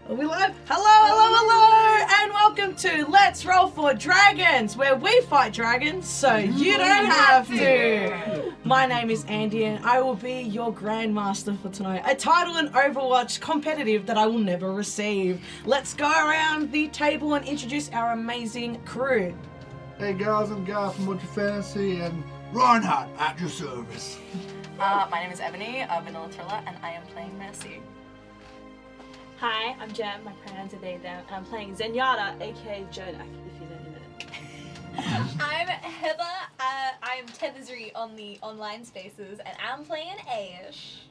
Are we live? Hello, and welcome to Let's Roll for Dragons, where we fight dragons so you don't have to. My name is Andi, and I will be your Grandmaster for tonight. A title in Overwatch competitive that I will never receive. Let's go around the table and introduce our amazing crew. Hey guys, I'm Guy from What's Your Fantasy, and Reinhardt at your service. My name is Ebony of Vanilla Thriller, and I am playing Mercy. Hi, I'm Jem, my pronouns are they, them, and I'm playing Zenyatta, aka Jodak, if you don't know. I'm Heather, I'm Tethazri on the online spaces, and I'm playing Ash.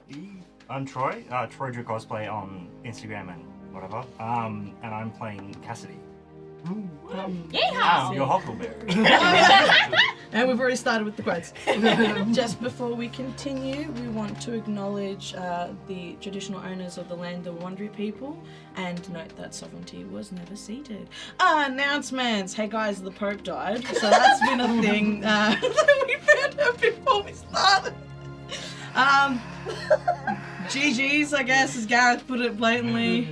I'm Troy, Troy Drew Cosplay on Instagram and whatever, and I'm playing Cassidy. Yeehaw! Your Huckleberry. And we've already started with the quotes. Just before we continue, we want to acknowledge the traditional owners of the land, the Wurundjeri people, and note that sovereignty was never ceded. Announcements! Hey guys, the Pope died, so that's been a thing that we found out before we started. GG's, I guess, as Gareth put it blatantly.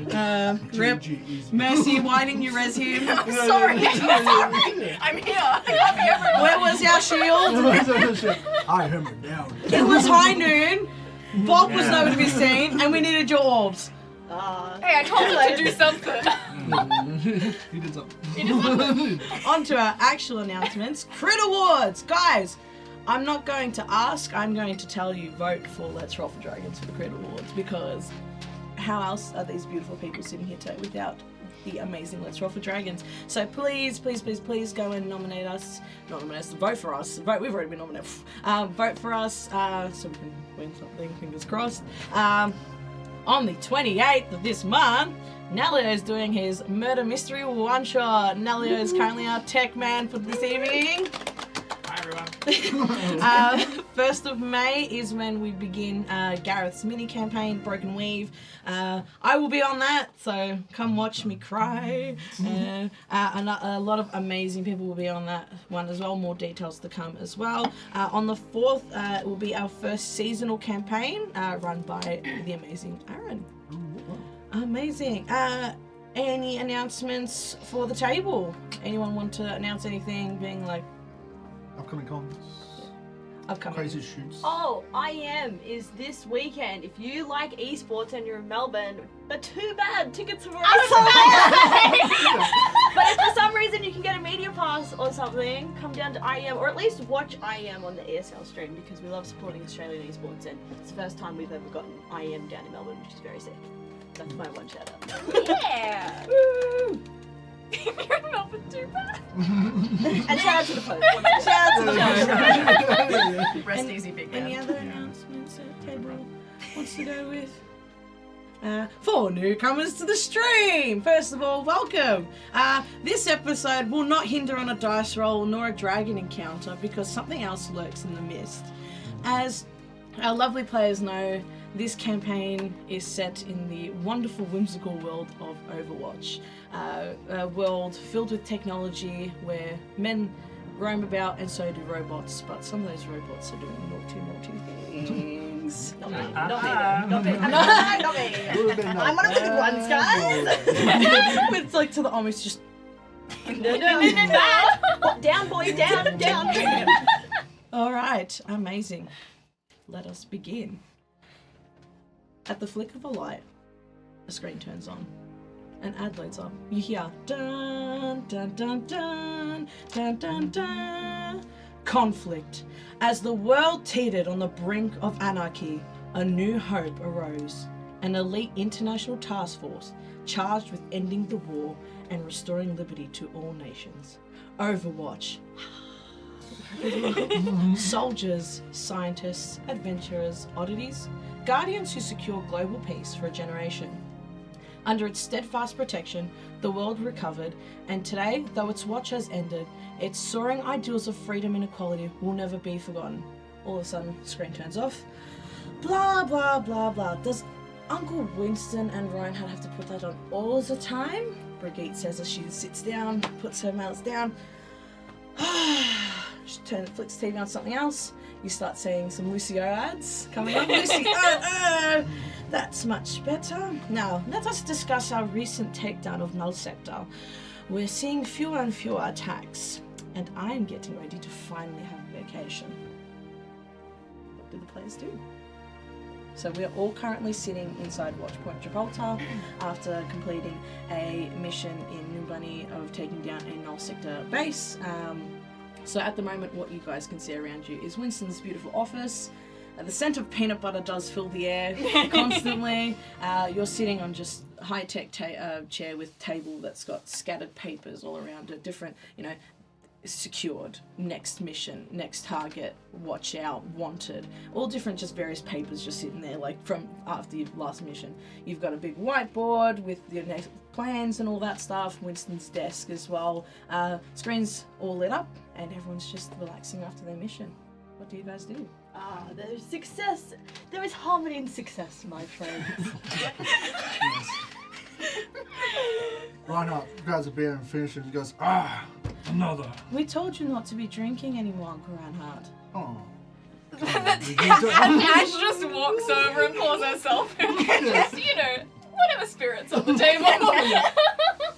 Rip. Mercy, why didn't you res him? I'm sorry. I'm here. I can't be everywhere. Where was our shield? I hammer down. It was high noon. Bob was nowhere to be seen, and we needed your orbs. Hey, I told him to do something. He did something. On to our actual announcements. Crit Awards! Guys, I'm not going to ask, I'm going to tell you, vote for Let's Roll for Dragons for the Crit Awards, because how else are these beautiful people sitting here today without the amazing Let's Roll for Dragons? So please, please, please, please go and nominate us. Not nominate us, vote for us. Vote, we've already been nominated. Vote for us so we can win something, fingers crossed. On the 28th of this month, Nelio is doing his Murder Mystery one-shot. Nelio is currently our tech man for this evening. Hi everyone. 1st of May is when we begin Gareth's mini campaign, Broken Weave. I will be on that, so come watch me cry. And a lot of amazing people will be on that one as well. More details to come as well. On the 4th, it will be our first seasonal campaign run by the amazing Aaron. Amazing. Any announcements for the table? Anyone want to announce anything, being like Upcoming cons. upcoming? Crazy shoots. Oh, IM is this weekend. If you like esports and you're in Melbourne, but too bad, tickets are already sold out. But if for some reason you can get a media pass or something, come down to IM, or at least watch IM on the ESL stream, because we love supporting Australian esports, and it's the first time we've ever gotten IM down in Melbourne, which is very sick. That's my one shout out. Yeah! Woo! You're in Melbourne too bad. And shout out to the post. Shout out to the post. Rest easy, big man. Any other announcements that table wants to go with? For newcomers to the stream, first of all, welcome. This episode will not hinder on a dice roll nor a dragon encounter, because something else lurks in the mist. As our lovely players know, this campaign is set in the wonderful, whimsical world of Overwatch. A world filled with technology where men roam about and so do robots, but some of those robots are doing naughty things. Not me. Not me. I'm one of the good ones, guys. It's like to the armies, just No. Down, boys, down. Alright, amazing. Let us begin. At the flick of a light, a screen turns on. An ad loads up. You hear dun dun dun dun dun dun dun. Conflict. As the world teetered on the brink of anarchy, a new hope arose. An elite international task force charged with ending the war and restoring liberty to all nations. Overwatch. Soldiers, scientists, adventurers, oddities, guardians who secure global peace for a generation. Under its steadfast protection, the world recovered, and today, though its watch has ended, its soaring ideals of freedom and equality will never be forgotten. All of a sudden, screen turns off. Blah, blah, blah, blah. Does Uncle Winston and Reinhardt have to put that on all the time? Brigitte says as she sits down, puts her mouse down. She flicks TV on something else. You start seeing some Lucio ads coming up. Lucio! That's much better. Now, let us discuss our recent takedown of Null Sector. We're seeing fewer and fewer attacks, and I'm getting ready to finally have a vacation. What do the players do? So we're all currently sitting inside Watchpoint Gibraltar after completing a mission in Numbani of taking down a Null Sector base. So at the moment, what you guys can see around you is Winston's beautiful office. The scent of peanut butter does fill the air constantly. You're sitting on just high-tech chair with table that's got scattered papers all around it, different, secured, next mission, next target, watch out, wanted, all different just various papers just sitting there like from after your last mission. You've got a big whiteboard with your next plans and all that stuff, Winston's desk as well. Screens all lit up and everyone's just relaxing after their mission. What do you guys do? There's success. There is harmony in success, my friends. Reinhardt grabs a beer and finishes and goes, another. We told you not to be drinking anymore, Reinhardt. Oh. And Ash just walks over and pours herself just, whatever spirits on the table.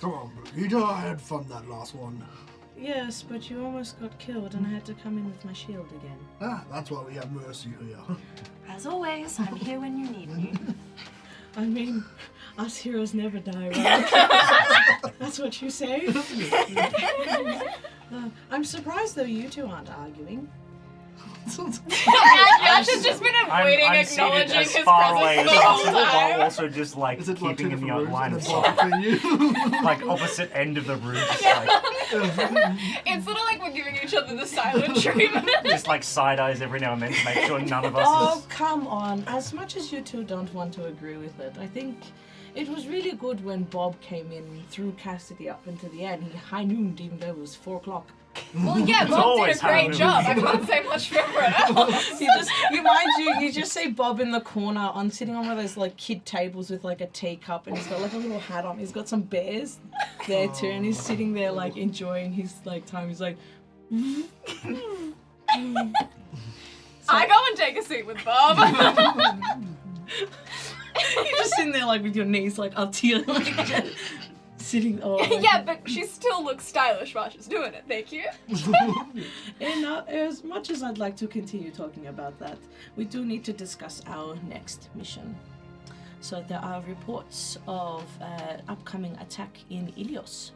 Come on, you know I had fun that last one. Yes, but you almost got killed and I had to come in with my shield again. That's why we have mercy here. As always, I'm here when you need me. I mean, us heroes never die, right? That's what you say? I'm surprised though you two aren't arguing. Ash has just been avoiding I'm acknowledging seated as his far away presence as the whole possible, while time. also just like Is it like keeping two in the different line of rooms sight, between you? like opposite end of the room, just like It's sort of like we're giving each other the silent treatment. just like side eyes every now and then to make sure none of us Oh, is. come on. As much as you two don't want to agree with it, I think it was really good when Bob came in, threw Cassidy up into the air, and he high-nooned even though it was 4 o'clock. Well, yeah, Bob did always a great happening. job. I can't say much for everyone else. You just say Bob in the corner on sitting on one of those like kid tables with like a teacup and he's got like a little hat on. He's got some bears there too and he's sitting there like enjoying his like time. He's like I go and take a seat with Bob. you're just sitting there like with your knees like up to your like sitting Yeah, but she still looks stylish while she's doing it, thank you. And as much as I'd like to continue talking about that, we do need to discuss our next mission. So there are reports of upcoming attack in Ilios.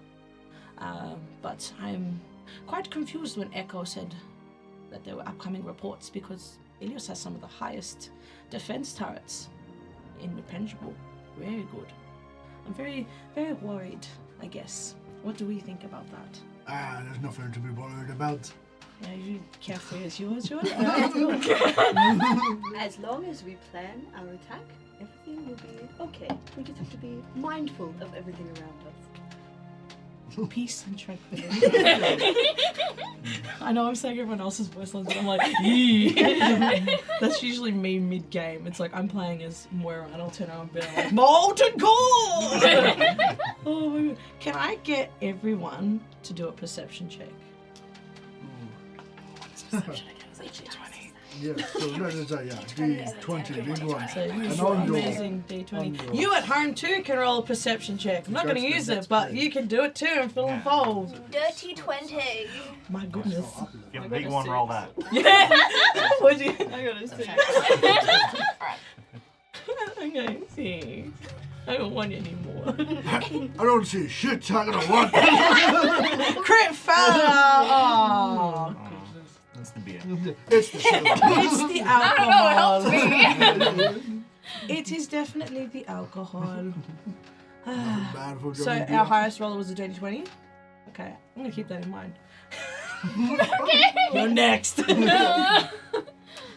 But I'm quite confused when Echo said that there were upcoming reports because Ilios has some of the highest defense turrets in Impenetrable. Very good. I'm very, very worried, I guess. What do we think about that? There's nothing to be worried about. Yeah, you carefree as yours, Jordan. As long as we plan our attack, everything will be okay. We just have to be mindful of everything around us. Peace and tranquility. I know I'm saying everyone else's voice lines, but I'm like, yee. That's usually me mid-game. It's like I'm playing as Moira and I'll turn around and be like, Molten Core! Oh my God. Can I get everyone to do a perception check? Yeah, so let's say, D20, big one. So you An roll on-roll. amazing D20. On-roll. You at home too can roll a perception check. I'm not going to That's use good, it, that's but good. you can do it too and feel involved. Dirty 20. My goodness. You have a big one, roll that. What'd you? I got a 6. Okay, see. I don't want you anymore. I don't see shit, I got a 1. Crit fella! Oh, That's the beer. It's the sugar. it's the I don't know, alcohol. it helps me. It is definitely the alcohol. Bad for So Johnny our beer. highest roller was a dirty 20? Okay, I'm gonna keep that in mind. You're next.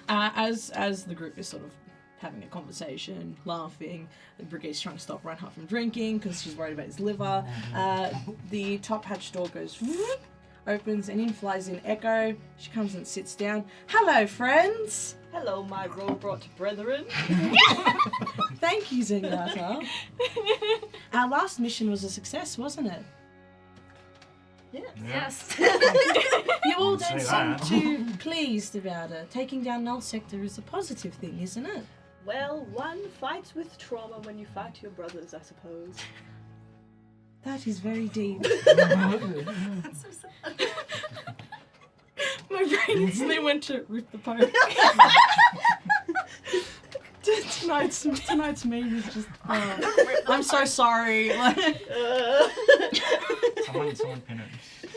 As the group is sort of having a conversation, laughing, the brigade's trying to stop Reinhardt from drinking because she's worried about his liver. The top hatch door goes opens and in flies in Echo. She comes and sits down. Hello, friends. Hello, my robot brethren. Thank you, Zenyatta. Our last mission was a success, wasn't it? Yes. You all Say don't seem that. too pleased about it. Taking down Null Sector is a positive thing, isn't it? Well, one fights with trauma when you fight your brothers, I suppose. That is very deep. That's so sad. My brain instantly went to rip the poem. Tonight's meme is just. I'm so sorry. Someone pin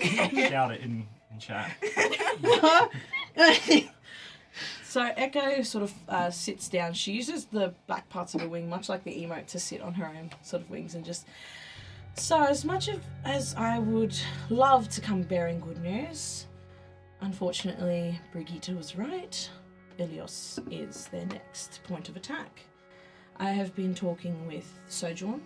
it. Shout it in chat. So Echo sort of sits down. She uses the back parts of her wing, much like the emote, to sit on her own sort of wings and just. So as much as I would love to come bearing good news, unfortunately Brigitte was right. Ilios is their next point of attack. I have been talking with Sojourn.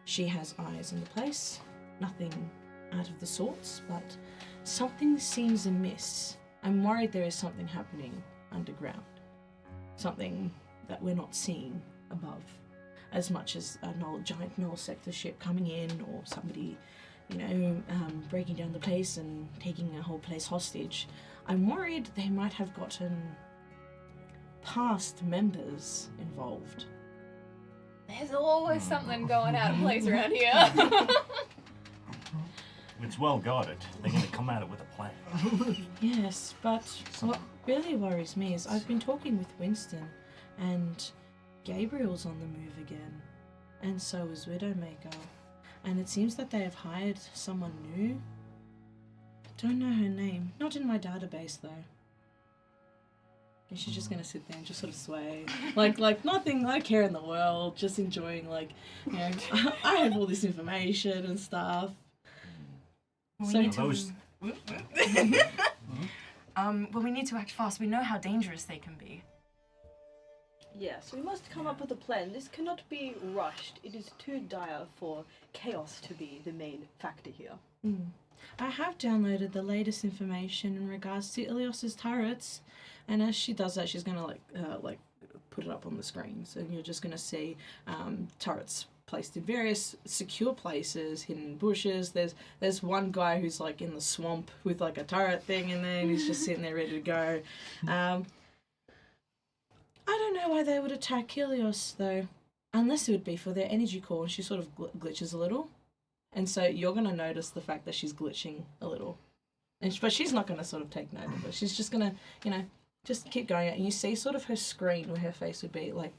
She has eyes on the place. Nothing out of the sorts, but something seems amiss. I'm worried there is something happening underground. Something that we're not seeing above. As much as a giant null sector ship coming in, or somebody, breaking down the place and taking a whole place hostage. I'm worried they might have gotten past members involved. There's always something going out of place around here. It's well guarded. They're going to come at it with a plan. Yes, but what really worries me is I've been talking with Winston, and Gabriel's on the move again, and so is Widowmaker, and it seems that they have hired someone new. Don't know her name. Not in my database though. And she's just gonna sit there and just sort of sway, like nothing, no care in the world, just enjoying, I have all this information and stuff. We So need to. Those- Well, we need to act fast. We know how dangerous they can be. Yes, we must come up with a plan. This cannot be rushed. It is too dire for chaos to be the main factor here. I have downloaded the latest information in regards to Ilios's turrets, and as she does that, she's gonna put it up on the screen. So you're just gonna see turrets placed in various secure places, hidden in bushes. There's one guy who's in the swamp with a turret thing in there, and he's just sitting there ready to go. I don't know why they would attack Ilios though, unless it would be for their energy core. And she sort of glitches a little. And so you're going to notice the fact that she's glitching a little. But she's not going to sort of take note of it. She's just going to, just keep going. And you see sort of her screen where her face would be, a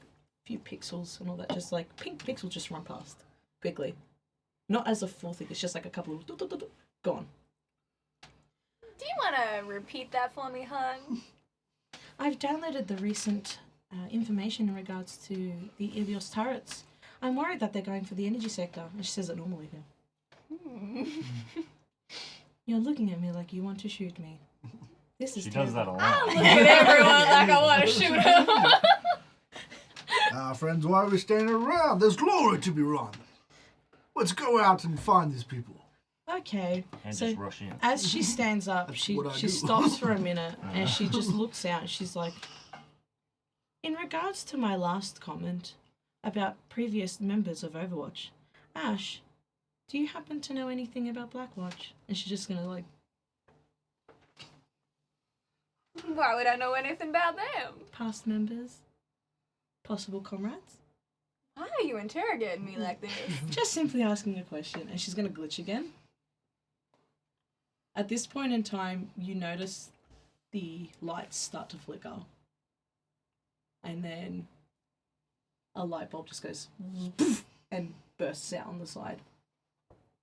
few pixels and all that. Just pink pixels just run past quickly. Not as a full thing. It's just a couple of gone. Do you want to repeat that for me, hun? I've downloaded the recent information in regards to the Ilios turrets. I'm worried that they're going for the energy sector. And she says it normally here. You're looking at me like you want to shoot me. This is She does that a I lot. look at everyone like I want to shoot him. Friends, why are we standing around? There's glory to be run. Let's go out and find these people. Okay. And So just rush in. as she stands up, That's she what I do. stops for a minute and she just looks out and she's like, in regards to my last comment about previous members of Overwatch, Ash, do you happen to know anything about Blackwatch? And she's just gonna Why would I know anything about them? past members, possible comrades? Why are you interrogating me like this? Just simply asking a question, and she's gonna glitch again. At this point in time, you notice the lights start to flicker. And then a light bulb just goes poof, and bursts out on the side.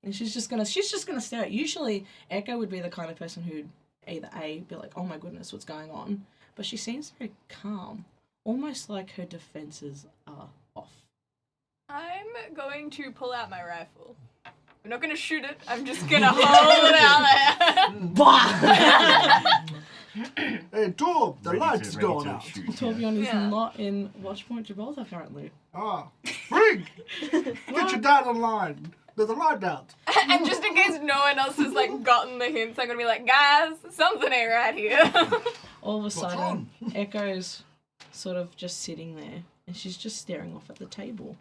And she's just gonna stare at you. Usually Echo would be the kind of person who'd either A, be like, oh my goodness, what's going on? But she seems very calm. Almost like her defenses are off. I'm going to pull out my rifle. I'm not going to shoot it. I'm just going to hold it out there. Hey, Torb, the Ready lights to- going ready to out. shoot, Torbjorn is Yeah. not in Watchpoint Gibraltar currently. Brig! Get your dad online. There's a light out. And just in case no one else has gotten the hints, I'm going to be like, guys, something ain't right here. All of a What's sudden, wrong? Echo's sort of just sitting there, and she's just staring off at the table.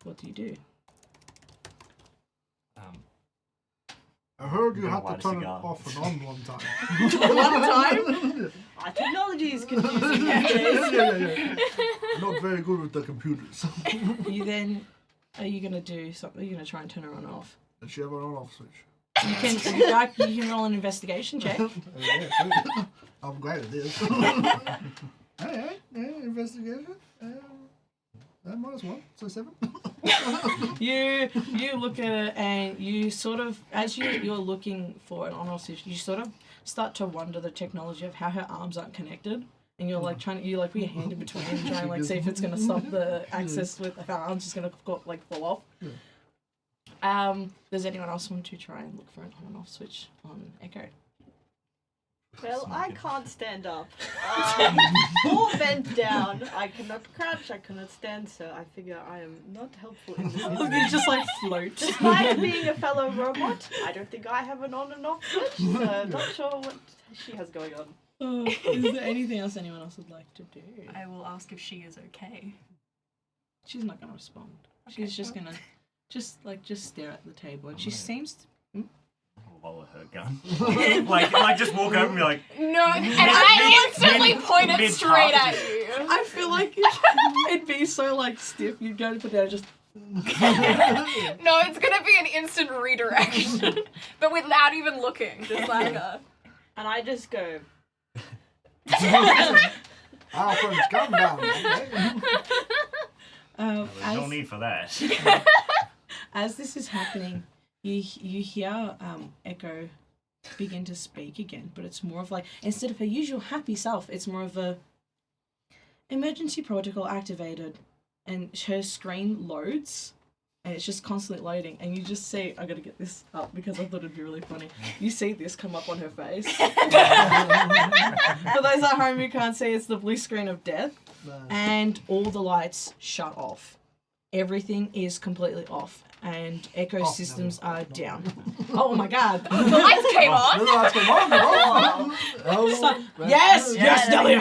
What do you do? I heard you Gonna had light a to turn it cigar. off and on one time. One time? Our technology is confusing these yeah, days. yeah, yeah. Not very good with the computers. You then, are you gonna do something? Are you gonna try and turn her on and off? Does she have an on-off switch? You can roll an investigation check. Yeah. I'm great at this. Alright, investigation. -1, so 7. You look at it and you sort of, as you're looking for an on-off switch, you sort of start to wonder the technology of how her arms aren't connected. And you're like put your hand in between and try and like see if it's gonna stop the access with her arms just gonna like fall off. Yeah. Does anyone else want to try and look for an on and off switch on Echo? Well, I can't stand up. Or bent down. I cannot crouch, I cannot stand, so I figure I am not helpful in this. You just like float. Despite being a fellow robot, I don't think I have an on and off switch, so not sure what she has going on. Is there anything else anyone else would like to do? I will ask if she is okay. She's not gonna respond. She's just gonna just stare at the table, and she seems to... Lower her gun. like just walk over and be like, No, and I instantly point it straight at you. I feel like it'd be so like stiff. You'd go to put down just... No, it's gonna be an instant redirection, but without even looking, just like a. And I just go, Our friends, calm down. no need for that. As this is happening, you hear Echo begin to speak again, but it's more of like, instead of her usual happy self, it's more of a emergency protocol activated, and her screen loads, and it's just constantly loading, and you just see, I gotta get this up because I thought it'd be really funny. You see this come up on her face. For those at home who can't see, it's the blue screen of death, and all the lights shut off. Everything is completely off, and Echo systems are down. Oh my god. The lights came on. The lights came on. Yes, Delia.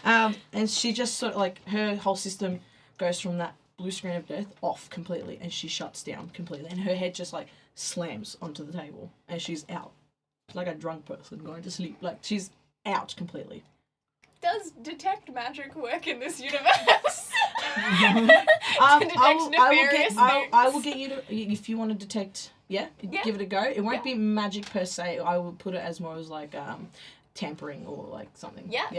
And she just sort of like, her whole system goes from that blue screen of death off completely, and she shuts down completely, and her head just like slams onto the table, and she's out. She's like a drunk person going to sleep. Like, she's out completely. Does detect magic work in this universe? I will get you to, if you want to detect, give it a go. It won't be magic per se. I will put it as more as like tampering or like something. Yeah.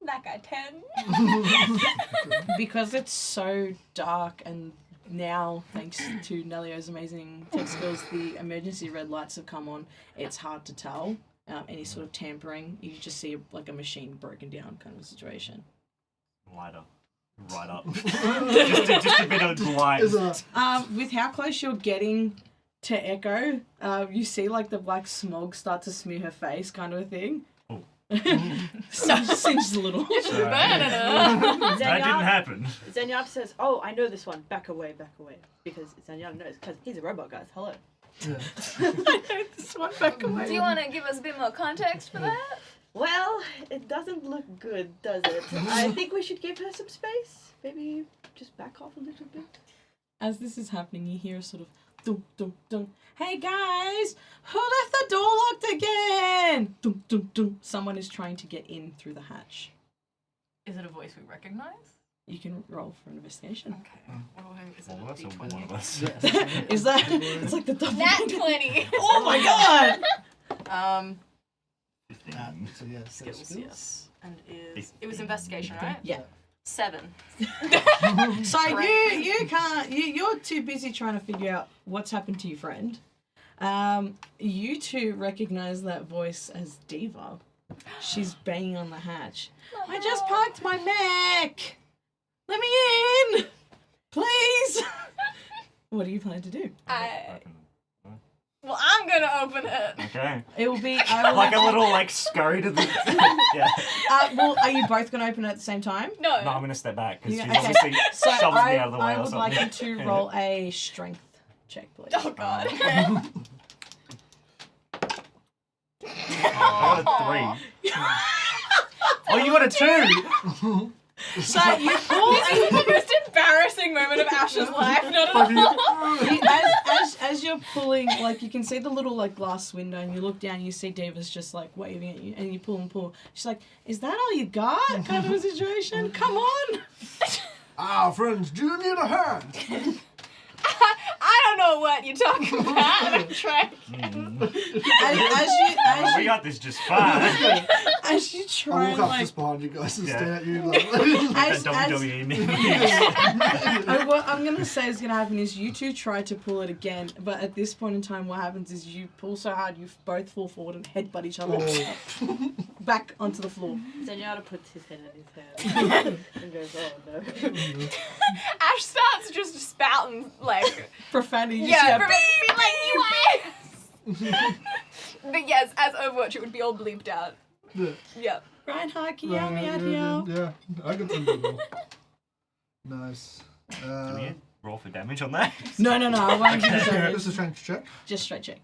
That guy 10. Because it's so dark, and now, thanks to Nellio's amazing tech skills, the emergency red lights have come on. It's hard to tell any sort of tampering. You just see like a machine broken down kind of situation. Lighter. Right up. just a bit of light. With how close you're getting to Echo, you see like the black smog start to smear her face, kind of a thing. Singed a little. That didn't happen. Zenyatta says, "Oh, I know this one. Back away. Because Zenyatta knows, because he's a robot, guys. Hello." Yeah. I know this one, back away. Do you want to give us a bit more context for that? Well, it doesn't look good, does it? I think we should give her some space. Maybe just back off a little bit. As this is happening, you hear a sort of dum dum dum. Hey guys, who left the door locked again? Dum dum dum. Someone is trying to get in through the hatch. Is it a voice we recognize? You can roll for an investigation. Okay. Is it Well, a that's D20? one of us. Is that? It's like the double. Nat 20. Oh my god! 15. So yeah, Skills, yes. And it was investigation, right? Yeah. 7. So you can't. You're too busy trying to figure out what's happened to your friend. You two recognize that voice as Diva. She's banging on the hatch. I just parked my mech. Let me in, please. What do you plan to do? Well, I'm gonna open it. Okay. It will be Like a little scurry to the. Yeah. Well, are you both going to open it at the same time? No. No, I'm gonna step back because Yeah, she's okay. obviously So shoves me out of the way I or would something. like you to roll a strength check, please. Oh god. I got a 3. Oh, you got a 2. So you pull. This is the most embarrassing moment of Ash's life. Not at all. As you're pulling, like, you can see the little, like, glass window, and you look down, and you see Diva's just, like, waving at you, and you pull and pull. She's like, is that all you got? Kind of a situation? Come on! Friends, do you need a hand? I don't know what you're talking about. And I'm trying. We got this just fine. As you try I'll and, walk up like... just behind you guys and Yeah. stare at you like... WWE meme. What I'm going to say is going to happen is you two try to pull it again, but at this point in time, what happens is you pull so hard, you both fall forward and headbutt each other back onto the floor. Zenyatta puts his head in his hand and goes, oh no. Ash starts just spouting, like, Profanity. yeah, like, you ass! But yes, as Overwatch, it would be all bleeped out. Yeah. Yep. Reinhardt, can you help me out here? Yeah, I can think of it. Nice. Do we roll for damage on that? No, I won't give you damage. This is strength check. Just straight check.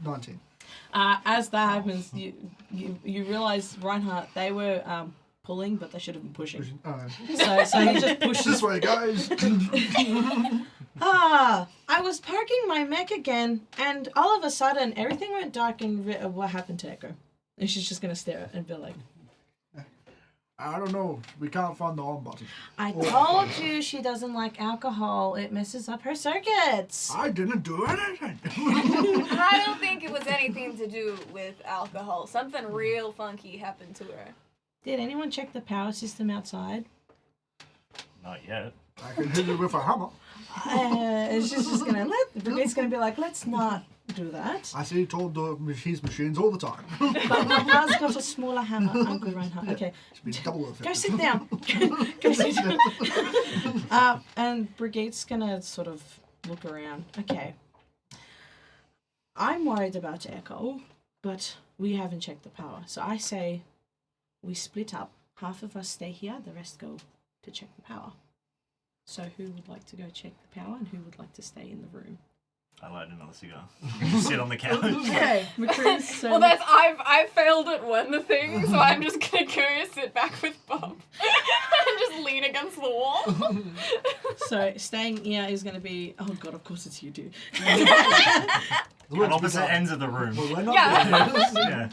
19. As that happens, you realise, Reinhardt, they were pulling, but they should have been pushing. So he just pushes. This way, guys. I was parking my mech again, and all of a sudden, everything went dark, and what happened to Echo? And she's just going to stare at it and be like, I don't know. We can't find the on button. I told you she doesn't like alcohol. It messes up her circuits. I didn't do anything. I don't think it was anything to do with alcohol. Something real funky happened to her. Did anyone check the power system outside? Not yet. I can hit it with a hammer. She's just going to Brigade's going to be like, let's not do that. I see told his machines all the time. But my house got a smaller hammer, Uncle Reinhardt. Okay. Should be double of it. Go sit down. Go sit down. And Brigade's gonna sort of look around. Okay. I'm worried about Echo, but we haven't checked the power. So I say we split up. Half of us stay here, the rest go to check the power. So who would like to go check the power and who would like to stay in the room? I light another cigar. Sit on the couch. Okay, McCree's Well, that's I've failed at one thing, so I'm just gonna go sit back with Bob and just lean against the wall. So staying here is going to be... Oh god, of course it's you two. On opposite ends of the room. Well, we're not Yeah.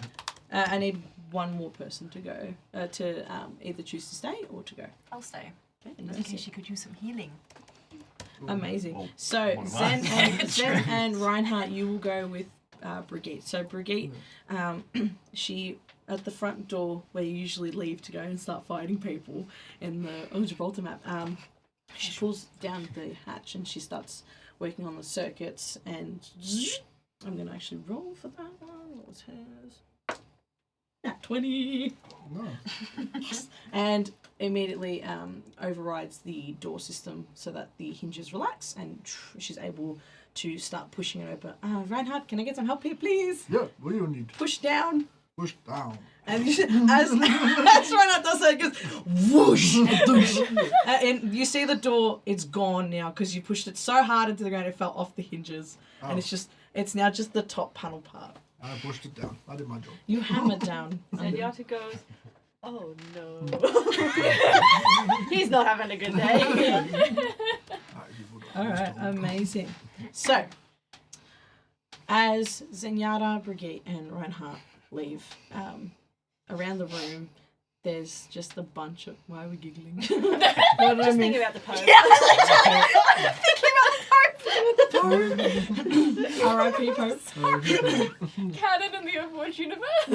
Yeah. I need one more person to go, to either choose to stay or to go. I'll stay. Okay, In nice. case she could use some healing. Amazing. Well, So one of Zen us. and Reinhardt, you will go with Brigitte. So Brigitte, she at the front door where you usually leave to go and start fighting people in the Gibraltar map. She pulls down the hatch and she starts working on the circuits. And I'm gonna actually roll for that one. What was hers? Nat 20. No. And immediately overrides the door system so that the hinges relax and she's able to start pushing it open. Reinhardt, can I get some help here, please? Yeah, what do you need? Push down. Push down. And as Reinhardt does that, it goes whoosh, doosh. And you see the door, it's gone now because you pushed it so hard into the ground it fell off the hinges. Oh. And it's now just the top panel part. I pushed it down. I did my job. You hammered down. Zenyatta goes, oh no. He's not having a good day. Alright, amazing. So, as Zenyatta, Brigitte, and Reinhardt leave around the room, there's just a bunch of... Why are we giggling? What did I Just mean? think about the post. R.I.P. Pope. Canon in the Overwatch universe.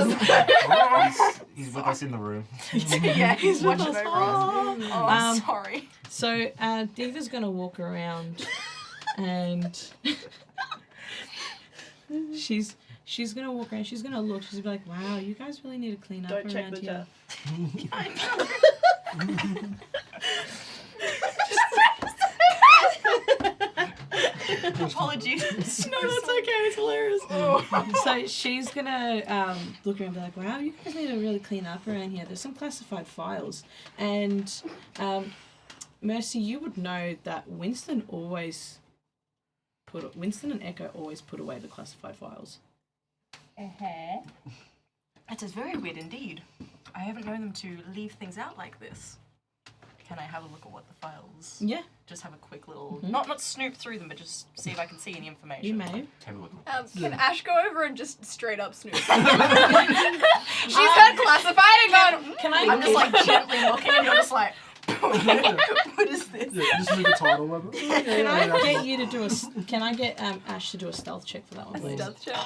He's with us in the room. Yeah, he's with watching us. over us. Oh. Oh, sorry. So, Diva's gonna walk around and she's gonna walk around, she's gonna look, she's gonna be like, wow, you guys really need to clean up Don't check around the here. Apologies. No, that's okay, it's hilarious. So she's gonna look around and be like, wow, you guys need to really clean up around here. There's some classified files. And Mercy, you would know that Winston and Echo always put away the classified files. That is very weird indeed. I haven't known them to leave things out like this. Can I have a look at what the files? Yeah, Just have a quick little, not snoop through them, but just see if I can see any information. you may. Have a look. Can Ash go over and just straight up snoop? She's had classified and gone. Can I? I'm just like gently looking, and you're just like, what is this? Yeah, just move the title over. Can I get you to do a? Can I get Ash to do a stealth check for that one, please? Stealth check.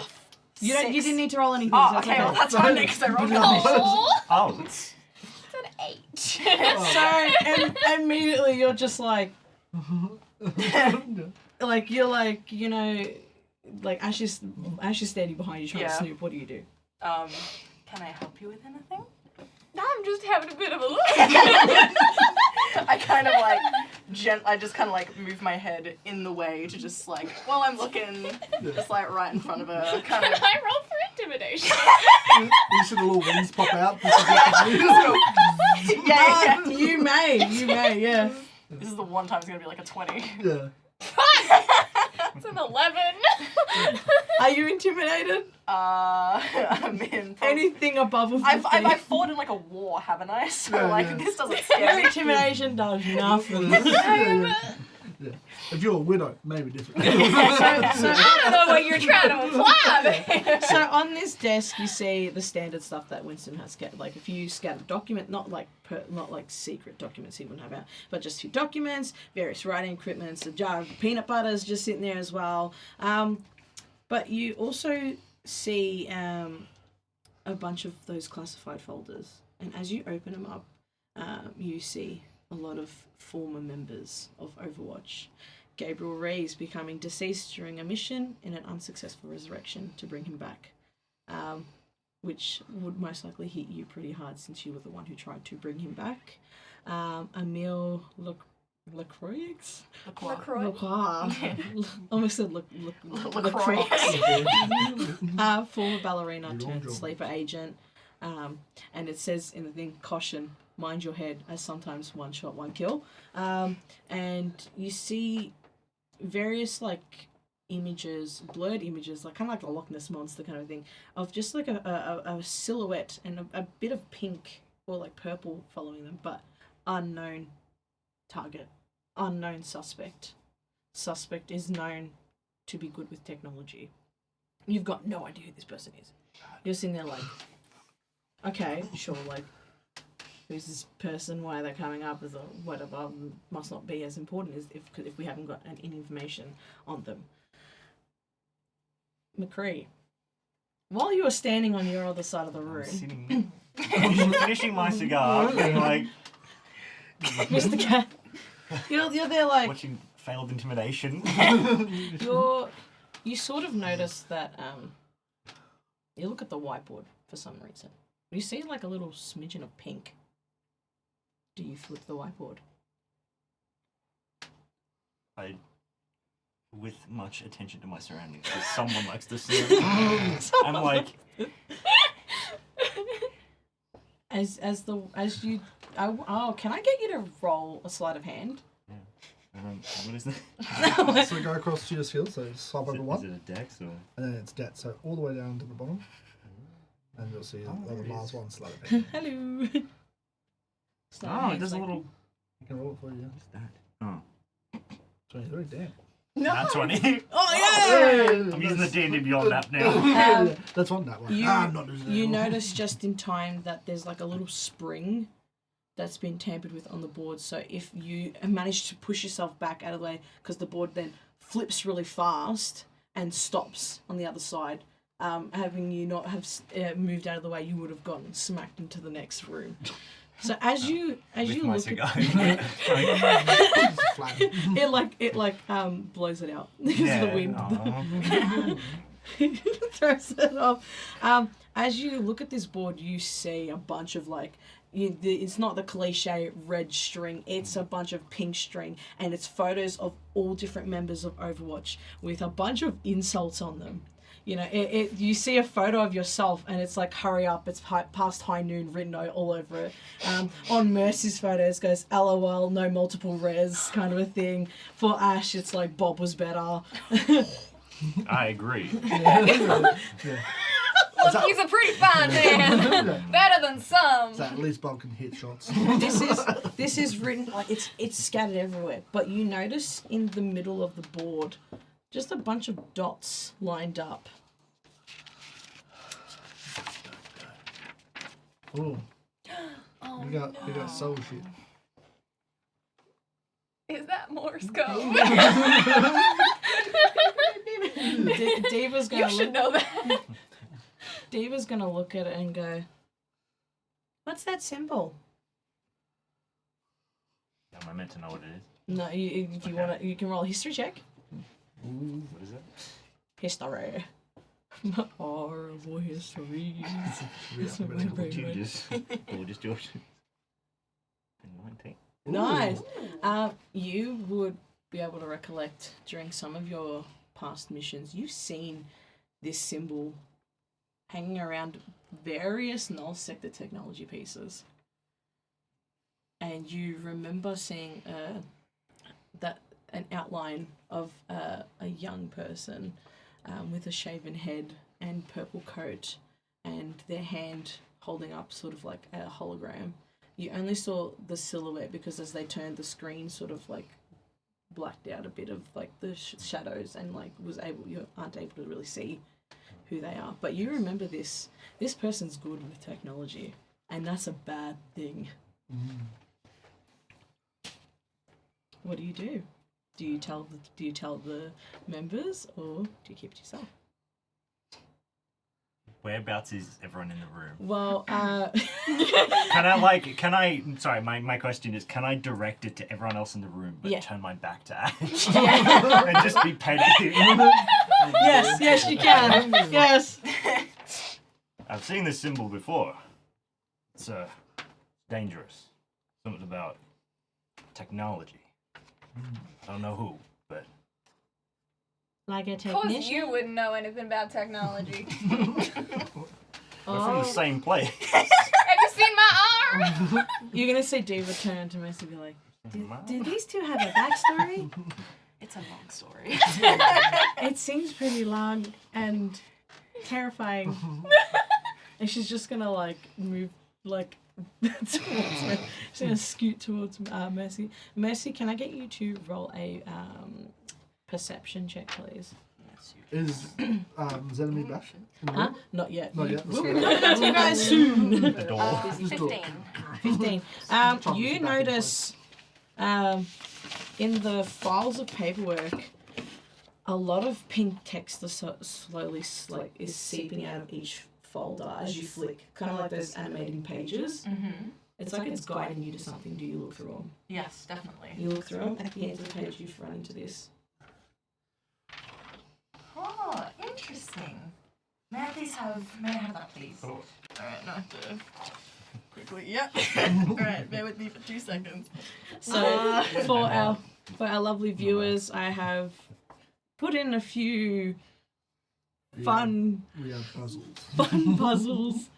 You don't. You didn't need to roll anything. Oh, so that's okay, well that's fine because I rolled Oh, it's An 8. So immediately you're just like, like you're like like Ash is standing behind you trying to Yeah. snoop. What do you do? Can I help you with anything? I'm just having a bit of a look. I kind of like, I just kind of like move my head in the way to just like, while I'm looking, just like right in front of her, kind Can of. I roll for intimidation? You see the little wings pop out. Yeah. You may, yeah. This is the one time it's gonna be like a 20. Yeah. It's an 11. Are you intimidated? I'm in. Anything above a 15? I've fought in like a war, haven't I? So Yeah, like yeah. this doesn't Your scare me. intimidation does nothing. Yeah. If you're a widow, maybe different. So I don't know what you're trying to imply. So on this desk, you see the standard stuff that Winston has scattered. Like if you scan a document, not like secret documents he wouldn't have out, but just 2 documents, various writing equipments, a jar of peanut butter is just sitting there as well. But you also see a bunch of those classified folders, and as you open them up, you see a lot of former members of Overwatch. Gabriel Reyes becoming deceased during a mission in an unsuccessful resurrection to bring him back, which would most likely hit you pretty hard since you were the one who tried to bring him back. Emile LaCroix? LaCroix. Almost said LaCroix. Former ballerina You're turned wrong. sleeper agent. And it says in the thing, caution, mind your head, as sometimes one shot, one kill. And you see various like images, blurred images, like kind of like a Loch Ness monster kind of thing, of just like a silhouette and a bit of pink or like purple following them, but unknown target, unknown suspect. Suspect is known to be good with technology. You've got no idea who this person is. You're sitting there like, okay, sure, like, who's this person? Why are they coming up as a whatever? Must not be as important as if we haven't got any information on them. McCree, while you were standing on your other side of the room, sitting, finishing my cigar, being like Mr. Cat, you're there like watching failed intimidation. you sort of notice that you look at the whiteboard for some reason. You see like a little smidgen of pink. Do you flip the whiteboard? I, with much attention to my surroundings, because someone likes to see it. I'm like, can I get you to roll a sleight of hand? what is that? So go across to your skill, so swipe over Is one, it a dex or? and then it's debt. So all the way down to the bottom, and you'll see there the it last is. one slide. Hello. Sleight of Oh, it hand's does a like- little. You can roll it for you. What's that? Oh, 23, damn. that's 20. Oh yeah! I'm using the D&D Beyond app now. That's one, that one. You, I'm not using that you one. notice just in time that there's like a little spring that's been tampered with on the board. So if you manage to push yourself back out of the way, because the board then flips really fast and stops on the other side, having you not have moved out of the way, you would have gotten smacked into the next room. So as you With my look cigar. at It's flat. it blows it out because of the wind. aw. Throws it off. As you look at this board, you see a bunch of like, it's not the cliche red string, it's a bunch of pink string, and it's photos of all different members of Overwatch with a bunch of insults on them. You know, you see a photo of yourself and it's like, hurry up, it's past high noon written all over it. On Mercy's photos goes, LOL, no multiple res kind of a thing. For Ash, it's like, Bob was better. I agree. that- he's a pretty fine man. Better than some. So at least Bob can hit shots. This is written like it's scattered everywhere. But you notice in the middle of the board, just a bunch of dots lined up. Oh. We got soul shit. Is that Morse code? Diva's You gonna should look. know that. Diva's gonna look at it and go, "What's that symbol?" Am I meant to know what it is? No, if you want to, you can roll a history check. What is it? History. Horrible history. That's what my Yeah, brain You went. just George. 19. Nice. You would be able to recollect during some of your past missions, you've seen this symbol hanging around various null sector technology pieces. And you remember seeing an outline of a young person with a shaven head and purple coat and their hand holding up sort of like a hologram. You only saw the silhouette because as they turned, the screen sort of like blacked out a bit of like the shadows and like you aren't able to really see who they are. But you remember this person's good with technology, and that's a bad thing. What do you do? Do you tell the members, or do you keep it to yourself? Whereabouts is everyone in the room? Well, Sorry, my question is, can I direct it to everyone else in the room, but Yeah. turn my back to Ash? And just be petty? yes, you can. Yes. I've seen this symbol before. It's dangerous. Something about technology. I don't know who, but... Like a Of course technician. you wouldn't know anything about technology. We're from the same place. Have you seen my arm? You're gonna see Diva turn to Messi and be like, "Do these two have a backstory?" It's a long story. It seems pretty long and terrifying. And she's just gonna like move like towards me. She's gonna scoot towards Mercy. Mercy, can I get you to roll a perception check, please? Is Zenemy back? Huh? Not yet. Not yet. We'll be coming back to you guys soon. The door. 15. 15. Trying to You get back in notice in the files of paperwork, a lot of pink text is slowly is seeping out of each folder as you flick, kind of like those animating pages. Mm-hmm. It's like it's guiding you to something. Do you look through them? Yes, definitely. You look through them. At the end of the page, you've run into this. Oh, interesting. May I have that, please? Oh. Alright, now I have to quickly. Yep. Alright, bear with me for 2 seconds. So for our lovely viewers, I have put in a few fun We have puzzles. puzzles,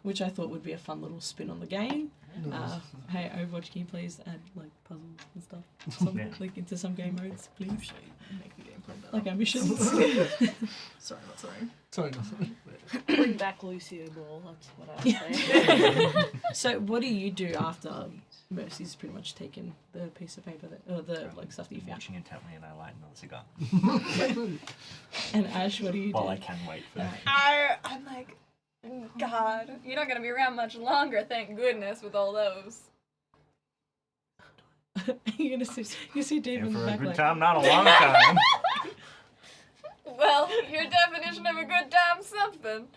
which I thought would be a fun little spin on the game. Nice. Hey, Overwatch, can you please add like puzzles and stuff, like into some game modes, please? Make the gameplay better. Like our missions. Sorry, not sorry. Sorry, nothing. Bring back Lucio Ball. That's what I would say. So, what do you do after Mercy's pretty much taken the piece of paper or the like stuff that you found? Watching intently and I light another cigar. And Ash, what do you do? While I can wait for I'm like, God, you're not gonna be around much longer, thank goodness, with all those. You're gonna see Dave Here in the for a back good like, time, not a long time. Well, your definition of a good time's something.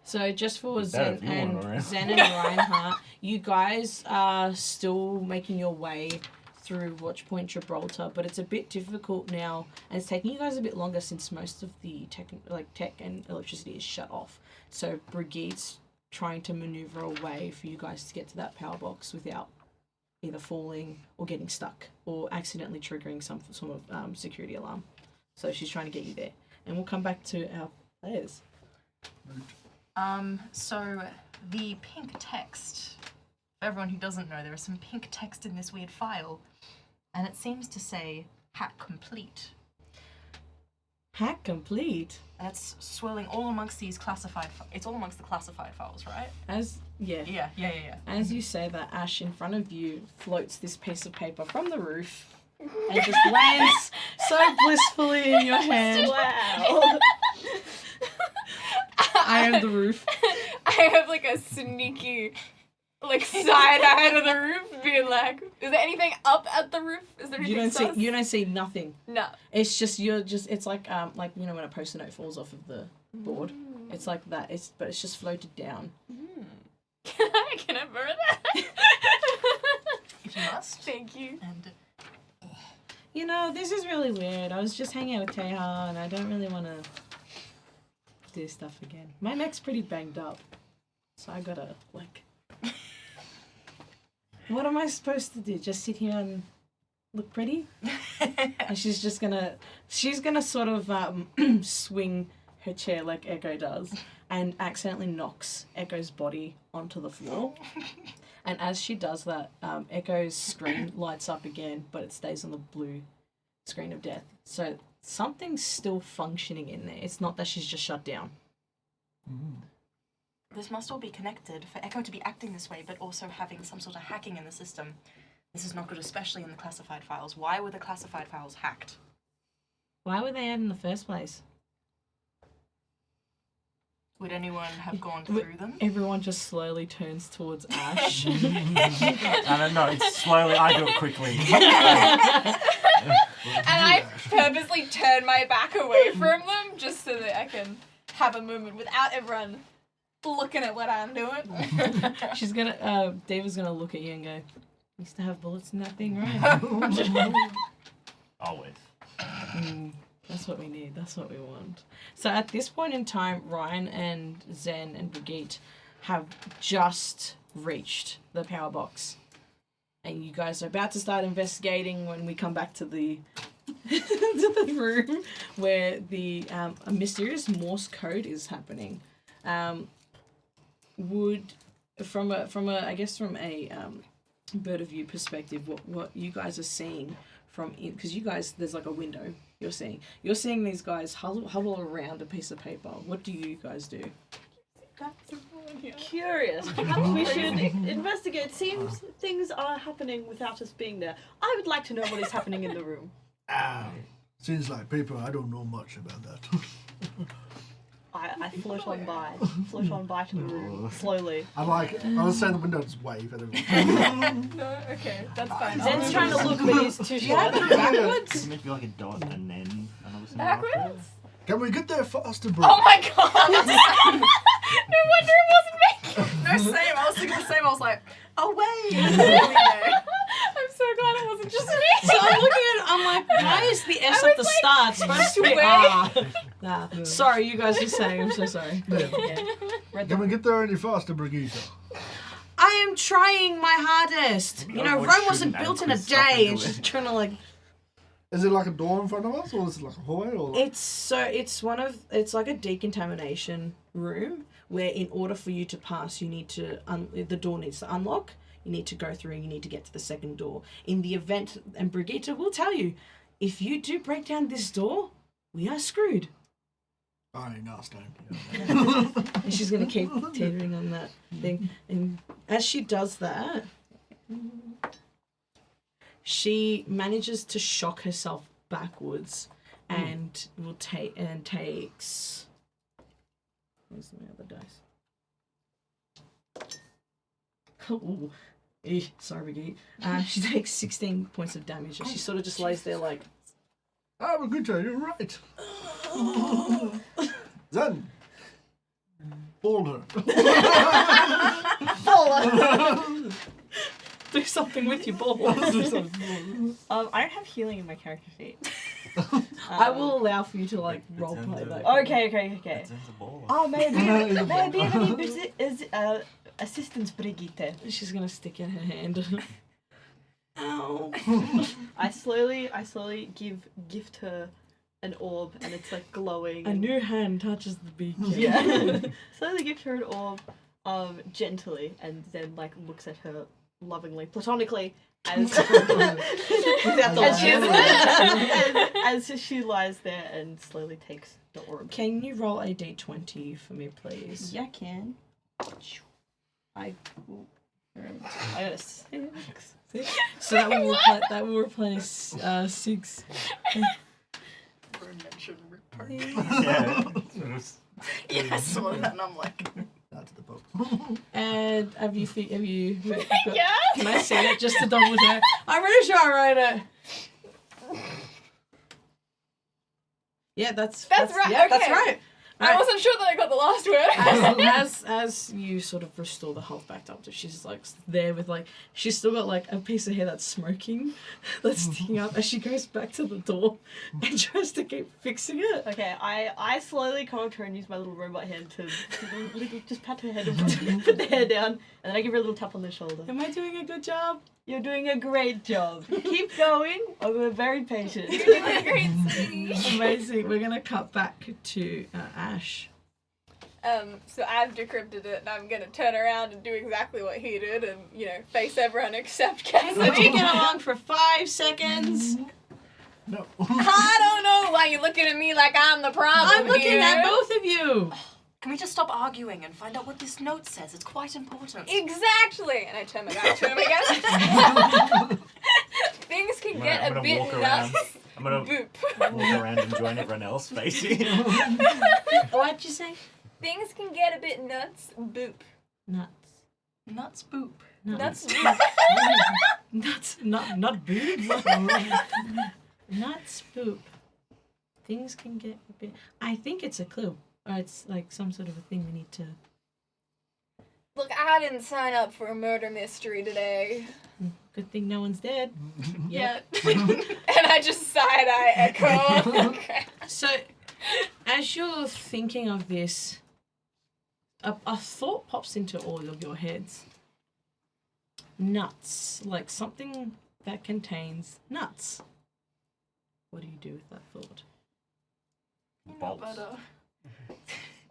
So just for Be better Zen if you weren't and around. Zen and Reinhardt, you guys are still making your way through Watchpoint Gibraltar, but it's a bit difficult now, and it's taking you guys a bit longer since most of the tech and electricity is shut off. So Brigide's trying to maneuver a way for you guys to get to that power box without either falling or getting stuck or accidentally triggering some sort of security alarm. So she's trying to get you there, and we'll come back to our players. So the pink text, for everyone who doesn't know, there is some pink text in this weird file, and it seems to say hack complete. Hack complete. And it's swirling all amongst these classified. It's all amongst the classified files, right? Yeah. Yeah. As you say that, Ash, in front of you floats this piece of paper from the roof and just lands so blissfully in your hand. Wow. I am the roof. I have like a sneaky, like side eye to the roof, being like, "Is there anything up at the roof? Is there anything sus?" You don't see nothing. No. It's just it's like you know when a post-it note falls off of the board. It's like that. But it's just floated down. Can I borrow that? If you must. Thank you. And You know, this is really weird. I was just hanging out with Teha and I don't really want to do stuff again. My neck's pretty banged up. So I gotta, like... What am I supposed to do? Just sit here and look pretty? And she's gonna sort of swing her chair like Echo does and accidentally knocks Echo's body onto the floor. And as she does that, Echo's screen lights up again, but it stays on the blue screen of death. So something's still functioning in there. It's not that she's just shut down. this must all be connected for Echo to be acting this way, but also having some sort of hacking in the system. This is not good, especially in the classified files. Why were the classified files hacked? Why were they out in the first place? Would anyone have gone through them? Everyone just slowly turns towards Ash. I don't know, it's slowly, I do it quickly. And I purposely turn my back away from them just so that I can have a moment without everyone looking at what I'm doing. She's gonna, David's gonna look at you and go, used to have bullets in that thing, right? Always. That's what we need. That's what we want. So at this point in time, Ryan and Zen and Brigitte have just reached the power box. And you guys are about to start investigating when we come back to the to the room where the a mysterious Morse code is happening. Would from a bird of view perspective, what you guys are seeing from because you guys there's like a window you're seeing these guys huddle around a piece of paper. What do you guys do? Curious. Perhaps we should investigate. Seems things are happening without us being there. I would like to know what is happening in the room. Seems like paper. I don't know much about that. I float on by to the room slowly. I'll say the window just wave at everyone. No, okay, that's fine. Zen's trying to look, but he's too short. Backwards? It's meant to be like a dot and then another symbol. Backwards? Can we get there faster, bro? Oh my god! No wonder it wasn't making. No, same. I was thinking the same. I was like, away! I'm so glad it wasn't just me. So I'm looking at it, I'm like, why is the S at the start supposed to be R? Nah. Sorry, you guys are saying, I'm so sorry. Can we get there any faster, Brigitte? I am trying my hardest. Maybe You know, Overwatch Rome wasn't shouldn't built add in a quiz stuff day. into It's it. just trying to like. Is it like a door in front of us, or is it like a hallway? Or like... It's like a decontamination room where in order for you to pass, you need to the door needs to unlock. You need to go through and you need to get to the second door. In the event, and Brigitte will tell you, if you do break down this door, we are screwed. I understand. And she's going to keep teetering on that thing. And as she does that, she manages to shock herself backwards and takes... Where's my other dice? Oh, sorry, Brigitte. She takes 16 points of damage and she sort of just lays there like... Ah, Brigitte, you're right. Zen. Hold her. Do something with your balls. I don't have healing in my character sheet. I will allow for you to like roleplay that. Okay. It's a ball. Oh, maybe assistance, Brigitte. She's gonna stick in her hand. Ow. I slowly gift her an orb, and it's like glowing. A new hand touches the beacon. Yeah. Slowly gift her an orb, gently, and then like looks at her lovingly, platonically, as Without the As she lies there and slowly takes the orb. Can you roll a d20 for me, please? Yeah, I can. I got a 6. So that will replace 6. Mention Ripper. Yeah. Sort of. Yeah, I saw that and I'm like, That's the Pope. And have you got, Yeah. can I see it just to double check? I'm pretty sure I wrote it. Yeah, that's right, Yeah, that's okay. right. I wasn't sure that I got the last word. As you sort of restore the health back up to, she's like there with like she's still got like a piece of hair that's smoking, that's sticking up as she goes back to the door and tries to keep fixing it. Okay, I slowly come up to her and use my little robot hand to just pat her head and put the hair down, and then I give her a little tap on the shoulder. Am I doing a good job? You're doing a great job. Keep going. I'm very patient. You're doing great, sweetie. Amazing. We're gonna cut back to Ash. So I've decrypted it, and I'm gonna turn around and do exactly what he did, and face everyone except Would you Cassidy. get along for 5 seconds? No. I don't know why you're looking at me like I'm the problem I'm looking here. at both of you. can we just stop arguing and find out what this note says? It's quite important. Exactly. And I turn my back to him again. Things can get I'm a gonna bit walk around. nuts. I'm gonna Boop. walk around and join everyone else, basically. What'd you say? Things can get a bit nuts. Boop. Nuts. Nuts boop. Nuts. Nuts. Not boob. Nuts boop. Things can get a bit. I think it's a clue, or it's like some sort of a thing we need to. Look, I didn't sign up for a murder mystery today. Good thing no one's dead. Yet. And I just side-eye echo. Okay. So, as you're thinking of this, a thought pops into all of your heads. Nuts, like something that contains nuts. What do you do with that thought? Bolts.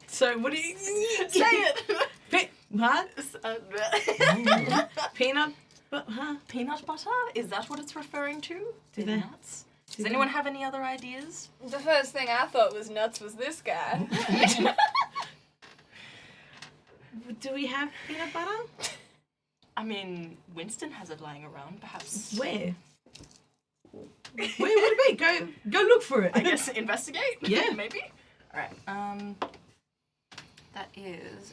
So, what do you Say it! What? Peanut? But huh? Peanut butter? Is that what it's referring to? Do they- Nuts? Does anyone have any other ideas? The first thing I thought was nuts was this guy. Do we have peanut butter? I mean, Winston has it lying around, perhaps. Where? Where would it be? Go look for it. I guess investigate? Yeah. Maybe? Alright, that is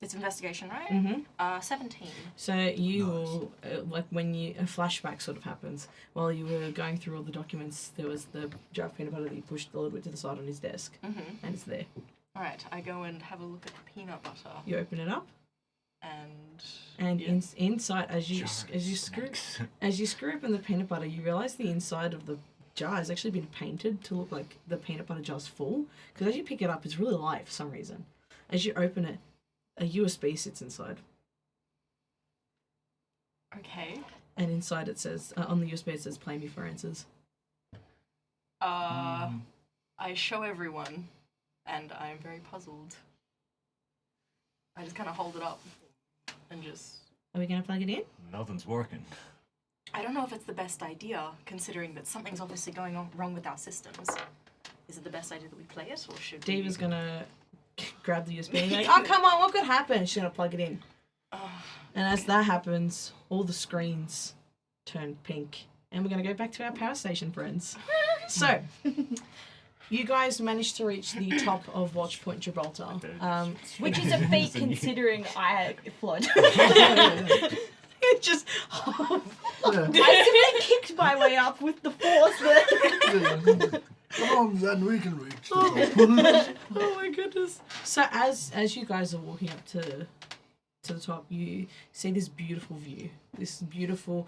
it's investigation, right? Mm-hmm. 17. So you will, like when a flashback sort of happens, while you were going through all the documents, there was the jar of peanut butter that you pushed a little bit to the side on his desk, and it's there. Alright, I go and have a look at the peanut butter, You open it up, and and inside, as you screw open the peanut butter, you realize the inside of the jar has actually been painted to look like the peanut butter jar's full. Because as you pick it up, it's really light for some reason. As you open it, a USB sits inside. okay. And inside it says, on the USB it says, "Play me for answers." I show everyone, and I'm very puzzled. I just kind of hold it up, and just... Are we going to plug it in? Nothing's working. I don't know if it's the best idea, considering that something's obviously going on wrong with our systems. Is it the best idea that we play it, or should we... Diva's going to grab the USB and be like, "Oh, come on, what could happen?" She's going to plug it in. And as that happens, all the screens turn pink. And we're going to go back to our power station friends. So, you guys managed to reach the top of Watch Point Gibraltar. Which is a feat considering I flood. It just... I simply kicked my way up with the force there. Come on, then we can reach the top. Oh my goodness. So as you guys are walking up to the top, you see this beautiful view. This beautiful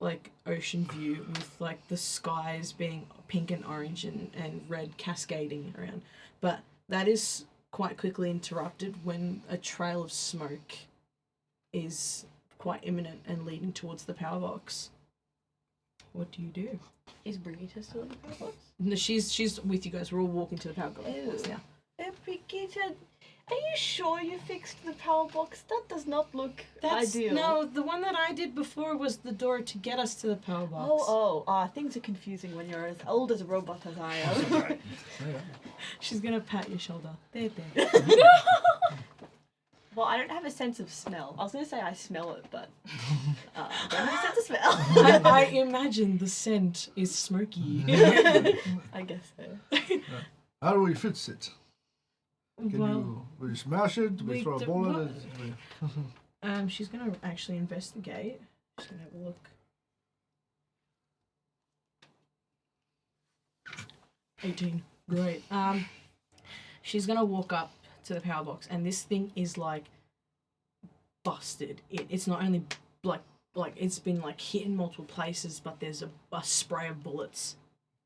like ocean view with like the skies being pink and orange and red cascading around. But that is quite quickly interrupted when a trail of smoke is quite imminent and leading towards the power box. What do you do? Is Brigitte still in the power box? No, she's with you guys. We're all walking to the power box now. Brigitte, Are you sure you fixed the power box? That does not look ideal. No, the one that I did before was the door to get us to the power box. Things are confusing when you're as old as a robot as I am. She's gonna pat your shoulder. There. Well, I don't have a sense of smell. I was gonna say I smell it, but I don't have a sense of smell. I imagine the scent is smoky. I guess so. How do we fix it? Well, We smash it? Do we throw a ball at it? she's gonna actually investigate. She's gonna have a look. 18. Great. She's gonna walk up to the power box, and this thing is like busted. It's not only like it's been like hit in multiple places, but there's a spray of bullets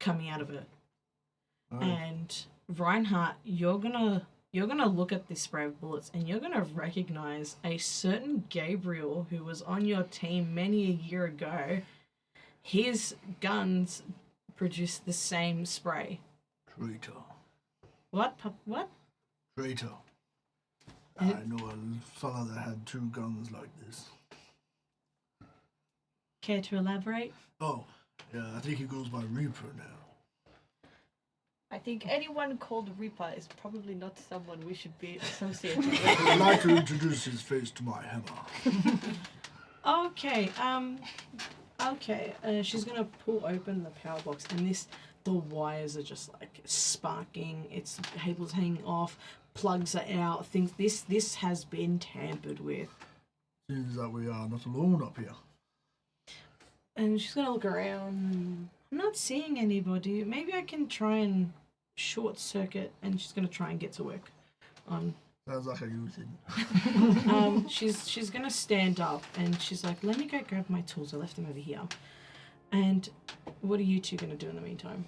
coming out of it. Oh. And Reinhardt, you're gonna look at this spray of bullets, and you're gonna recognize a certain Gabriel who was on your team many a year ago. His guns produce the same spray. Traitor. What? Traitor. I know a fella that had 2 guns like this. Care to elaborate? Oh, yeah, I think he goes by Reaper now. I think anyone called Reaper is probably not someone we should be associated with. I'd like to introduce his face to my hammer. Okay, she's gonna pull open the power box, and the wires are just like sparking. It's cables hanging off, plugs are out. Things. This has been tampered with. Seems that we are not alone up here. And she's gonna look around. I'm not seeing anybody. Maybe I can try and short circuit. And she's gonna try and get to work on. Sounds like a you thing. She's gonna stand up, and she's like, "Let me go grab my tools. I left them over here." And what are you two gonna do in the meantime?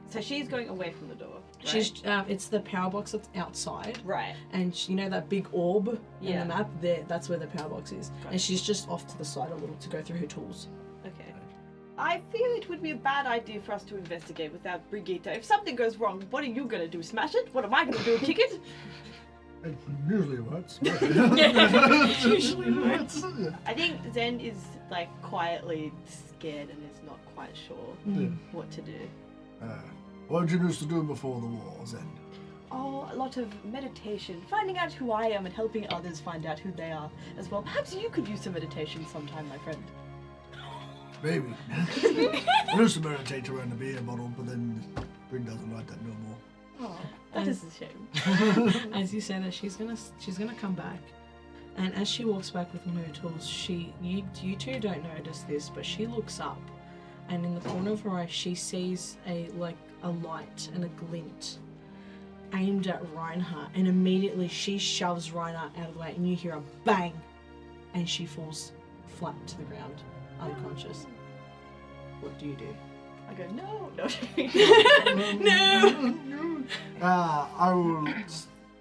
So she's going away from the door. Right? She's it's the power box that's outside, right. and you know that big orb in Yeah. the map. That's where the power box is, Got and it. she's just off to the side a little to go through her tools. Okay. I feel it would be a bad idea for us to investigate without Brigitte. If something goes wrong, what are you gonna do? Smash it? What am I gonna do? Kick it? It usually works. Usually works. Yeah. I think Zen is like quietly scared and is not quite sure what to do. What did you used to do before the wars then? Oh, a lot of meditation, finding out who I am and helping others find out who they are as well. Perhaps you could use some meditation sometime, my friend. Maybe. I used to meditate around a beer bottle, but then Brig doesn't like that no more. Oh, that is a shame. As you say that, she's gonna come back, and as she walks back with one of her tools, you two don't notice this, but she looks up, and in the corner of her eye, she sees a light and a glint aimed at Reinhardt, and immediately she shoves Reinhardt out of the way, and you hear a bang, and she falls flat to the ground, unconscious. What do you do? I go, no. No! I will.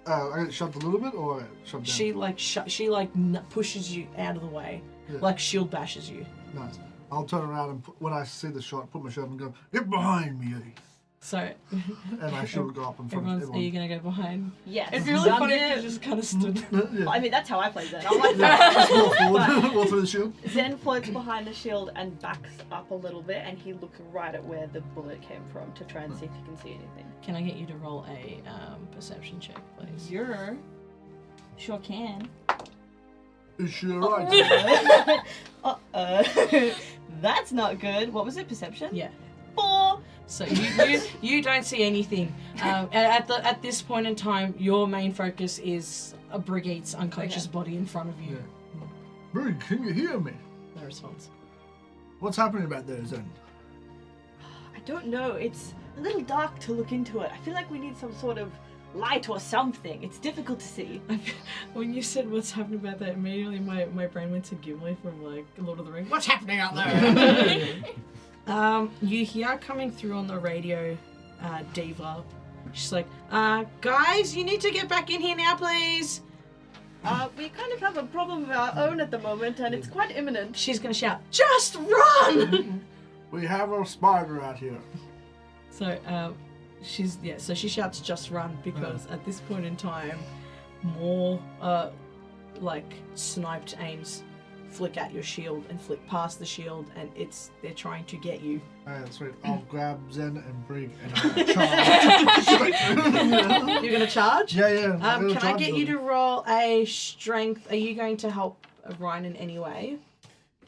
I get shoved a little bit, or shoved down. She pushes you out of the way, Yeah. like shield bashes you. Nice. I'll turn around and when I see the shot, put my shield and go, "Get behind me!" So And I shield go up in front of are everyone. you gonna go behind? Yes. It'd be really funny if Zen- you just kind of stood. Yeah. I mean, that's how I play Zen. I'm like, Let's walk forward. Walk through the shield. Zen floats behind the shield and backs up a little bit, and he looks right at where the bullet came from to try and see if he can see anything. Can I get you to roll a perception check, please? Sure can. Is she alright? That's not good. What was it? Perception? Yeah. 4. So you don't see anything. At this point in time, your main focus is a Brigitte's unconscious body in front of you. Yeah. Brig, can you hear me? No response. What's happening back there, Zen? I don't know. It's a little dark to look into it. I feel like we need some sort of light or something. It's difficult to see. When you said what's happening about that, immediately my brain went to Gimli from like Lord of the Rings. What's happening out there? You hear coming through on the radio, Diva. She's like, guys, you need to get back in here now, please. We kind of have a problem of our own at the moment, and it's quite imminent. She's gonna shout, just run! We have a spider out here. So, So she shouts, "Just run!" Because at this point in time, more like sniped aims flick at your shield and flick past the shield, and they're trying to get you. Alright, sweet. I'll grab Zen and Brig and I'll charge. You're gonna charge? Yeah. Can I get you to roll a strength? Are you going to help Ryan in any way?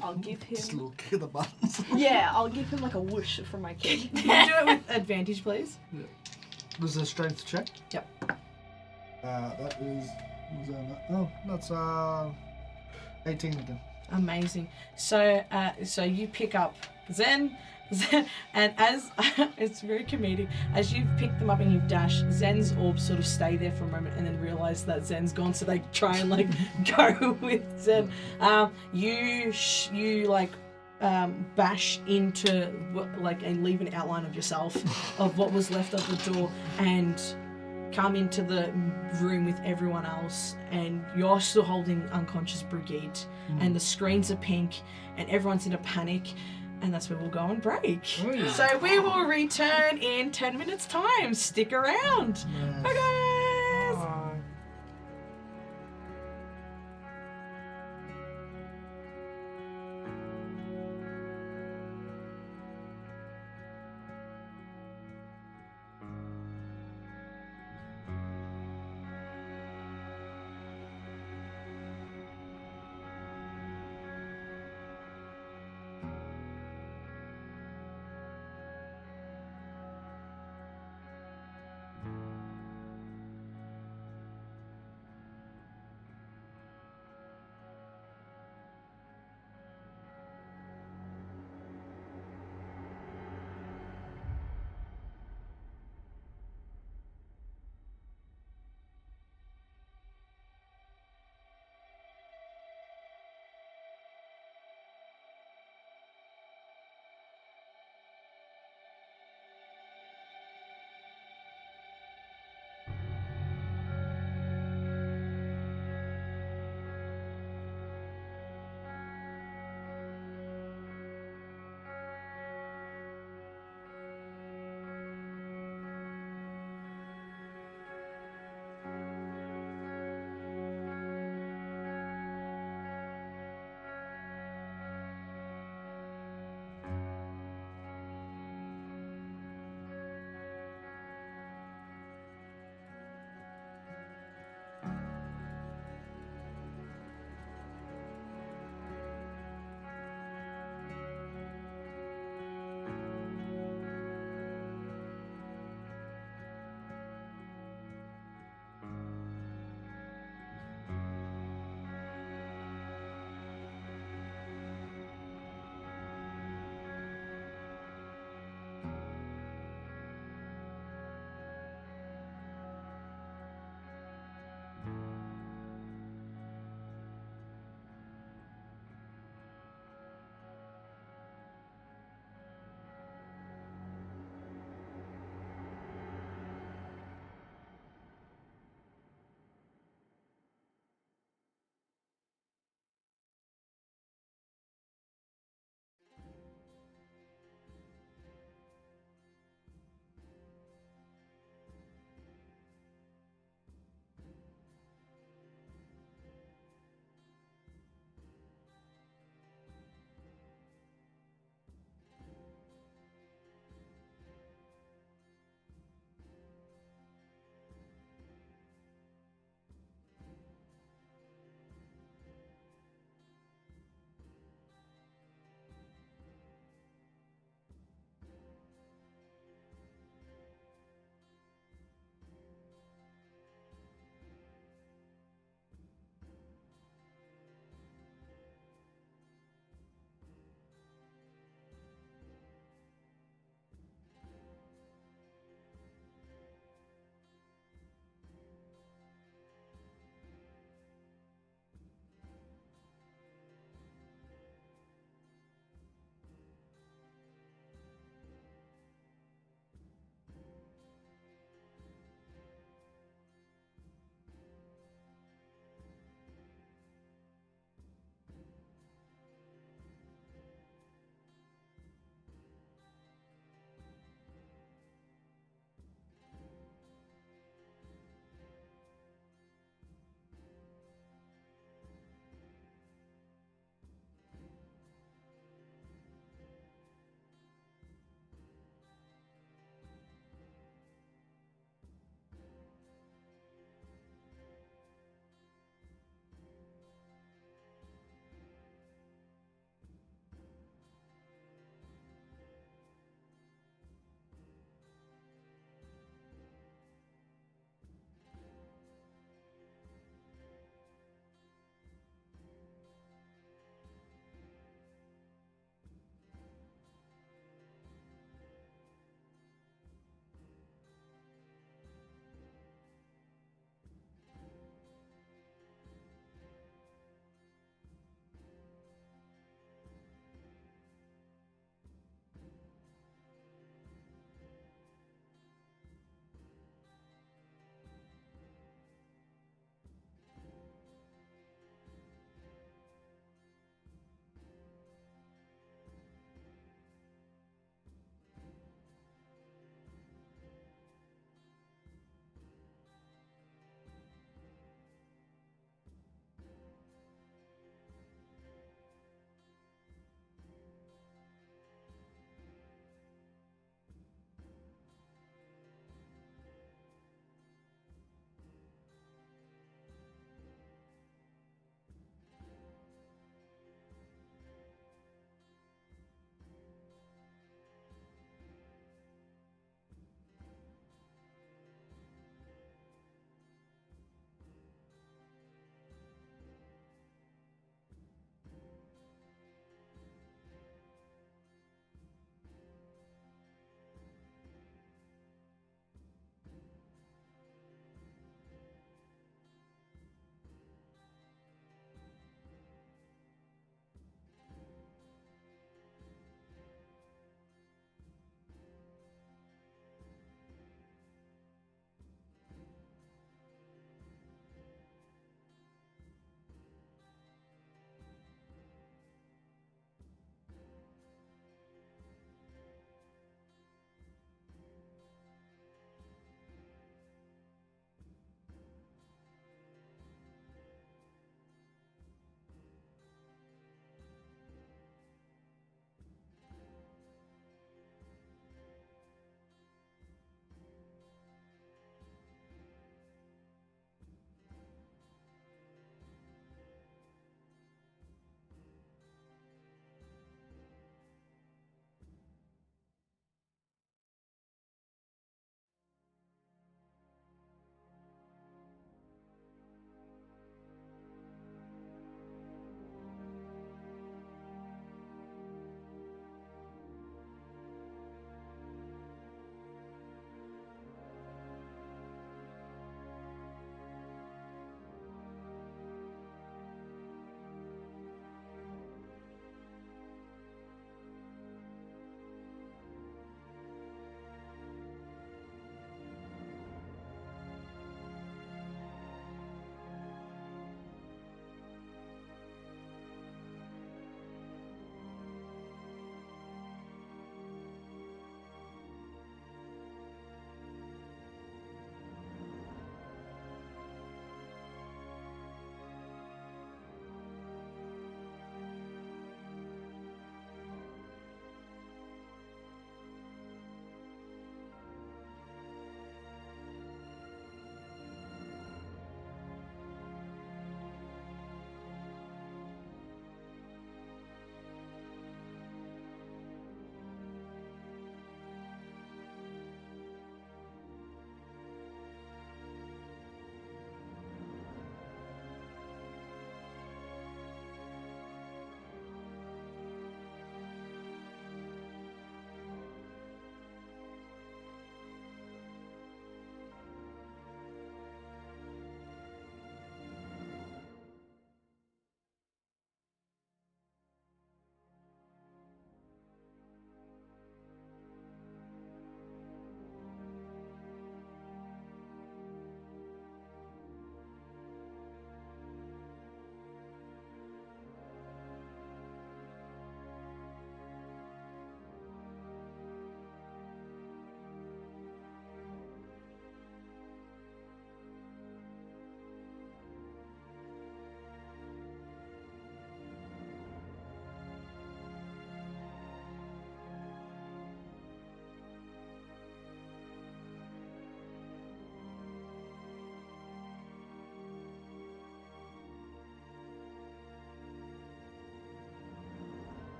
I'll give Just a him. little kick of the buttons. Yeah, I'll give him like a whoosh from my kick. Can you do it with advantage, please? This is a strength check. Yep. That is. That's 18 again. Amazing. So you pick up Zen, and as it's very comedic, as you pick them up and you dash, Zen's orbs sort of stay there for a moment and then realize that Zen's gone, so they try and like go with Zen. You bash into and leave an outline of yourself of what was left of the door and come into the room with everyone else, and you're still holding unconscious Brigitte, and the screens are pink and everyone's in a panic, and that's where we'll go on break. So we will return in 10 minutes time. Stick around. Nice. Bye guys. Bye.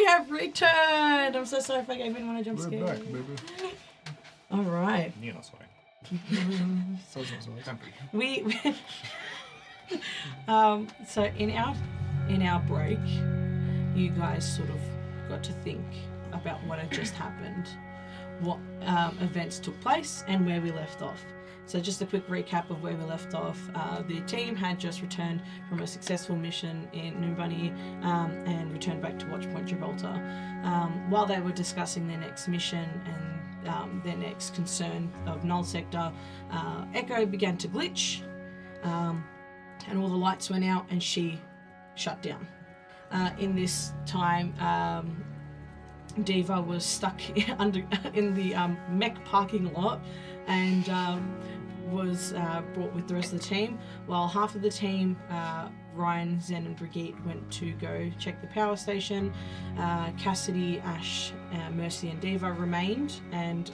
We have returned. I'm so sorry if I gave anyone a jump We're scare. back, baby. All right. You're not sorry. So sorry. We so in our break, you guys sort of got to think about what had just happened, what events took place, and where we left off. So just a quick recap of where we left off. The team had just returned from a successful mission in Numbunny and returned back to Watchpoint Gibraltar. While they were discussing their next mission and their next concern of Null Sector, Echo began to glitch and all the lights went out and she shut down. In this time, Diva was stuck in the mech parking lot and was brought with the rest of the team, while half of the team, Ryan, Zen and Brigitte, went to go check the power station. Cassidy, Ash, Mercy and Diva remained and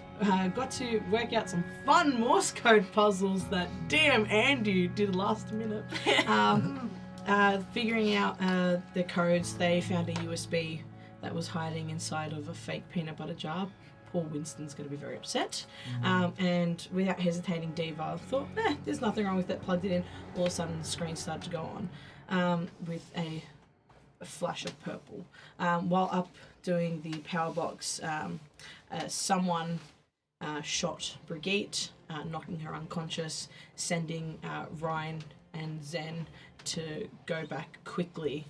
got to work out some fun Morse code puzzles that damn Andi did last minute. Figuring out the codes, they found a USB that was hiding inside of a fake peanut butter jar. Poor Winston's going to be very upset. And without hesitating, Diva thought, there's nothing wrong with it, plugged it in. All of a sudden, the screen started to go on with a flash of purple. While up doing the power box, someone shot Brigitte, knocking her unconscious, sending Ryan and Zen to go back quickly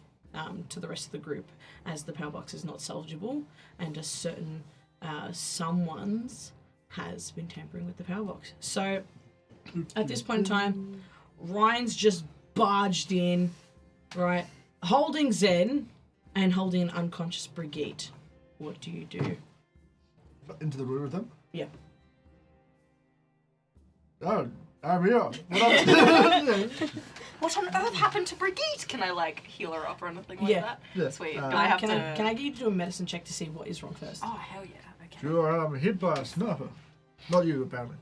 to the rest of the group, as the power box is not salvageable, and a certain someone's has been tampering with the power box. So at this point in time, Ryan's just barged in, right, holding Zen and holding an unconscious Brigitte. What do you do? Into the room with them? Yeah. Oh, I'm here. What up? What on earth happened to Brigitte? Can I like heal her up or anything like Yeah. that? Yeah. Sweet. Uh, Do I have can to? I get you to do a medicine check to see what is wrong first? Oh hell yeah. Okay. Sure, I'm hit by a sniper. Not you, apparently.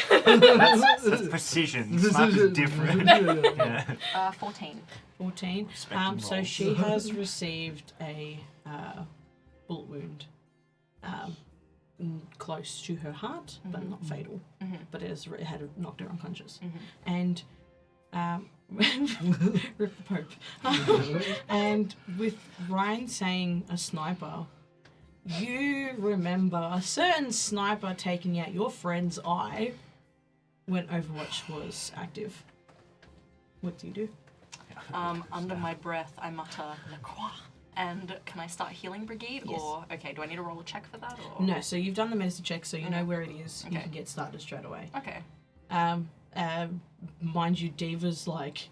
That's precision. Snipe is different. Yeah. 14. 14. Respecting So rolls. she has received a bullet wound close to her heart, but not fatal. But it had knocked her unconscious. And rip the Pope. And with Ryan saying a sniper, you remember a certain sniper taking out your friend's eye when Overwatch was active. What do you do? Under my breath, I mutter "La Croix." And can I start healing Brigitte? Yes. Or okay, do I need to roll a check for that? Or No, so you've done the medicine check, so you know where it is. You Okay. can get started straight away. Okay. Mind you, Diva's like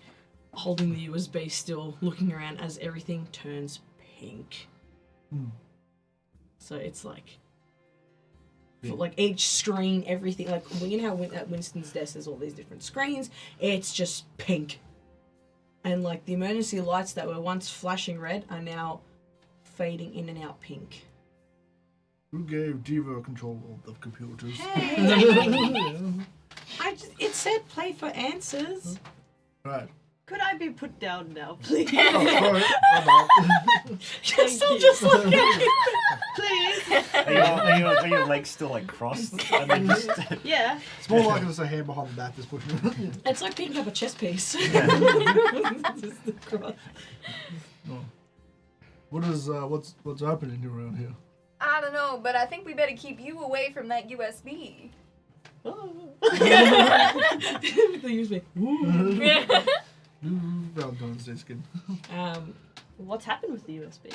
holding the USB still, looking around as everything turns pink. So it's like, for like each screen, everything, like, well, you know how at Winston's desk there's all these different screens? It's just pink. And like the emergency lights that were once flashing red are now fading in and out pink. Who gave Diva control of the computers? Hey! It said play for answers. Right. Could I be put down now, please? Oh, sorry. I'm out. You're still just looking at me. Please? Are your legs still like crossed? And then just, Yeah. It's more like there's a hand behind the back that's pushing me. It's like picking up a chess piece. Just the cross. What's happening around here? I don't know, but I think we better keep you away from that USB. The USB. Valentine's Day skin. What's happened with the USB?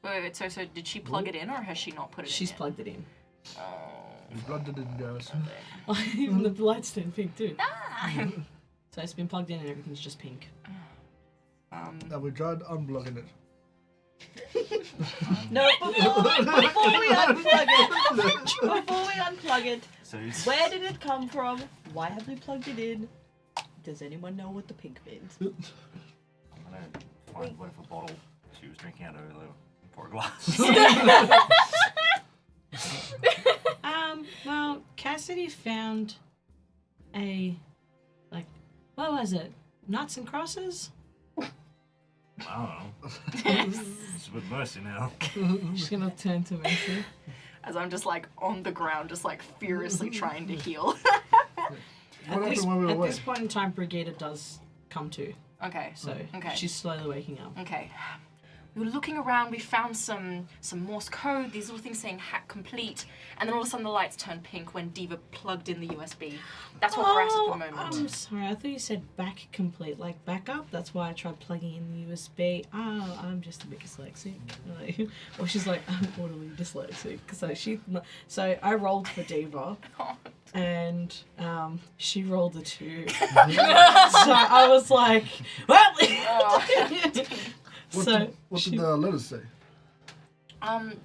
Wait, so did she plug it in or has she not put it She's in? plugged it in. You plugged it in, guys. Even the lights turn pink too. So it's been plugged in and everything's just pink. Now we tried unplugging it. No, before we unplug it, so it's, where did it come from? Why have we plugged it in? Does anyone know what the pink means? I'm gonna find whatever bottle she was drinking out of earlier. Pour a glass. Well, Cassidy found a, like, what was it? Nuts and crosses? I don't know. It's with Mercy now. She's gonna turn to Mercy. As I'm just like on the ground, just like furiously trying to heal. What happened when we were At away? this point in time, Brigida does come to, Okay. so Okay. she's slowly waking up. Okay. We were looking around, we found some Morse code, these little things saying hack complete, and then all of a sudden the lights turned pink when Diva plugged in the USB. That's what we're at the moment. I'm sorry. I thought you said back complete, like backup. That's why I tried plugging in the USB. Oh, I'm just a bit dyslexic. Like, or she's like, I'm orderly dyslexic. So I rolled for Diva, and she rolled a 2. So I was like, well. What did the letters say?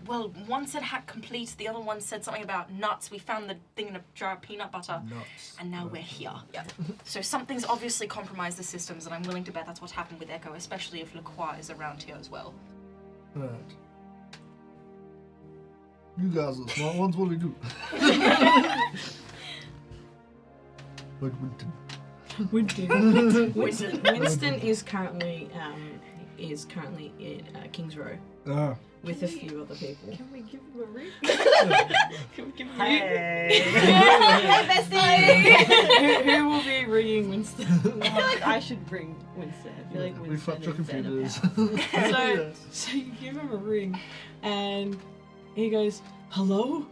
Well, one said hack complete, the other one said something about nuts. We found the thing in a jar of peanut butter. Nuts. And now we're here. Yep. So something's obviously compromised the systems, and I'm willing to bet that's what happened with Echo, especially if Lacroix is around here as well. Right. You guys are the smart ones. What do we do? Winston is currently in King's Row with a few other people. Can we give him a ring? Can we give him Hey, bestie! Who will be ringing Winston? I feel like I should ring Winston. I feel like We Winston fucked your is better computers. now. So you give him a ring, and he goes, "Hello?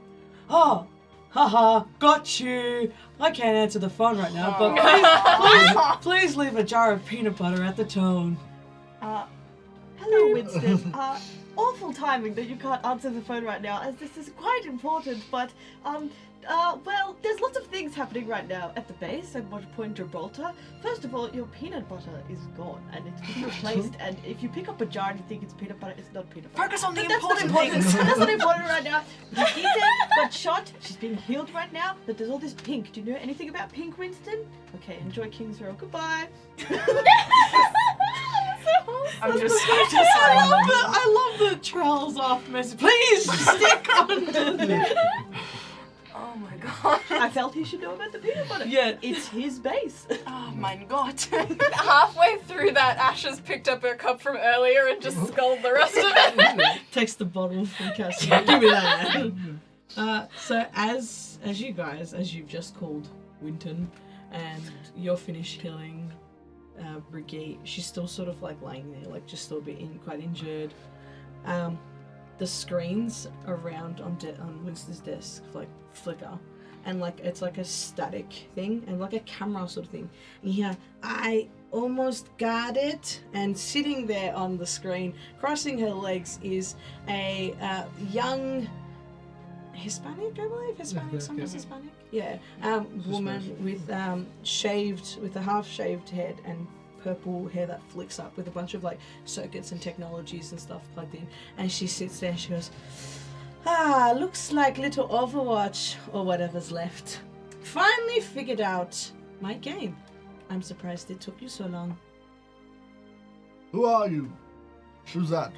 Oh, haha, got you. I can't answer the phone right now, but please leave a jar of peanut butter at the tone." Hello, Winston. Awful timing that you can't answer the phone right now, as this is quite important, but, well, there's lots of things happening right now at the base at Point Gibraltar. First of all, your peanut butter is gone, and it's been replaced, and if you pick up a jar and you think it's peanut butter, it's not peanut butter. Focus on the But that's not important important. things. That's not important right now. Nikita got shot. She's being healed right now, but there's all this pink. Do you know anything about pink, Winston? Okay, enjoy King's Row. Goodbye. I'm just I love the trails off message. Please stick on the. Oh my god. I felt he should know about the peanut butter. Yeah. It's his base. Oh my god. Halfway through that, Ashes picked up her cup from earlier and just sculled the rest of it. Takes the bottle from Cassie. Give me that. So as you've just called Winton, and you're finished killing Brigitte, she's still sort of like laying there, like just still a bit quite injured. The screens around on Winston's desk like flicker, and like it's like a static thing and like a camera sort of thing. And you hear, "I almost got it." And sitting there on the screen, crossing her legs, is a young Hispanic, I believe. Hispanic, sometimes Hispanic. Yeah, woman with with a half-shaved head and purple hair that flicks up with a bunch of like circuits and technologies and stuff plugged in. And she sits there and she goes, looks like little Overwatch or whatever's left. Finally figured out my game. I'm surprised it took you so long. Who are you? Who's that?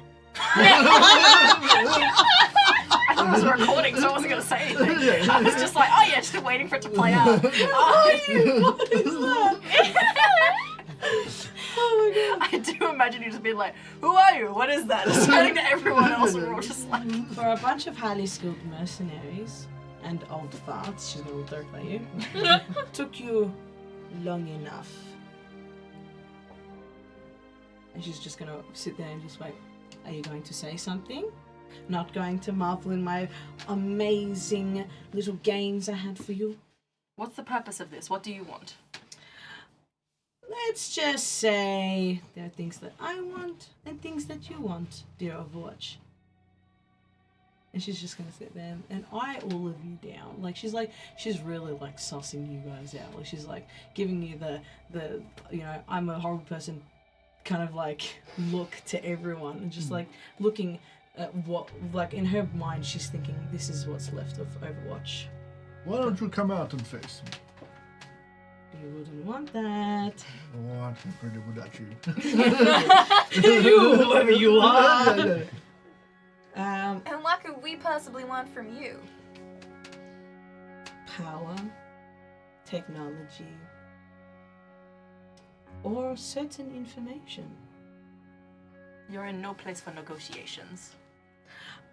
I thought it was recording, so I wasn't gonna say anything. I was just like, oh yeah, just waiting for it to play out. What is that? Oh my god. I do imagine you just being like, who are you? What is that? Just turning to everyone else and we're all just like, For a bunch of highly skilled mercenaries and old farts, she's gonna third by you, took you long enough. And she's just gonna sit there and just wait. Are you going to say something? Not going to marvel in my amazing little games I had for you? what's the purpose of this? What do you want? Let's just say there are things that I want and things that you want, dear Overwatch. And she's just gonna sit there and eye all of you down. Like she's really like sussing you guys out. Like she's like giving you the I'm a horrible person kind of like look to everyone and just like looking at what, like in her mind she's thinking this is what's left of Overwatch. Why don't you come out and face me? You wouldn't want that. Oh, I'm pretty good at you. You, whoever you are. Yeah. And what could we possibly want from you? Power, technology, or certain information. You're in no place for negotiations.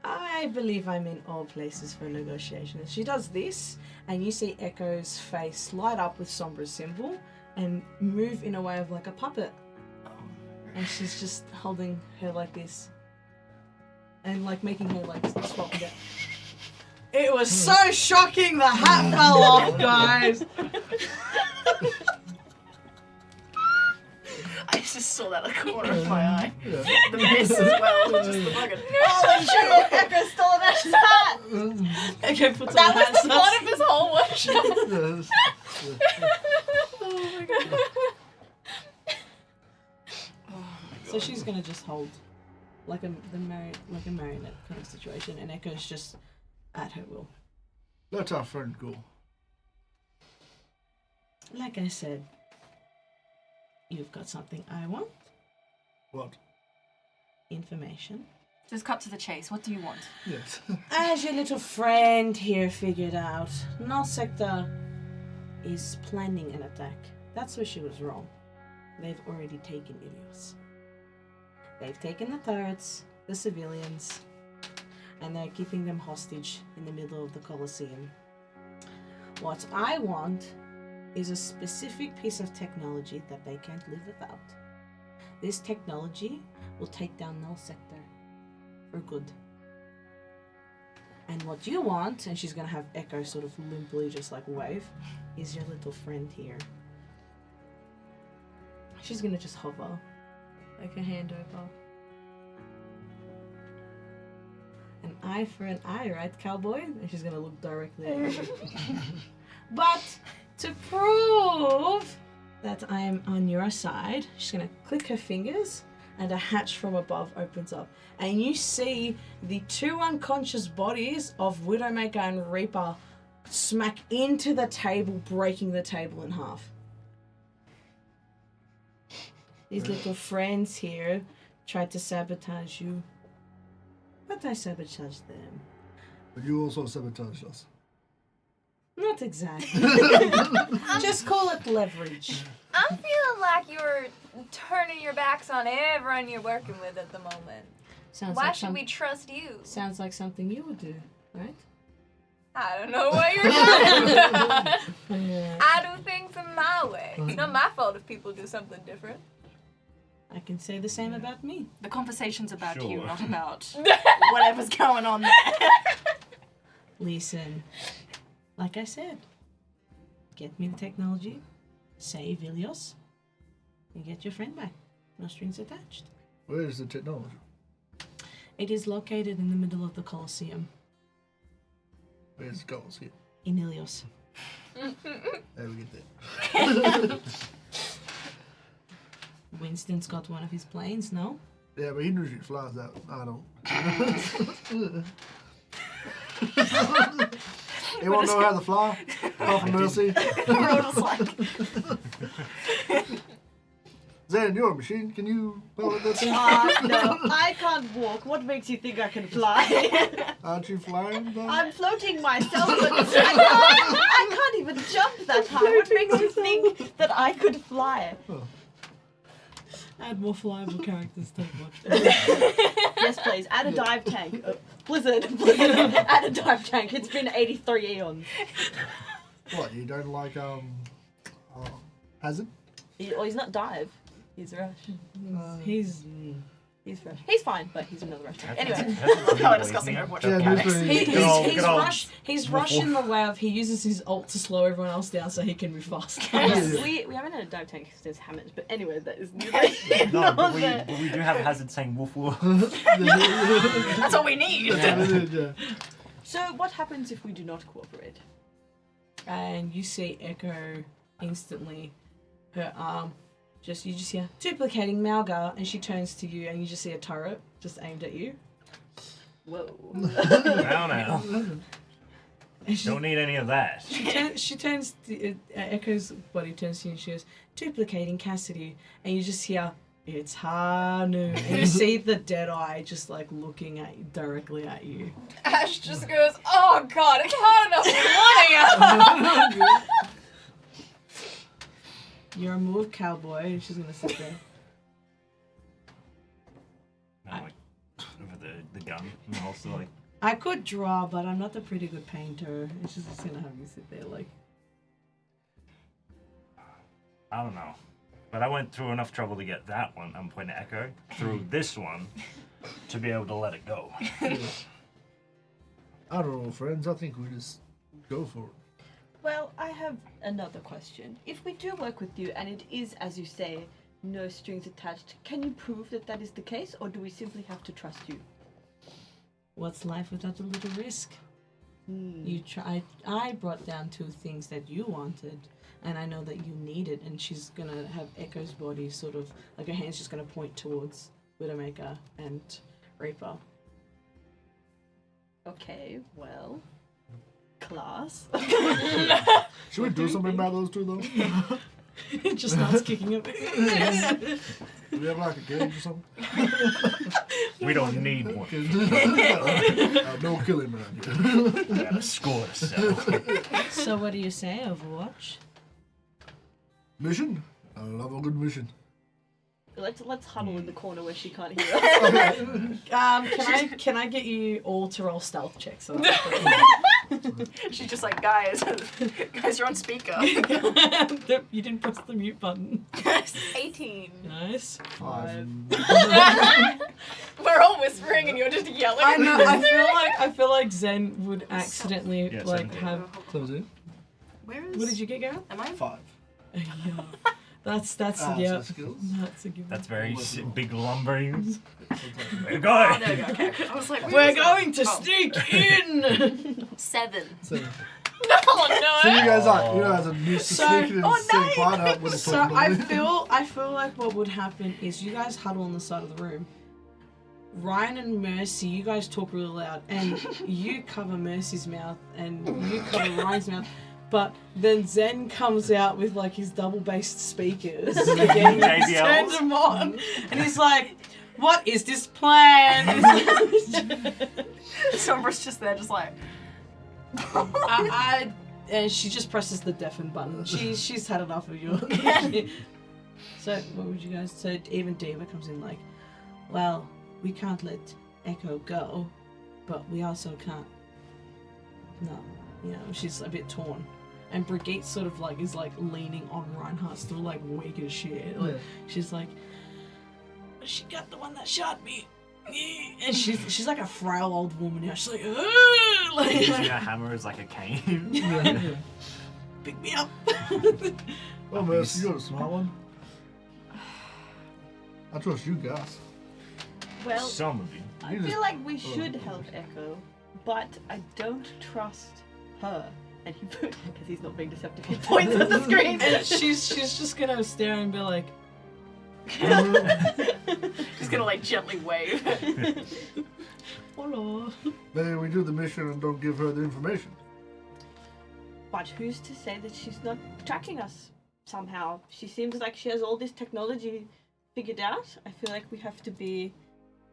I believe I'm in all places for negotiations. She does this, and you see Echo's face light up with Sombra's symbol and move in a way of like a puppet. And she's just holding her like this. And like making her like swap it. It was so shocking the hat fell off, guys. I just saw that at the corner of my eye. Yeah. The miss as well, just the fucking. Oh, shit! Echo stole that hat! Echo puts That on was hat the plot sauce. of his whole workshop. Yes. Oh my god. So she's gonna just hold like a marionette kind of situation, and Echo's just at her will. Let our friend go. Like I said, you've got something I want. What? Information. Just cut to the chase. What do you want? Yes. As your little friend here figured out, Null Sector is planning an attack. That's where she was wrong. They've already taken Ilios. They've taken the turrets, the civilians, and they're keeping them hostage in the middle of the Colosseum. What I want is a specific piece of technology that they can't live without. This technology will take down Null Sector for good. And what you want, and she's gonna have Echo sort of limply just like wave, is your little friend here. She's gonna just hover, like a hand over. An eye for an eye, right, cowboy? And she's gonna look directly at you. But to prove that I am on your side, she's gonna click her fingers and a hatch from above opens up. And you see the two unconscious bodies of Widowmaker and Reaper smack into the table, breaking the table in half. These little friends here tried to sabotage you, but I sabotaged them. But you also sabotaged us. Not exactly. Just call it leverage. I'm feeling like you're turning your backs on everyone you're working with at the moment. Sounds Why like should we trust you? Sounds like something you would do, right? I don't know what you're talking about. Yeah. I do things in my way. It's not my fault if people do something different. I can say the same about me. The conversation's about you, Sure. not about whatever's going on there. Listen, like I said, get me the technology, save Ilios, and get your friend back. No strings attached. Where is the technology? It is located in the middle of the Colosseum, Where's the goals here? in Ilios. There we get that. Winston's got one of his planes, no? Yeah, but he usually flies out. I don't. You want to know how to fly? Call for mercy. Rhoda's like, Zan, you're a machine. Can you pilot that thing? No, I can't walk. What makes you think I can fly? Aren't you flying? Though? I'm floating myself, but I can't even jump that high. What makes you think that I could fly? Add more flyable characters, take watch. Yes, please. Add a dive tank. Blizzard. Add a dive tank. It's been 83 eons. What, you don't like, Hazard? He's not dive. He's Rush. He's He's Rush. He's fine, but he's another Rush tank. Anyway. how we're discussing Overwatch Yeah, mechanics. literally. Good old he's Rush in the way of he uses his ult to slow everyone else down so he can move fast. Yeah. We haven't had a dive tank since Hammond, but anyway, that is No, but we do have Hazard saying woof woof. That's all we need. Yeah. So what happens if we do not cooperate? And you see Echo instantly, her arm, you just hear duplicating Malgar, and she turns to you, and you just see a turret just aimed at you. Whoa. Now. And she, Don't need any of that. she turns to, Echo's body turns to you, and she goes, duplicating Cassidy, and you just hear, it's Hanu, and you see the dead eye just like looking at you, directly at you. Ash just goes, oh god, it's hard enough with one of you. You're a move cowboy, and she's gonna sit there. done. And also like, I could draw, but I'm not a pretty good painter. It's just gonna have me sit there like. I don't know. But I went through enough trouble to get that one, I'm pointing at Echo, through this one, to be able to let it go. I don't know, friends. I think we just go for it. Well, I have another question. If we do work with you and it is, as you say, no strings attached, can you prove that that is the case, or do we simply have to trust you? What's life without a little risk? You try. I brought down 2 things that you wanted, and I know that you need it. And she's gonna have Echo's body sort of like her hand's just gonna point towards Widowmaker and Reaper. Okay, well, class. Should we do something about those 2 though? It just starts kicking him. Do we have like a cage or something? We don't need one. No killing around here. I got a score to settle. So what do you say, Overwatch? Mission? I love a good mission. Let's huddle in the corner where she can't hear us. Can I get you all to roll stealth checks? So She's just like, guys, you're on speaker. You didn't press the mute button. 18. Nice. 5. We're all whispering and you're just yelling. I know. I feel like Zen would accidentally Yeah, like 17. have. 17? Where is? What did you get, Garen? Am I? 5. Yeah. That's Ah, yeah. so skills. That's a good. That's very big lumbering. Way to Oh, go! there we go. Okay. I was like, We're going to sneak in. 7. 7. No, So you no. guys are used to So- sneaking and setting fire up when it's So talking I about feel like what would happen is you guys huddle on the side of the room. Ryan and Mercy, you guys talk really loud, and you cover Mercy's mouth, and you cover Ryan's mouth. But then Zen comes out with like his double-based speakers again, he turns them on, and he's like, "What is this plan?" Sombra's just there, just like. And she just presses the deafen button. She's had enough of you. So what would you guys? So even Diva comes in like, well, we can't let Echo go, but we also can't. No, you know, she's a bit torn. And Brigitte sort of like is like leaning on Reinhardt, still like weak as shit. Like, she's like, she got the one that shot me. And she's like a frail old woman now. She's like, like Using a hammer as like a cane. pick me up. Oh, Mercy, you're a smart one. I trust you guys. Well, Some of you. I feel like we should help Echo, but I don't trust her. And he because he's not being deceptive, he points at the screen. And she's just gonna stare and be like, She's gonna like gently wave. hello. Maybe we do the mission and don't give her the information. But who's to say that she's not tracking us somehow? She seems like she has all this technology figured out. I feel like we have to be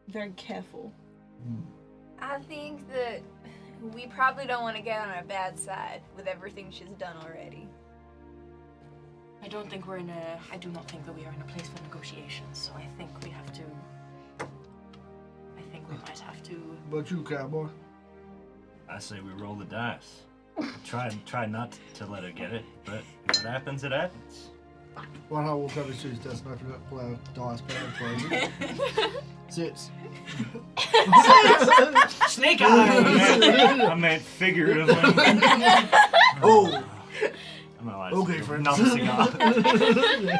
very careful. I think that we probably don't want to get on her bad side with everything she's done already. I do not think that we are in a place for negotiations, so I think we have to. I think we might have to. But you, cowboy. I say we roll the dice. Try not to let her get it, but if it happens, it happens. Well, how will probably choose test not to pull out dice pad for you. 6. Snake eyes. I meant figuratively. Oh! I'm not allowed Okay, to friends. another cigar.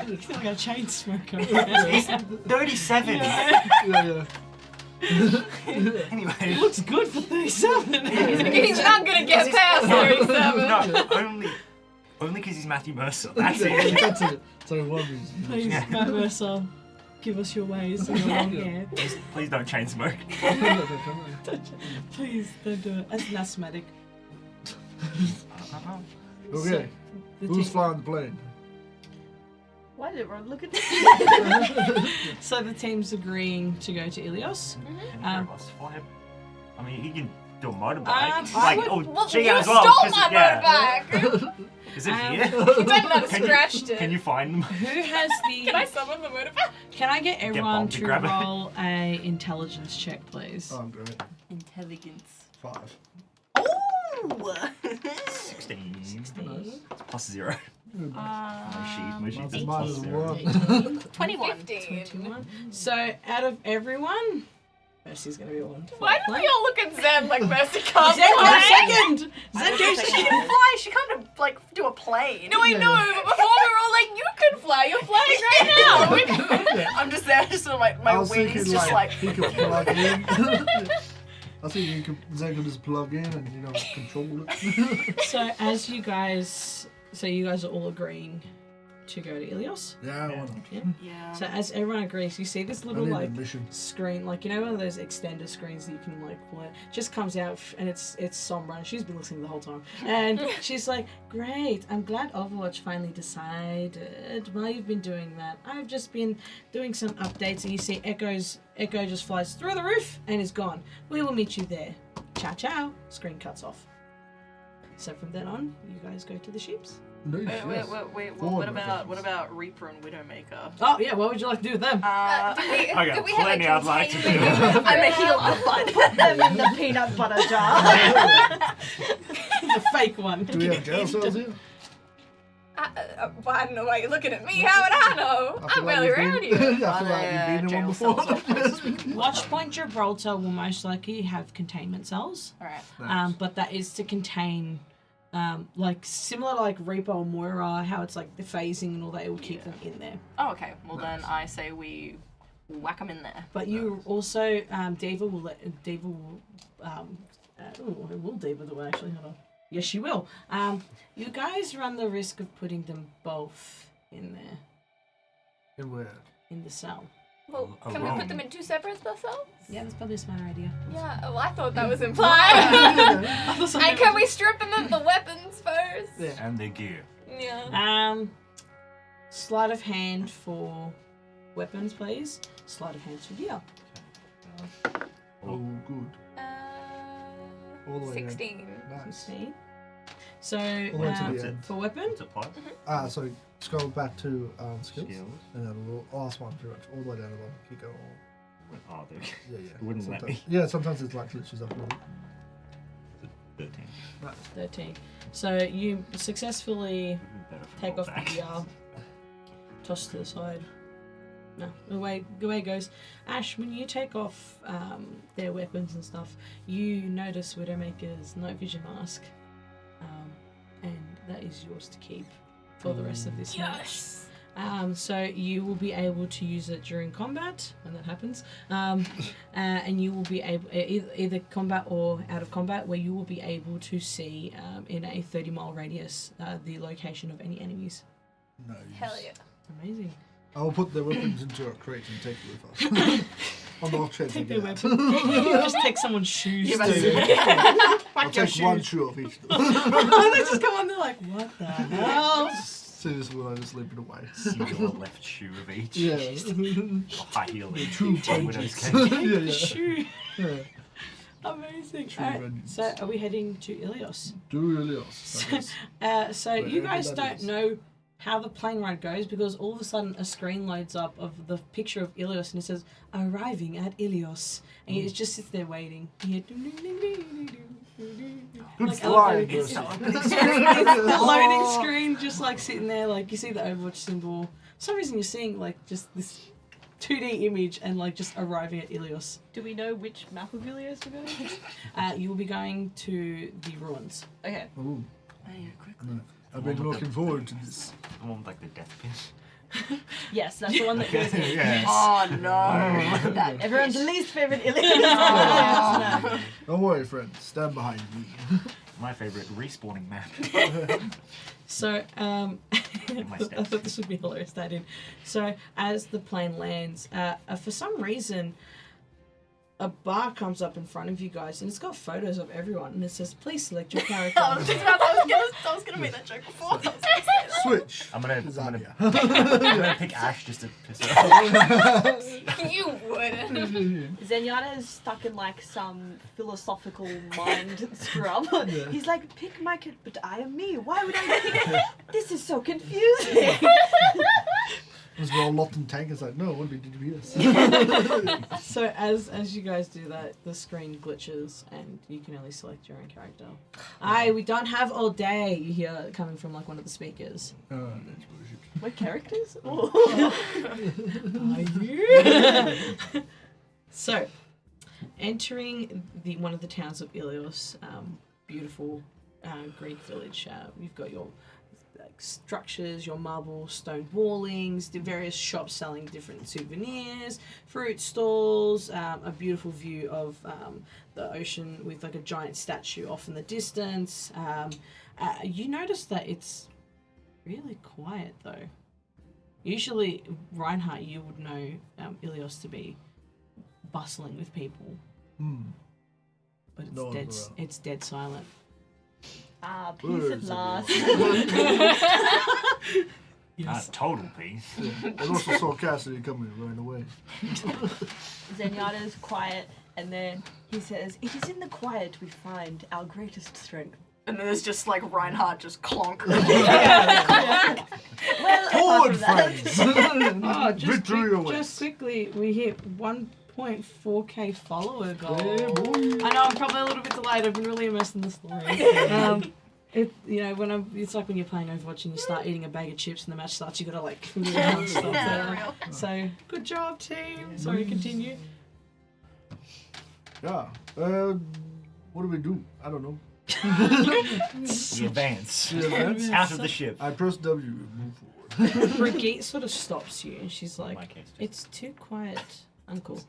It's like a chain smoker. He's 37. Yeah. Anyway. Looks good for 37. He's not gonna get past 37. No, only because he's Matthew Mercer. That's it. That's it. So one reason. Please, Yeah. Matt Mercer, give us your ways and your long hair. Please don't chain smoke. Please don't do it. That's an asthmatic. Okay, The who's team- flying the plane? Why did everyone look at this? So the team's agreeing to go to Ilios. I mean, he can do a motorbike. I like, would- oh, Well, she you as well. stole 'cause my yeah. motorbike! Is it Um, here? You better not have Can you- scratched it. Can you find them? Who has the? Can I summon the motorbike? Can I get everyone Bob to to grab it. roll a intelligence check, please? Oh, great. Intelligence. 5. Ooh! 16. 16. It's plus 0. My sheet Mine's is a plus minus 0. 1. 21. 15. 21. So out of everyone, Mercy's gonna be one. Why do we all look at Zen like Mercy can't Zen got a fly? second. Zen goes She can fly. She can't like do a plane. No, I know, but before we were all like, you can fly. You're flying right now. I'm just there, just sort of like my I was wings, thinking just like. he could plug in. I was thinking Zen could just plug in and control it. So as you guys are all agreeing to go to Ilios. Yeah, why not? Yeah. Yeah. So as everyone agrees, you see this I little need like admission. screen, like you know one of those extender screens that you can like pull it. Just comes out and it's Sombra and she's been listening the whole time. And she's like, "Great, I'm glad Overwatch finally decided. While you've been doing that, I've just been doing some updates." And you see Echo just flies through the roof and is gone. We will meet you there. Ciao ciao. Screen cuts off. So from then on, you guys go to the ships. Nice, Wait, yes. what about Reaper and Widowmaker? Oh yeah, what would you like to do with them? I got Could we have plenty a I'd like to do. containment? I'm a healer, but Put them in the peanut butter jar. The fake one. Do we have jail cells here? Well, I don't know why you're looking at me. How would I know? I feel I'm like barely you've around been- you. I feel like you've been in jail one before. cells, Watchpoint Gibraltar will most likely have containment cells, Alright. but that is to contain, like similar to like Reaper or Moira, how it's like the phasing and all that. It will keep them in there. Oh, okay. Well, then I say we whack them in there. But you also, Diva will Diva do it actually. Hold on. Yes, she will. You guys run the risk of putting them both in there And where? in the cell. Well, can we put them in two separate cells? Yeah, that's probably a smart idea. Yeah, well, I thought that was implied. And can we strip them of the weapons first? Yeah. And their gear. Yeah. Sleight of hand for weapons, please. Sleight of hand for gear. Oh, good. All the way down. 16. Nice. 16. So, All the way to That's the it. end. for weapon, What's it plus? So scroll back to skills. Skills. And then the last one, pretty much, all the way down the bottom. Keep going. Oh, there. Yeah, It wouldn't let sometimes, me. Yeah, sometimes it like glitches up a little. 13. 13. So you successfully Better for take roll off the back. gear, toss to the side. No, away it goes. Ash, when you take off their weapons and stuff, you notice Widowmaker's night vision mask, and that is yours to keep for the rest of this night. So you will be able to use it during combat when that happens, and you will be able either combat or out of combat, where you will be able to see in a 30-mile radius the location of any enemies. Nice. Hell yeah. Amazing. I will put the weapons into a crate and take it with us. I'm not chasing Take their it. weapon. You just take someone's shoes. I'll take one shoe off each of them. They just come on. They're like, what the hell? See this when I just leave it away. See your left shoe of each. Yeah. Or high heel each. Two Widow's pages. cage. Yeah. Shoe. Yeah. Amazing. True Alright, values. so are we heading to Ilios? Do really else. So you Wherever guys that don't is. know how the plane ride goes because all of a sudden a screen loads up of the picture of Ilios and it says arriving at Ilios and it just sits there waiting. You hear Good like flying, it's Mercy. the loading screen just like sitting there, like you see the Overwatch symbol. For some reason you're seeing like just this 2D image and like just arriving at Ilios. Do we know which map of Ilios we're going to? You will be going to the ruins. Okay. Ooh, Oh, yeah, quickly. I've been looking forward to this. The one with like the death pin. Yes, that's the one that goes in. Yeah. Oh no! That everyone's least favorite Ilios. Oh. Don't worry, friend. Stand behind me. My favorite respawning map. So, my I steps. thought this would be hilarious. That in. So, as the plane lands, for some reason, a bar comes up in front of you guys, and it's got photos of everyone, and it says, "Please select your character." I was just about. I was gonna make that joke before. Switch. I'm gonna pick Ash just to piss her off. You wouldn't. Zenyatta is stuck in like some philosophical mind scrub. He's like, pick my kid, but I am me. Why would I pick? This is so confusing. As well, locked in tank is like, no, what did you do this? So as you guys do that, the screen glitches and you can only select your own character. Aye, we don't have all day, you hear coming from like one of the speakers. That's bullshit. My characters? Oh. Are you? So, entering one of the towns of Ilios, beautiful Greek village, you've got your structures, your marble stone wallings, the various shops selling different souvenirs, fruit stalls, a beautiful view of the ocean with like a giant statue off in the distance. You notice that it's really quiet though. Usually, Reinhardt, you would know Ilios to be bustling with people, but it's No dead. one's around. It's dead silent. Ah, peace at last. Total peace. I also saw Cassidy coming right away. Zenyatta is quiet, and then he says, "It is in the quiet we find our greatest strength." And then there's just like Reinhardt just clonk. Well, Forward, apart from friends! Oh, Victory awaits. just quickly, we hit 1.4k follower goal. Yeah, boy. I know I'm probably a little bit delayed. I've been really immersed in the story. It's like when you're playing Overwatch and you start eating a bag of chips and the match starts. You gotta like stop there. So good job, team. Sorry, continue. Yeah. What do we do? I don't know. We advance. We advance? Out of the ship. I press W and move forward. Brigitte sort of stops you and she's In my like, case, just- "It's too quiet, Uncle."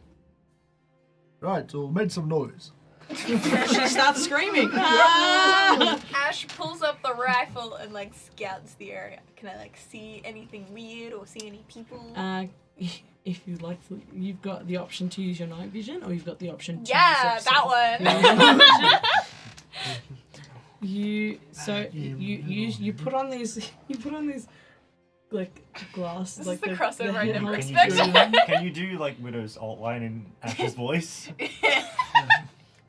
Right, so made some noise. She starts screaming. Ash pulls up the rifle and like scouts the area. Can I like see anything weird or see any people? If you like, you've got the option to use your night vision, or you've got the option to Yeah, use that one. You put on these like glass This like is the crossover I never headlights. expected. Can you do like Widow's alt line in Ash's voice?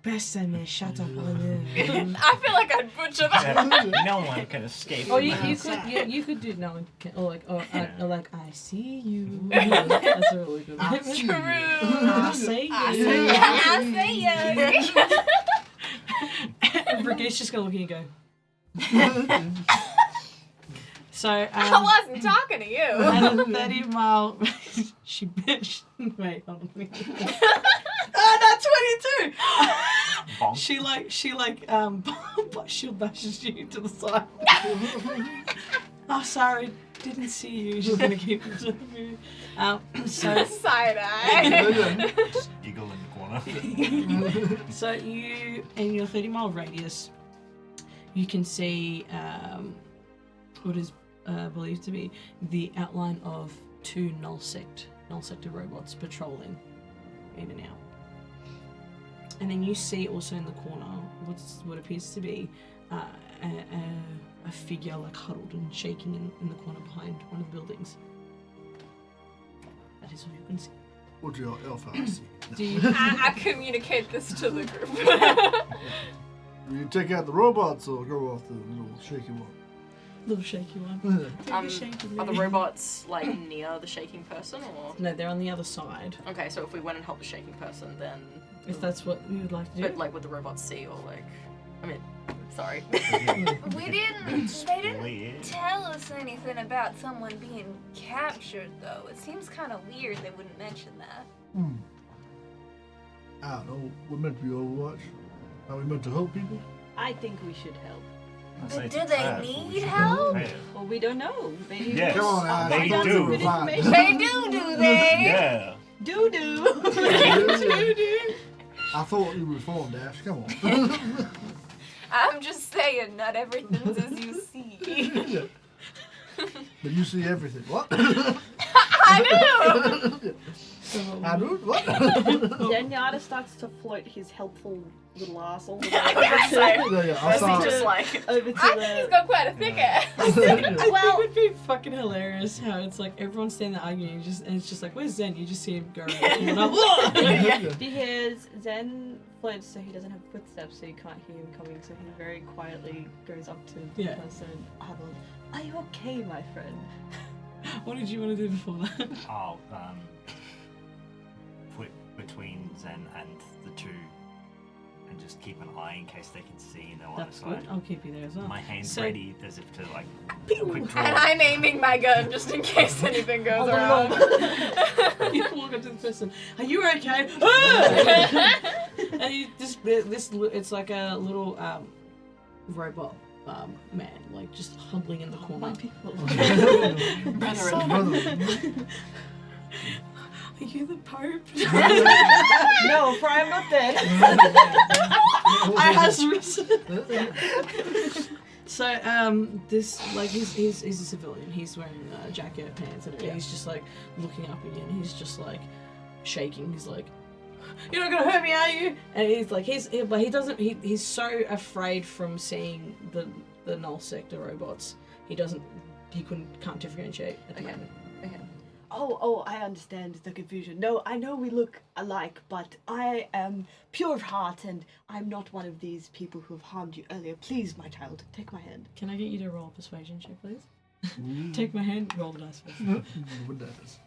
Bésame, shut up. I feel like I'd butcher that. No one can escape. Or from you could do no one can, or like I see you. That's That's a really good one. True. I see you. I see you. And Brigitte's just gonna look at you and go. So I wasn't talking to you. at a 30 mile, she bitch. Wait, hold on. That's 22. Bonk. She shield bashes you to the side. Oh, sorry, didn't see you. She's gonna keep it. So Side eye. Just giggle in the corner. so you in your 30-mile radius, you can see what is believed to be the outline of two null sector robots patrolling in and out. And then you see also in the corner what appears to be a figure like huddled and shaking in the corner behind one of the buildings. That is all you can see. What's your elf house? Do you? I communicate this to the group. Do you take out the robots or go off the little shaky one? Little shaky one. Are the robots like near the shaking person or? No, they're on the other side. Okay, so if we went and helped the shaking person, then. If that's what you would like to do. But like, would the robots see or like? I mean, sorry. They didn't Weird. tell us anything about someone being captured, though. It seems kind of weird they wouldn't mention that. I don't know. We're meant to be Overwatch. Are we meant to help people? I think we should help. But do they need help? Well, we don't know. Maybe Yes, Come on, Ash. they I thought do. you were fine. They do they? Yeah. Doo-doo. I thought you reformed, Ash. Come on. I'm just saying, not everything's as you see. But you see everything. What? I do! Andrew, what? Zenyatta starts to float his helpful little ass all the way I was gonna say. Yeah, I'll He start. just like over to I think he's got quite a thick ass. I think Well- it would be fucking hilarious how it's like everyone's standing there arguing and it's just like, where's Zen? You just see him go around the corner. Because Zen floats so he doesn't have footsteps, so you can't hear him coming. So he very quietly goes up to the Yeah. person. Arnold, are you okay, my friend? What did you want to do before that? I'll put between Zen and the two and just keep an eye in case they can see no other That's side. good. I'll keep you there as well. My hand's So- ready as if to like quick draw. And I'm aiming my gun just in case anything goes around. You walk up to the person. Are you okay? And you just it's like a little robot man, like just huddling in the corner. Are you the Pope? No, for I'm not dead. I has risen. So this like he's a civilian. He's wearing a jacket, pants, and he's just like looking up again. He's just like shaking. He's like, "You're not gonna hurt me, are you?" And he's like, but he doesn't. He's so afraid from seeing the null sector robots. He can't differentiate at the moment. Okay. Oh, I understand the confusion. No, I know we look alike, but I am pure of heart, and I'm not one of these people who have harmed you earlier. Please, my child, take my hand. Can I get you to roll a persuasion check, please? Take my hand, roll the dice first. What that is.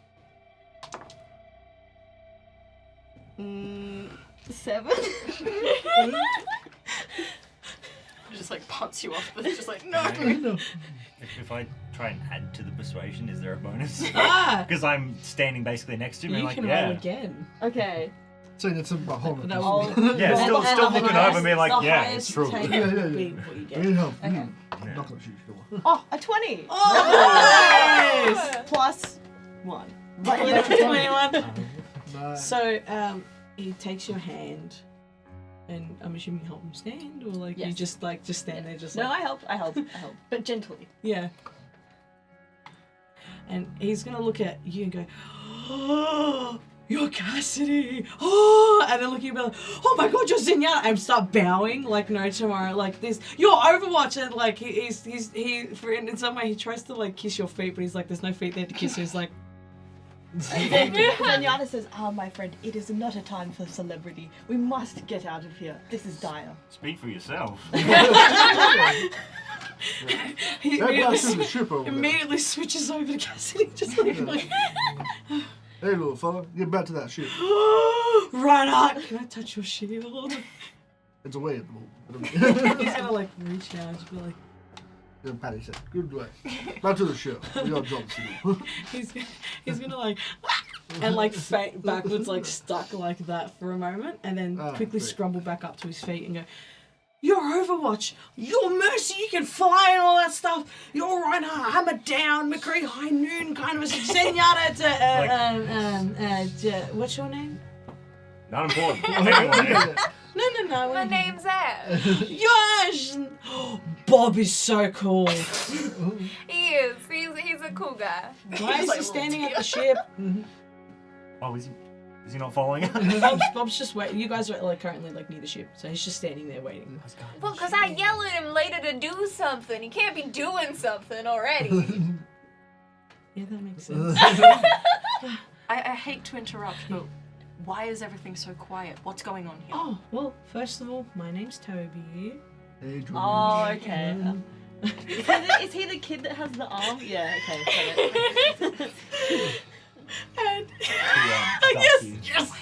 7. just like punts you off. But it's just like no. If I try and add to the persuasion, is there a bonus? Ah! Because I'm standing basically next to him, You and like, can yeah. roll again. Okay. So that's a whole That I'll- will Yeah, still and still the looking highest- over me like, the yeah, highest it's true. take Yeah, will yeah, be yeah. what you We get. need help. Okay. I'm not gonna shoot you. Oh, a 20. Oh, nice! Plus 1. But you don't 21. Nice. So, he takes your hand, and I'm assuming you help him stand, or like you Yes. just stand there, just No, like, I help, but gently. yeah. And he's gonna look at you and go, "Oh, you're Cassidy!" Oh, and then look at you and be like, "Oh my God, you're Zenyatta!" And start bowing like no tomorrow, like this. You're Overwatch, and like he in some way he tries to like kiss your feet, but he's like, "There's no feet there to kiss." So he's like, Zenyatta says, my friend, it is not a time for celebrity. We must get out of here. This is dire. Speak for yourself. he That guy's in the ship over there. immediately switches over to Cassidy, just like, Hey, little fella, get back to that ship. right on. Can I touch your shield? It's away at the moment. He's gonna like reach out and just be like, Then Patty said, "Good way. Back to the ship. We got jobs to do." he's gonna like and like faint backwards, like stuck like that for a moment, and then quickly great. scrumble back up to his feet and go, "You're Overwatch. You're Mercy. You can fly and all that stuff. You're Reinhardt, Hammer Down, McCree, High Noon, kind of a Zenyatta to what's your name? Not important. Anyway, No. My name's Ash. Yosh. Bob is so cool. He is. He's a cool guy. Why is he standing at the ship? oh, is he not following us? Bob's just waiting. You guys are like currently like near the ship, so he's just standing there waiting. Well, because I yell at him later to do something. He can't be doing something already. Yeah, that makes sense. I hate to interrupt, but why is everything so quiet? What's going on here? Oh, well, first of all, my name's Toby. Hey, Jordan. Oh, okay. Is he the kid that has the arm? Yeah, okay. Got it. And Ducky.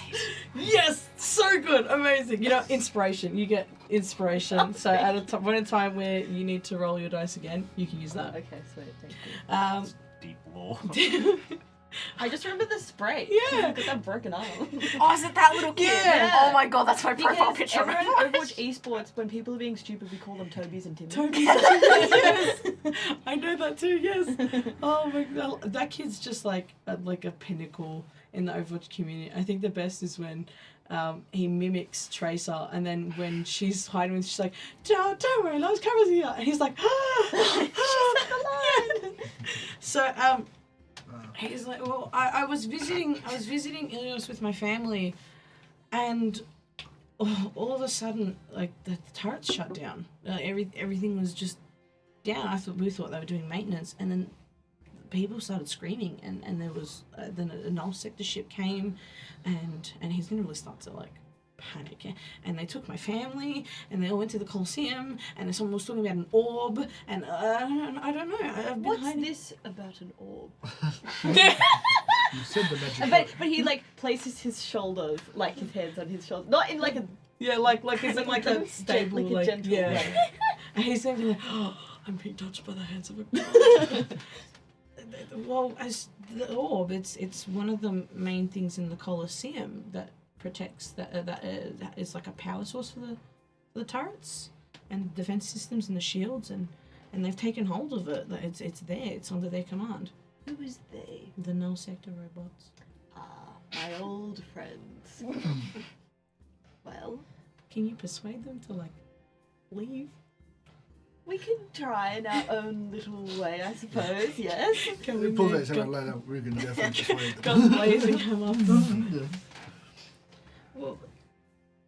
yes, so good, amazing. You know, inspiration. You get inspiration. So at a point in time where you need to roll your dice again, you can use that. Okay, sweet, thank you. Deep lore. I just remember the spray. Yeah. Because I'm broken arm. Oh, is it that little kid? Yeah. Oh my God, that's my profile Because picture. everyone in Overwatch esports, when people are being stupid, we call them Tobies and Timmys. Toby, yes, I know that too. Yes. Oh my God, that kid's just like a pinnacle in the Overwatch community. I think the best is when he mimics Tracer, and then when she's hiding, she's like, "Don't worry, Lars camera's here," and he's like, "Ah, she's alive." So he's like, well, I was visiting Ilios with my family, and all of a sudden, like the turrets shut down. Everything was just down. We thought they were doing maintenance, and then people started screaming, and there was then a null sector ship came, and he's gonna really start to like panic, and they took my family, and they all went to the Colosseum, and then someone was talking about an orb, and I don't know. I've been What's hiding. this about an orb? You said the magic. But he like places his shoulders, like his hands on his shoulders, not in like a Yeah, like it's in like a stable, like a like, gentle yeah. way. And he's gonna be like, oh, I'm being touched by the hands of a god. Well, as the orb, it's one of the main things in the Colosseum that protects that is like a power source for the turrets and defense systems and the shields, and they've taken hold of it. It's there. It's under their command. Who is they? The null sector robots. My old friends. Well, Can you persuade them to like leave? we can try in our own little way, I suppose. Yes. Can We we pull move that out later. We can definitely persuade them. guns blazing come up? Yeah. Well,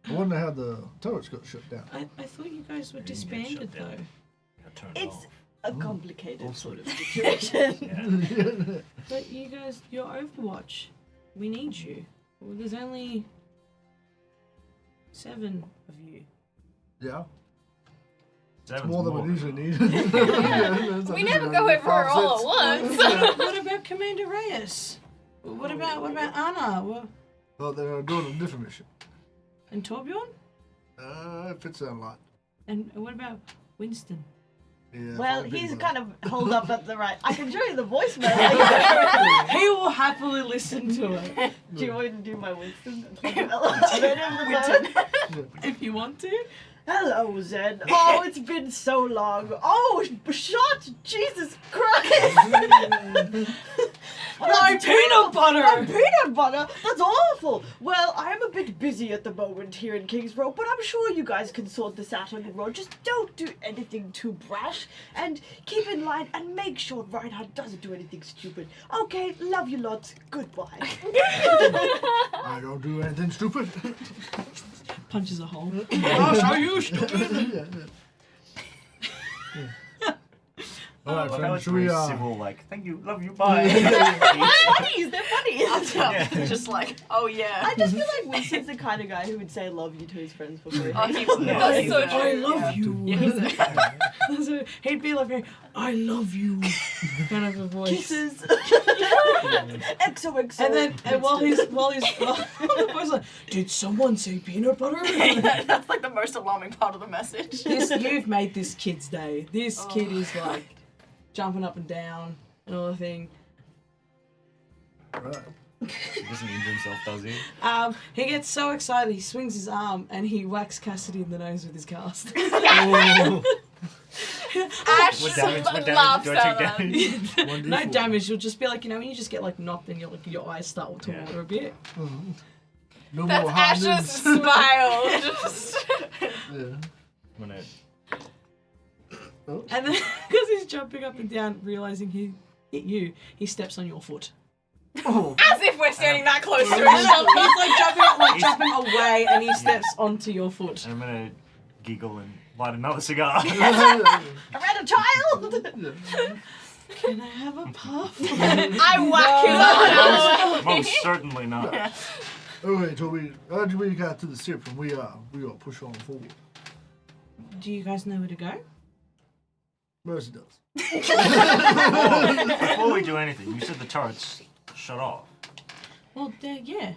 I wonder how the turrets got shut down. I thought you guys were They didn't get disbanded shut down. though. Got turned It's off. a complicated sort of Yeah. situation. But you guys, you're Overwatch. We need you. Well, there's only 7 of you. Yeah. Seven's More than we than usually need. We never go everywhere all at once. What about Commander Reyes? What about Anna? Well, they're doing a different mission. And Torbjorn? If it sounds like. And what about Winston? Yeah, Well, 5 he's people. kind of holed up at the right. I can show you the voicemail. He will happily listen to it Do you want me to do my Winston? Hello, if you want to. Zen. Oh, it's been so long. Oh, shot! Jesus Christ! My peanut butter! My peanut butter? That's awful! Well, I'm a bit busy at the moment here in Kings Row, but I'm sure you guys can sort this out on your own. Just don't do anything too brash, and keep in line and make sure Reinhardt doesn't do anything stupid. Okay, love you lots. Goodbye. I don't do anything stupid. Punches a hole. I'll show you stupid. Alright, That friends, was should we, very civil, like, thank you, love you, bye. Funnies, they're funnies. Just like, oh yeah. I just feel like Winston's the kind of guy who would say love you to his friends for free. Oh, he's That's so I true. love you. Yeah, he's a, So he'd be like, I love you, kind of a voice. Kisses. XOXO. And while the voice like, did someone say peanut butter? that's like the most alarming part of the message. You've made this kid's day. This kid is like jumping up and down and all the thing. Right. He doesn't injure himself, does he? He gets so excited he swings his arm and he whacks Cassidy in the nose with his cast. Oh, Ash What damage? What damage? laughs Do I at take them. damage? No damage. You'll just be like, when you just get like knocked and your eyes start to Yeah. water a bit. no That's more Ash's hundreds. smile. Just Yeah. I'm gonna And then because he's jumping up and down, realizing he hit you, he steps on your foot. Oh, as if we're standing that close to each He's other. like jumping away, and he steps onto your foot. and I'm gonna giggle and light another cigar. I ran a child! Can I have a puff? I whack his arm. Most certainly not. Okay, so we got to the ship and we gotta push on forward. Do you guys know where to go? Mercy does. Before we do anything, you said the turrets shut off. Well, yeah.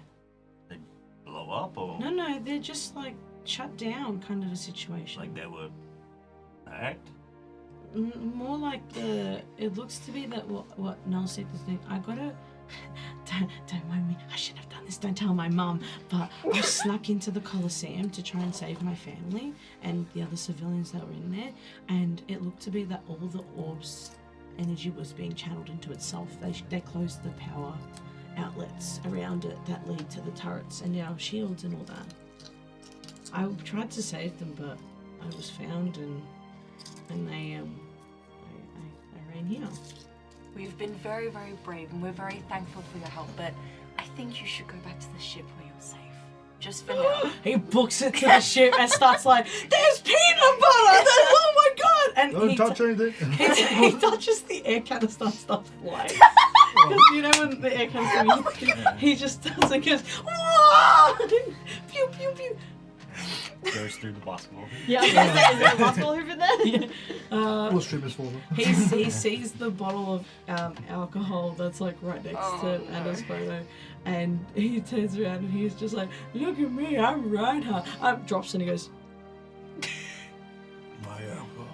Blow up or No, they're just like shut down, kind of a situation. like they were hacked? More like it looks to be that what Null said is doing. I gotta don't mind me. I shouldn't have done this. Don't tell my mum. But I snuck into the Colosseum to try and save my family and the other civilians that were in there. And it looked to be that all the orbs energy was being channeled into itself. They closed the power outlets around it that lead to the turrets and our shields and all that. I tried to save them, but I was found and they I ran here. we've been very, very brave and we're very thankful for your help, but I think you should go back to the ship where you're safe. Just for now. He books it to the ship and starts like, there's peanut butter! Oh my god! And Don't touch anything. he touches the air canister and starts flying. Because you know when the air canister, he just does and goes, whoa! Pew, pew, pew. Goes through the basketball. Yeah, I was gonna say, is there a basketball hoop in there? Yeah. We'll stream this for them. He sees the bottle of alcohol that's like right next to Anna's photo, and he turns around and he's just like, look at me, I'm right, huh? Drops and he goes, My alcohol.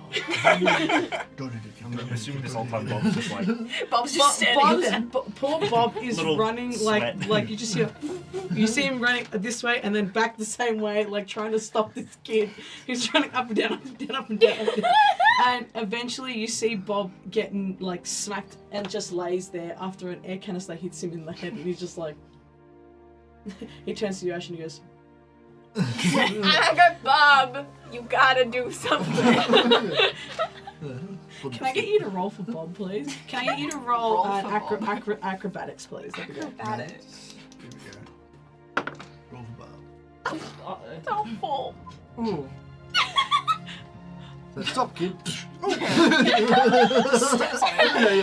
Don't eat it. I'm assuming this whole time Bob's just like, Bob's just standing there. Poor Bob is Little running sweat. like you just hear, you see him running this way and then back the same way, like trying to stop this kid. He's running up and down, up and down, up and down, up and down. And eventually you see Bob getting like smacked and just lays there after an air canister hits him in the head, and he's just like, he turns to you, Ash, and he goes, I go, Bob, you gotta do something. can I get you to roll for Bob, please? Can I get you to roll, Roll for acrobatics, please? That'd be great. Acrobatics. Here we go. Roll for Bob. So full. Ooh. So stop, kid.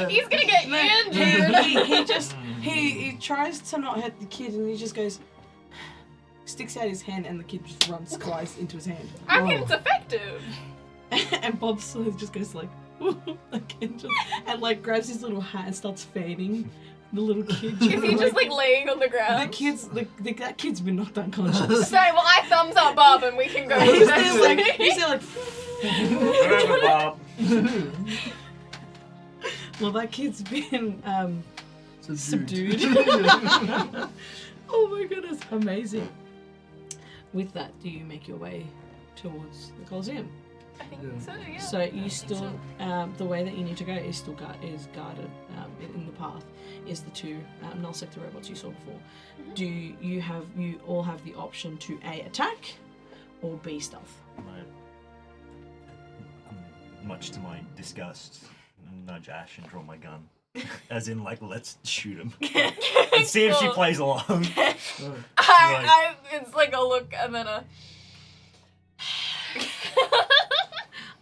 He's gonna get injured. He tries to not hurt the kid, and he just goes, sticks out his hand, and the kid just runs twice into his hand. I mean, it's effective. And Bob slowly just goes like, again, and like grabs his little hat and starts fanning the little kid. Is he just like laying on the the ground? kid's that kid's been knocked unconscious. Sorry, well, I thumbs up Bob and we can go. he's there like he's there like. whatever, Bob. Well, that kid's been subdued. Yeah. Oh my goodness, amazing. With that, do you make your way towards the Coliseum? I think so, yeah. So you still, the way that you need to go is still guarded in the path. Is the two null sector robots you saw before? Mm-hmm. Do you all have the option to A, attack, or B, stealth? Much to my disgust, nudge Ash and draw my gun. As in, like, let's shoot him. And see if she plays along. It's like a look and then a.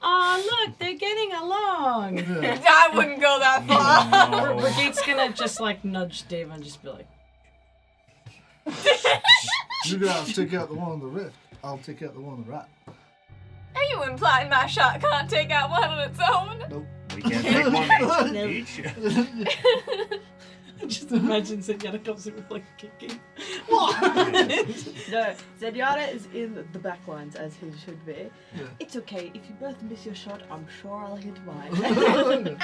Oh, look, they're getting along. I wouldn't go that far. No. Brigitte's gonna just like nudge Dave and just be like, You guys take out the one on the left. I'll take out the one on the right. Are you implying my shot can't take out one on its own? Nope. We can't take one each. just imagine Zenyatta comes in with like kicking. What? No, Zenyatta is in the back lines as he should be. Yeah. It's okay, if you both miss your shot, I'm sure I'll hit mine.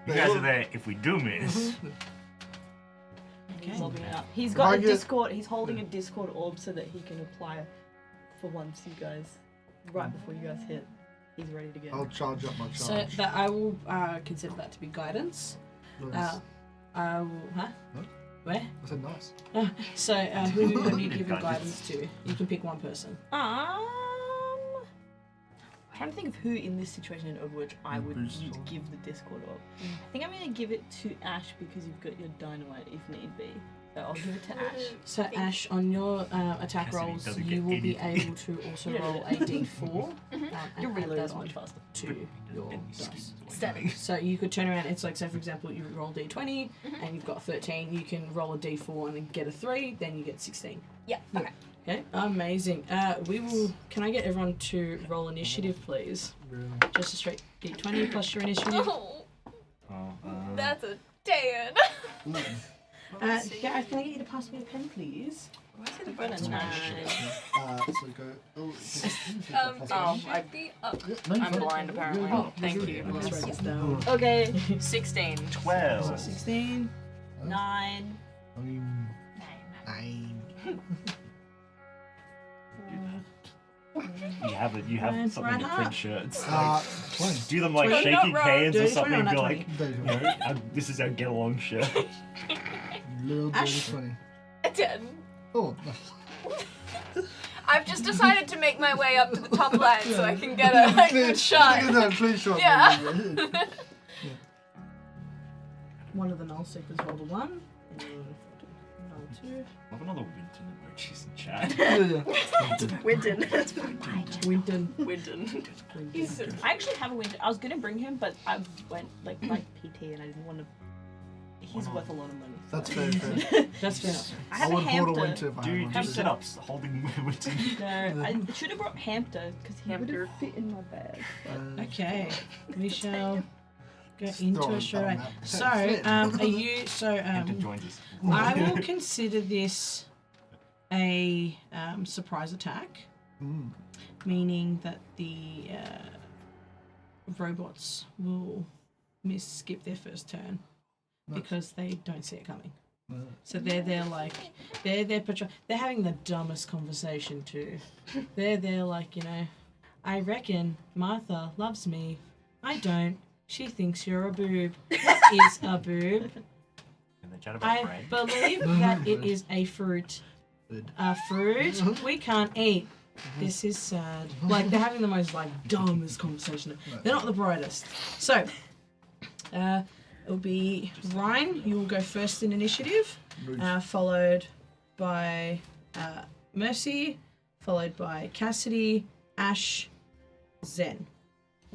You guys are there if we do miss. Okay. Lobbing it up. He's got a Target. Discord, he's holding a Discord orb so that he can apply for once you guys, right before you guys hit. He's ready to go. I'll charge up my So charge. that I will consider that to be guidance. Nice. I will, huh? Huh? Where? I said nice. So who do you give your Guidance. guidance to? You can pick one person. Trying to think of who in this situation in Overwatch I would Boost use or- give the Discord orb. I think I'm gonna give it to Ash because you've got your dynamite if need be. So I'll give it to Ash. So Ash, on your attack Cassidy rolls, doesn't you get will be anything. able to also Yeah. roll a d4. And Your add reload that is much on faster. to your dice. Static. So you could turn around, it's like, say for example, you roll d20 and you've got 13, you can roll a d4 and then get a 3, then you get 16. Yeah, okay. Okay, amazing. We will, can I get everyone to roll initiative, please? Really? Just a straight d20 plus your initiative. Oh, Oh, that's a 10. Gareth, can I get you to pass me a pen, please? I've got a 9. So go. Oh, I be up. I'm blind apparently. Oh, Thank you. Let's write this down. Okay, 16. 12. 16. 9. 9. You have Mine's something to right print up. shirts. Like, 20. do them like 20. shaking Not hands or Dirty something 20 and be or like, Dirty you know, this is our get along shirt. Little dirty Ash. 20. A 10. Oh, I've just decided to make my way up to the top line so I can get a good shot. Look at that clean shot. Yeah. baby. one of the null sectors rolled a 1. Null 2. I have another Winton emojis in chat. Winton. Winton. Winton. I actually have a Winton. I was gonna bring him, but I went like PT and I didn't want to. He's worth a lot of money. That's fair. That's fair. I I have a would bought a hamster. winter if I had Do one. sit-ups holding Winton. No, I should have brought hamster because he would Hamster. have fit in my bag. Okay, we shall go Just into throw it it straight on away. that. So, are you? So, Enter joins us. I will consider this a surprise attack, meaning that the robots will skip their first turn because they don't see it coming. So they're like they're having the dumbest conversation too. They're like, you know, I reckon Martha loves me. I don't. She thinks you're a boob. What is a boob? And they chat about I brain. believe that it is a fruit. A fruit we can't eat. This is sad. Like, they're having the most, like, dumbest conversation. They're not the brightest. So, it'll be Ryan. You will go first in initiative, followed by Mercy, followed by Cassidy, Ash, Zen.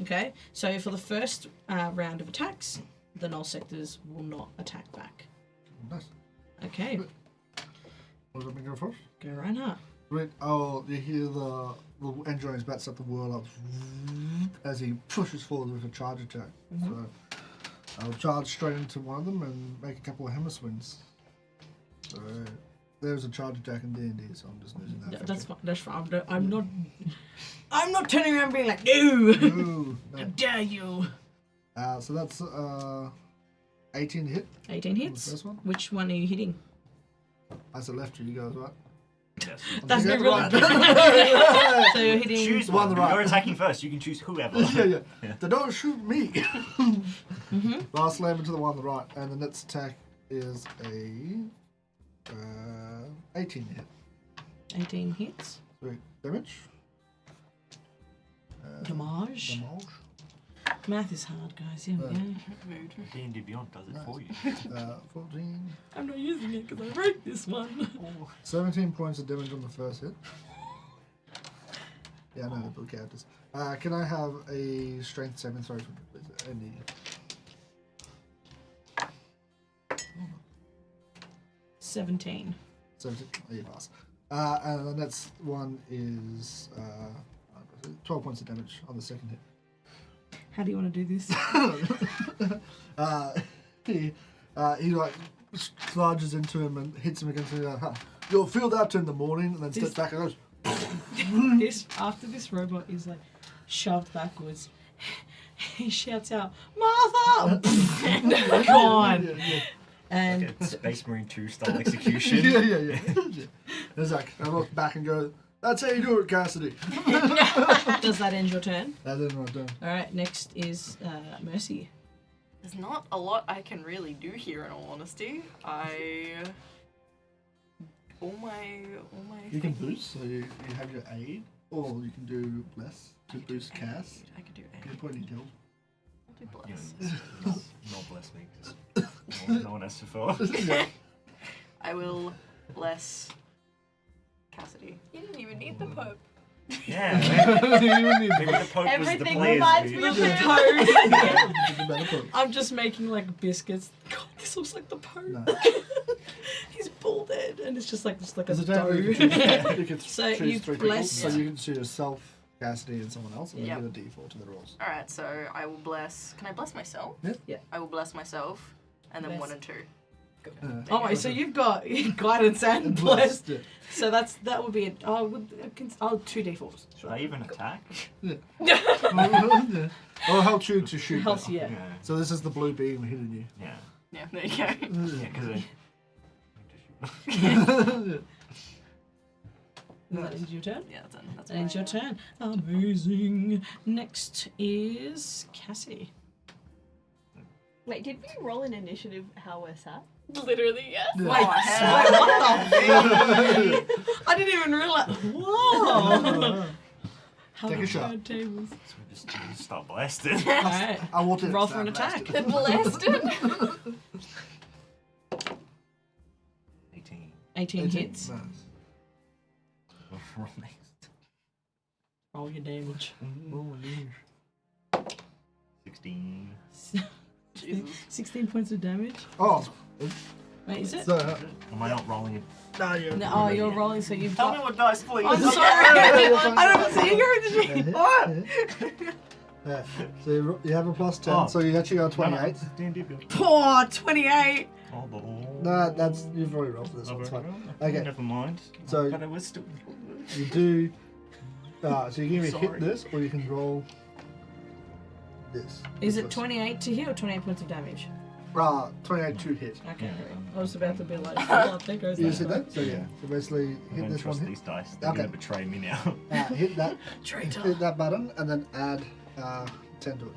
Okay? So, for the first round of attacks, the null sectors will not attack back. Nice. Okay, What does that mean go first? go right up. Right. Oh, you hear the engine is about to set the world up as he pushes forward with a charge attack. So I'll charge straight into one of them and make a couple of hammer swings. So there's a charge attack in D&D, so I'm just using that. Yeah, for that's check. fine. That's fine. I'm not turning around being like, no. Ooh, How no. dare you? So that's 18 to hit. 18 The hits. first one. Which one are you hitting? That's the left, you guys, right? Yes. That's Yeah, me right. right. So you're hitting. Choose one on one. the right. You're attacking first. You can choose whoever. yeah. Yeah. They don't shoot me. Mm-hmm. I'll slam into the one on the right, and the next attack is a 18 to hit. 18 hits. Sweet. Damage. Damage. Damage. Math is hard, guys. Here we go. D&D Beyond does it for you. 14. I'm not using it because I wrote this one. 17 points of damage on the first hit. Yeah, I know the blue characters. Can I have a strength saving throw from you, please? Andy. 17. 17. Oh, you pass. And the next one is 12 points of damage on the second hit. How do you want to do this? He like charges into him and hits him against the. You'll feel that in the morning, and then steps back and goes. After this robot is like shoved backwards, he shouts out, "Martha!" Gone. Yeah. And Like a Space Marine 2 style execution. yeah. There's like I look back and go. That's how you do it, Cassidy. does that end your turn? That is what I'm doing. All right. Next is Mercy. There's not a lot I can really do here, in all honesty. All my. You can boost, so you have your aid, or you can do less to boost cast. I could do You aid. put any deal. I'll do You bless. know, not bless me, 'cause no one has to fill. I will bless Cassidy. You didn't even need the Pope. Yeah, maybe the Pope was the Everything player's reminds me boost. of the Pope. I'm just making like biscuits. God, this looks like the Pope. No. He's bald head, and it's just like a There's a dough. time you can choose, So choose you 3 bless- people, so you can choose yourself, Cassidy, and someone else, and then Yep. get a D4 to the rolls. Alright, so I will bless. Can I bless myself? Yeah. Yeah. I will bless myself, and then Bless. 1 and 2. Oh wait, so you've got guidance and blessed. Yeah. So that would be it. Oh, 2d4s. Should I even attack? Or help you to shoot. Helps, better. yeah. So this is the blue beam hitting you. Yeah. Yeah, there you go. Yeah, because That ends your turn. Yeah, that's it. That's That ends my, your turn. Amazing. Next is Cassie. Wait, did we roll an initiative how we're sat? Literally, yes. Wait, hell. wait, what the fuck? I didn't even realize. Whoa. How Take a the shot. bird tables. So we just start blasting. Alright. I walked in. Roll for an attack. The blasted. 18 hits. Nice. Roll your damage. Oh, dear. 16. 16 points of damage. Oh, Wait, is it? so Am I not rolling it? no, you're. No, oh, you're rolling, so you've Tell got. me what dice, please. I'm sorry. I don't see your Yeah. So you have a plus 10, Oh. so you actually got 28. D&D build. Poor 28. Oh, the Nah, that's you've already rolled for this one. It's fine. Okay. Never mind. So- but it was still. You do. So you can either Sorry. hit this or you can roll this. Is it This 28 to hit or 28 points of damage? 28 to hit. Okay, great. I was about to be like, oh, there goes You that. see that? So yeah. So basically I hit don't this one. trust Hit, these dice. They're Okay. gonna betray me now. hit that. Traitor. Hit that button and then add 10 to it.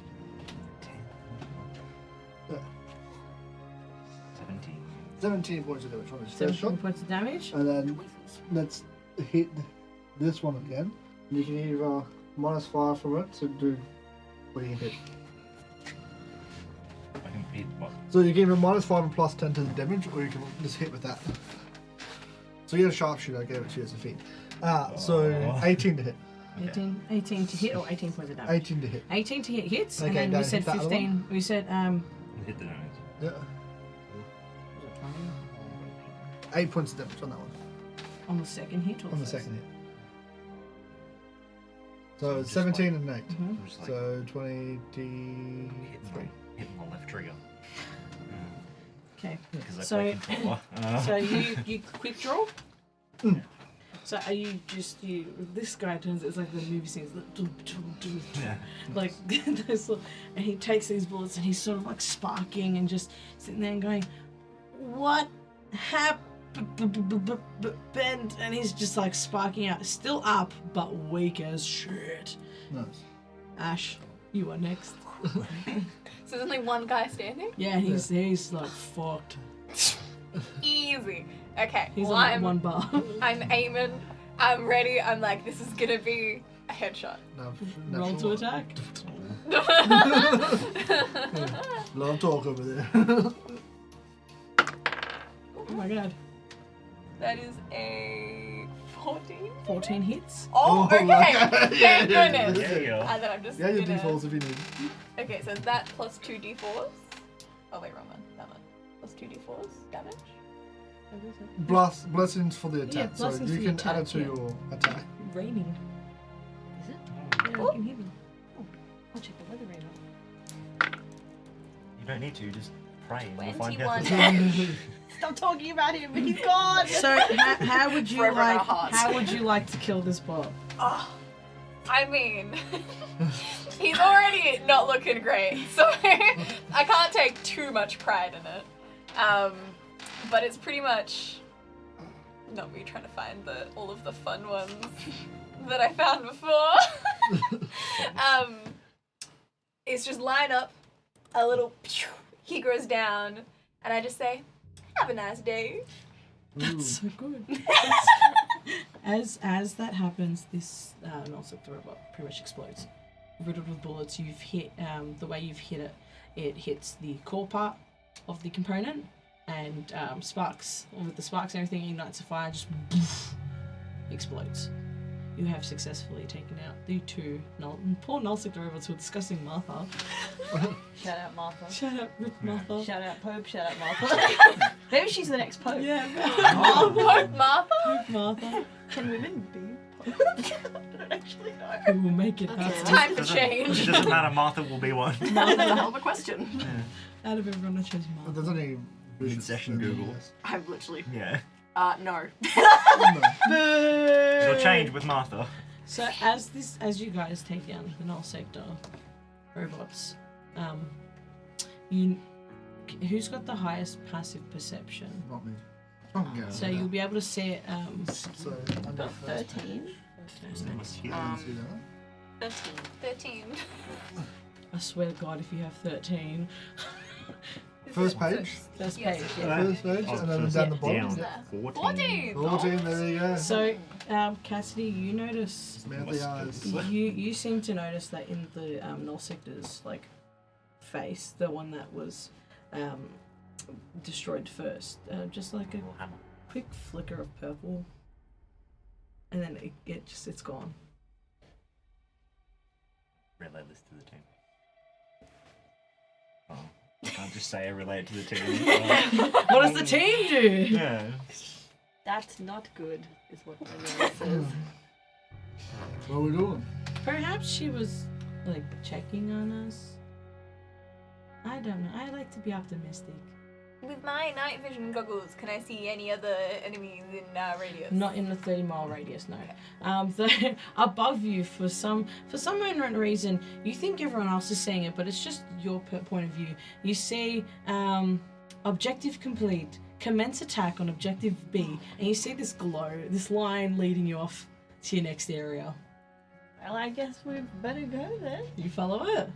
17. 17 points of damage on this first 17 shot. points of damage. And then let's hit this one again. You can either -5 from it to do what you can hit. I can hit what? So you can either -5 and +10 to the damage, or you can just hit with that. So you're a sharpshooter, I gave it to you as a feat. So Oh. 18 to hit. 18 to hit or 18 points of damage? 18 to hit. 18 to hit hits, Okay, and then now we said hit that other 15. We said, Hit the damage. Yeah. 8 points of damage on that one. on the second hit or On the first? second hit. So So it's just 17 and 8. Mhm. I'm just like So 23. hitting my left trigger. Okay. Because I So- play controller. So you quick draw? Mm. So are you just this guy turns it's like the movie scenes like, doo, doo, doo, doo. Yeah. Like those little, and he takes these bullets and he's sort of like sparking and just sitting there and going, what happened? And he's just like sparking out, still up but weak as shit. Nice. Ash, you are next. So there's only one guy standing? Yeah, he's like fucked. Easy. Okay, He's well, on like I'm, one bar. I'm aiming. I'm ready. I'm like, this is gonna be a headshot. No, Roll to attack. Love talk over there. Oh my god. That is a 14. 14 hits. Oh, okay. yeah, Thank yeah. goodness. There you go. And then I'm just Yeah, your gonna... defaults if you need. Okay, so that plus 2 d4s. Oh wait, wrong one. That one. Plus 2 d4s damage. Blessings for the attack. Yeah, so blessings you for can the add it attack, to yeah. your attack. Raining. Is it? Yeah, I can hear them. Oh, I'll check the weather radar. You don't need to, just pray and you'll find 21 out. damage. Stop talking about him. He's gone. So how would you Forever in our like? hearts. How would you like to kill this bot? Oh, I mean, he's already not looking great, so I can't take too much pride in it. But it's pretty much not me trying to find all of the fun ones that I found before. It's just line up, a little, he goes down, and I just say, have a nice day. That's so good. As that happens, this null-sector robot pretty much explodes. Riddled with bullets, you've hit the way you've hit it. It hits the core part of the component, and sparks. With the sparks and everything, ignites a fire, just poof, explodes. You have successfully taken out the two poor null-sector robots who are discussing Martha. Shout out Martha. Shout out, Rip Martha. Shout out Pope. Shout out Martha. Maybe she's the next Pope. Yeah, Pope Martha? Martha. Can women be Pope? I don't actually know. We will make it It's happen. time for Doesn't- change. It doesn't matter, Martha will be one. That's the hell of a question. Out of everyone, I chose But Martha. there's only Mid-session Google. I'm literally. Yeah. No. It'll change with Martha. So as you guys take down the null sector robots, who's got the highest passive perception? Not me. Oh, yeah, So yeah. you'll be able to see it. So under first 13. page. His name is Hugh. See that? 13. I swear to God, if you have 13, First page. first Yes. page. Yeah. First page, Oh, and then first down the down. bottom. 14. 14, there you go. So, Cassidy, you notice. Mount the eyes. You seem to notice that in the null sector's like face, the one that was destroyed first, just like a quick flicker of purple, and then it's gone. Relay this to the team. Oh, I can't just say I relate to the team. What does the team do? Yeah. That's not good, is what my name says. What are we doing? Perhaps she was like checking on us. I don't know. I like to be optimistic. With my night vision goggles, can I see any other enemies in radius? Not in the 30-mile radius, no. Above you, for some unknown reason, you think everyone else is seeing it, but it's just your point of view. You see, objective complete. Commence attack on objective B, and you see this glow, this line leading you off to your next area. Well, I guess we better go then. You follow it.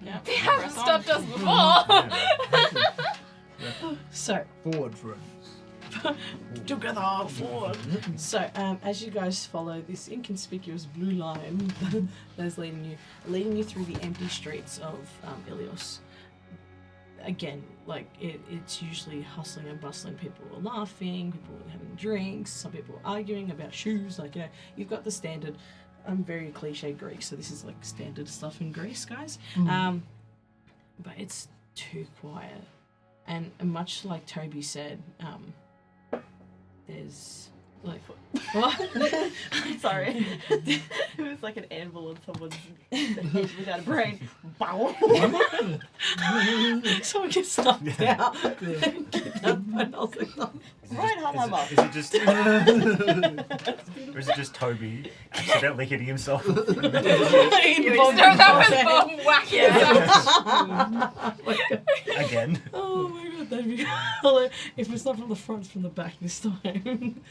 Yeah. They haven't stopped us before. So, Forward, friends. together forward. So, as you guys follow this inconspicuous blue line that's leading you through the empty streets of Ilios. Again, like it's usually hustling and bustling. People are laughing, people are having drinks, some people are arguing about shoes. Like, you've got the standard. I'm very cliche Greek, so this is like standard stuff in Greece, guys. But it's too quiet, and much like Toby said, there's like what? Sorry. It was like an anvil on someone's head without a brain. Bow. Someone gets stuffed out. And I was like, oh. Right, hammer. Is it just or is it just Toby accidentally hitting himself? Throw that with bomb, whack it. Again. Oh my god, that'd be hilarious. If it's not from the front, it's from the back this time.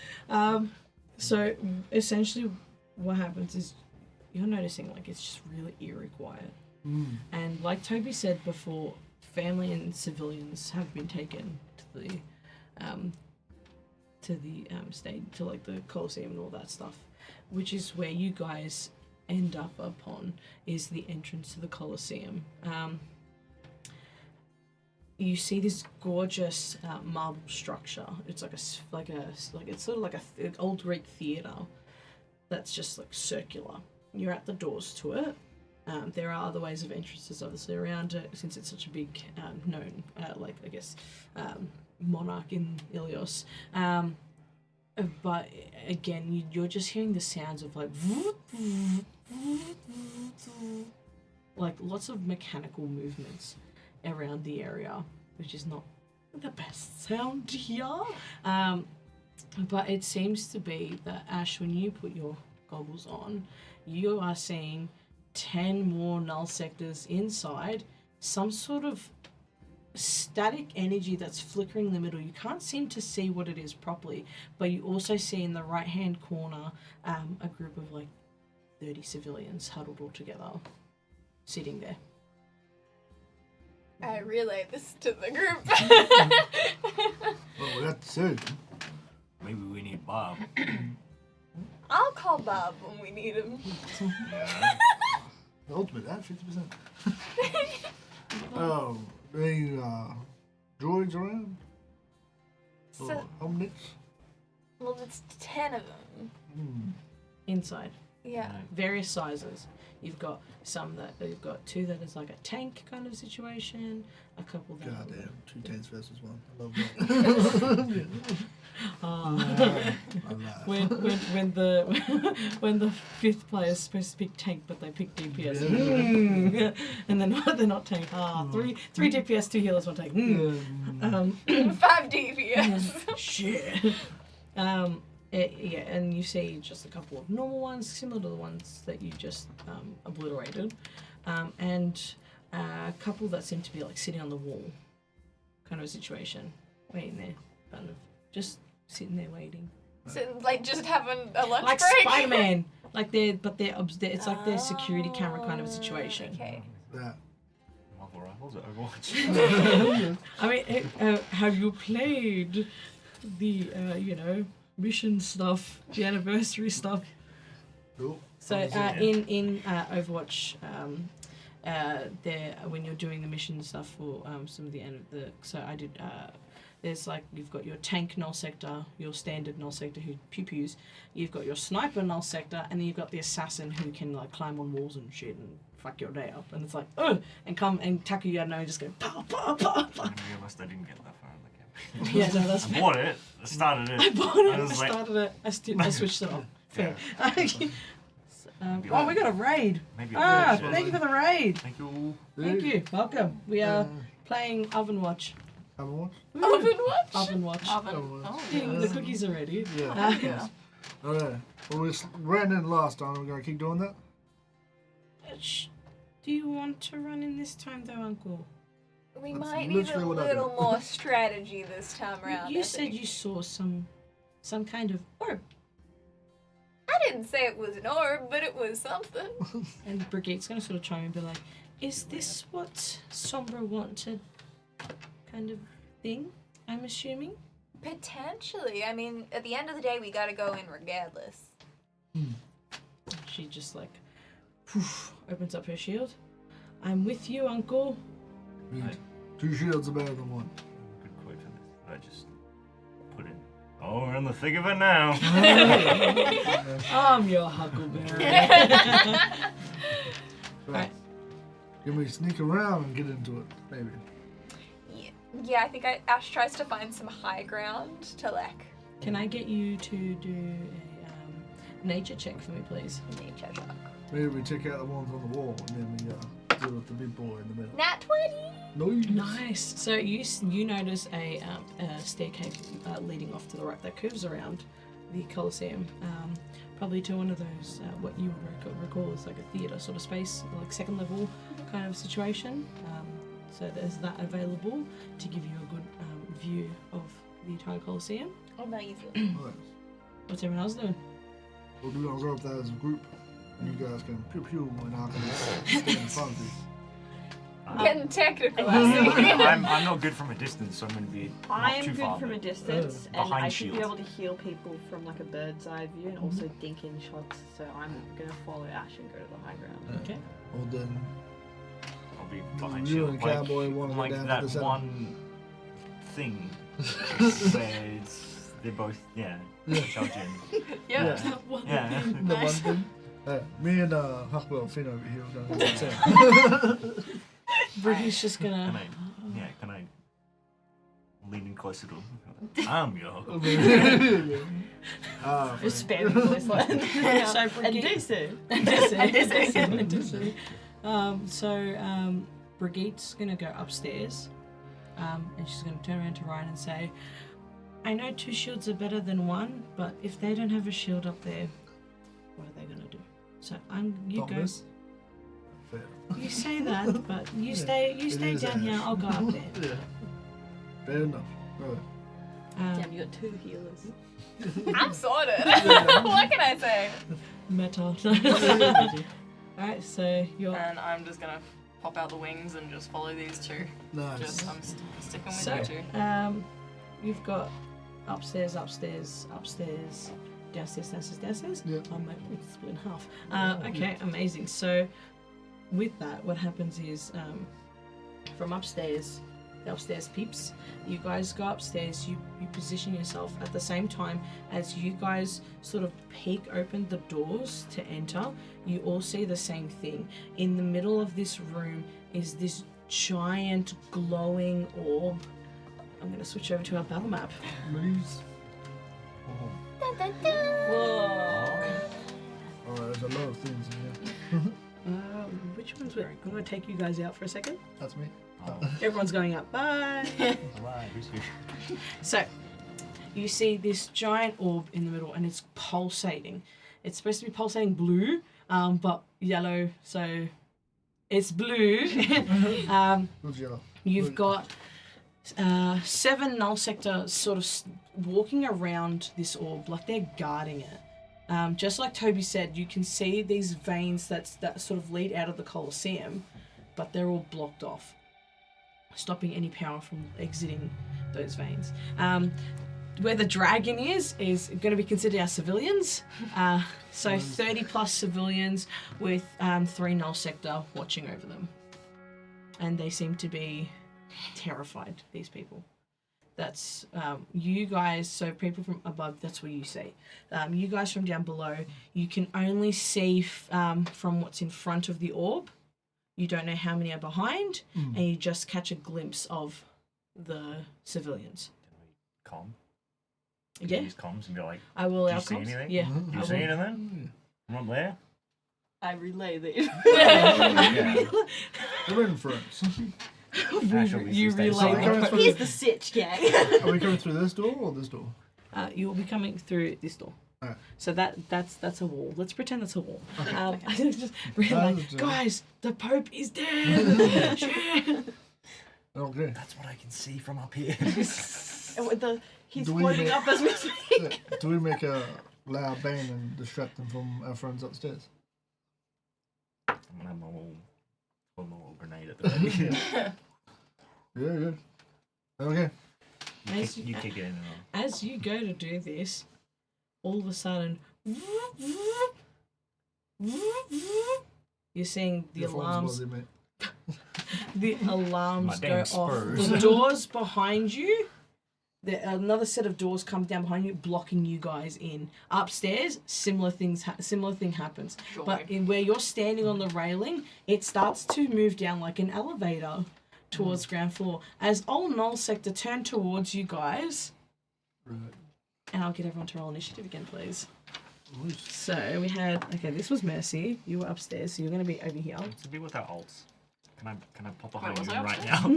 So essentially what happens is you're noticing like it's just really eerie quiet. And like Toby said before, family and civilians have been taken to the stage, to like the Colosseum and all that stuff, which is where you guys end up upon is the entrance to the Colosseum. You see this gorgeous marble structure. It's it's sort of like an old Greek theater that's just like circular. You're at the doors to it. There are other ways of entrances obviously around it since it's such a big known monarch in Ilios. But again, you're just hearing the sounds of like lots of mechanical movements around the area, which is not the best sound here. But it seems to be that, Ash, when you put your goggles on, you are seeing 10 more null sectors inside, some sort of static energy that's flickering in the middle. You can't seem to see what it is properly, but you also see in the right hand corner a group of 30 civilians huddled all together, sitting there. I relay this to the group. Well, we have to see. Maybe we need Bob. I'll call Bob when we need him. The ultimate, that 50%. Oh, any droids around? So, Omnics? well, it's 10 of them. Inside. Yeah. Various sizes. You've got you've got two that is like a tank kind of situation, a couple that Goddamn, 2 tanks versus 1. I love that. when the fifth player is supposed to pick tank but they pick DPS. And then they're not tank. Three DPS, 2 healers, 1 tank. 5 DPS. Shit. And you see just a couple of normal ones, similar to the ones that you just obliterated, and a couple that seem to be sitting on the wall, kind of a situation, waiting there, kind of just sitting there waiting. So, just having a lunch Like break? Spider-Man, it's like their security camera kind of a situation. Okay. That. Marvel Rivals at Overwatch. I mean, have you played the mission stuff, the anniversary stuff? Cool. So in Overwatch, there when you're doing the mission stuff for some of the end of the, so I did there's like, you've got your tank null sector, your standard null sector who pew-pews, you've got your sniper null sector, and then you've got the assassin who can like climb on walls and shit and fuck your day up. And it's like, ugh, and come and tackle you out of nowhere and just go, pa, pa, pa, pa. I realised I didn't get that far in the campaign. Yeah, no, that's I bought it, I started it. I bought it, I was like, started it, I switched it off. Fair. Yeah. Oh, we got a raid. Maybe Ah, I'll thank you for the raid. Thank you. Thank you. Welcome. We are playing Overwatch. Overwatch? Overwatch? Overwatch. Oven. Oh. The cookies are ready. Yeah. Yeah. Alright. Well, we ran in last time. We're going to keep doing that? Do you want to run in this time, though, Uncle? We That's might need a literally what I did. little more strategy this time around. You I said think. you saw some kind of orb, I didn't say it was an orb, but it was something. and Brigitte's gonna sort of chime in and be like, "Is this what Sombra wanted? Kind of thing? I'm assuming." Potentially. I mean, at the end of the day, we gotta go in regardless. She just like, poof, opens up her shield. I'm with you, Uncle. Means 2 shields are better than 1. Good quote for this. I just put in. Oh, we're in the thick of it now. I'm your Huckleberry. Right. Can we sneak around and get into it? Maybe. Yeah, I think Ash tries to find some high ground to like Can I get you to do a nature check for me, please? nature check. Maybe we check out the ones on the wall and then we deal with the big boy in the middle. Nat 20! Nice. So you notice a staircase leading off to the right that curves around the Colosseum, probably to one of those what you would recall as like a theatre sort of space, like second level kind of situation. So there's that available to give you a good view of the entire Colosseum. Amazing. Nice. What's everyone else doing? We're going to go up there as a group. And you guys can pew pew and I can stand in front of you. Getting technical, I see. I'm not good from a distance, so I'm going to be I not am too good far. from a but- distance, and Behind I should be shield. able to heal people from like a bird's eye view and also dink in shots. So I'm gonna follow Ash and go to the high ground. Okay. Well then, I'll be behind you shield. and Cowboy want to go Like down that to the center. one thing where they're both, charging. Yeah. Yeah. The one thing. Me and Huckwell Finn over here are going to go to the center. Brigitte's just gonna. Can I lean in closer to him? I'm your Huckle. Just spamming voice line. So And Brigitte. Disu. Brigitte's gonna go upstairs, and she's gonna turn around to Ryan and say, "I know 2 shields are better than 1, but if they don't have a shield up there, what are they gonna do?" So you go. Thomas? Fair. You say that, but you stay It is down here. Ash. I'll go up there. Yeah. Fair enough. Right. Damn, you got 2 healers. I'm sorted. What can I say? Meta. Alright, so you're. And I'm just gonna pop out the wings and just follow these 2. Nice. Just sticking with So, you 2. You've got upstairs, downstairs. Yeah. I might split in half. Okay, amazing. So, with that, what happens is, from upstairs, the upstairs peeps, you guys go upstairs, you position yourself at the same time as you guys sort of peek open the doors to enter. You all see the same thing. In the middle of this room is this giant glowing orb. I'm going to switch over to our battle map. Please. Whoa. Alright, there's a lot of things in here. Which one's which? I'm going to take you guys out for a second. That's me. Everyone's going up. Bye. Alright, who's who? So, you see this giant orb in the middle, and it's pulsating. It's supposed to be pulsating blue, but yellow, so it's blue. Who's yellow? You've got 7 null sector sort of walking around this orb like they're guarding it. Just like Toby said, you can see these veins that sort of lead out of the Colosseum, but they're all blocked off, stopping any power from exiting those veins. Where the dragon is going to be considered our civilians. So 30 plus civilians with 3 null sector watching over them. And they seem to be terrified, these people. That's you guys. So people from above, that's what you see. You guys from down below, you can only see from what's in front of the orb. You don't know how many are behind, and you just catch a glimpse of the civilians. Com. Yeah. Use comms and be like, I will. do you outcomes. see anything? Yeah. Do you see anything? I'm not there. I relay these. Yeah. We're in friends. Ash always you stays relay silent. the Here's the sitch, gang. Are we coming through this door or this door? You will be coming through this door. Alright. So that's a wall. Let's pretend that's a wall. I just That's realized, true. guys, the Pope is dead. Shit. Okay. That's what I can see from up here. He's Do we floating make- up as we speak. Do we make a loud bang and distract them from our friends upstairs? I'm gonna have my little grenade at the ready. Yeah, good. Okay. You kick it in and on. As you go to do this, all of a sudden, you're seeing the Your phone's alarms. buzzy, mate. The alarms My go damn off. spurs. The doors behind you. Another set of doors come down behind you, blocking you guys in. Upstairs, similar thing happens. Sure. But where you're standing on the railing, it starts to move down like an elevator towards ground floor. As Old Null Sector turn towards you guys, Right. and I'll get everyone to roll initiative again, please. Nice. So we had this was Mercy. You were upstairs, so you're going to be over here. To be without ults. Can I pop Wait, behind was you I right upstairs? now?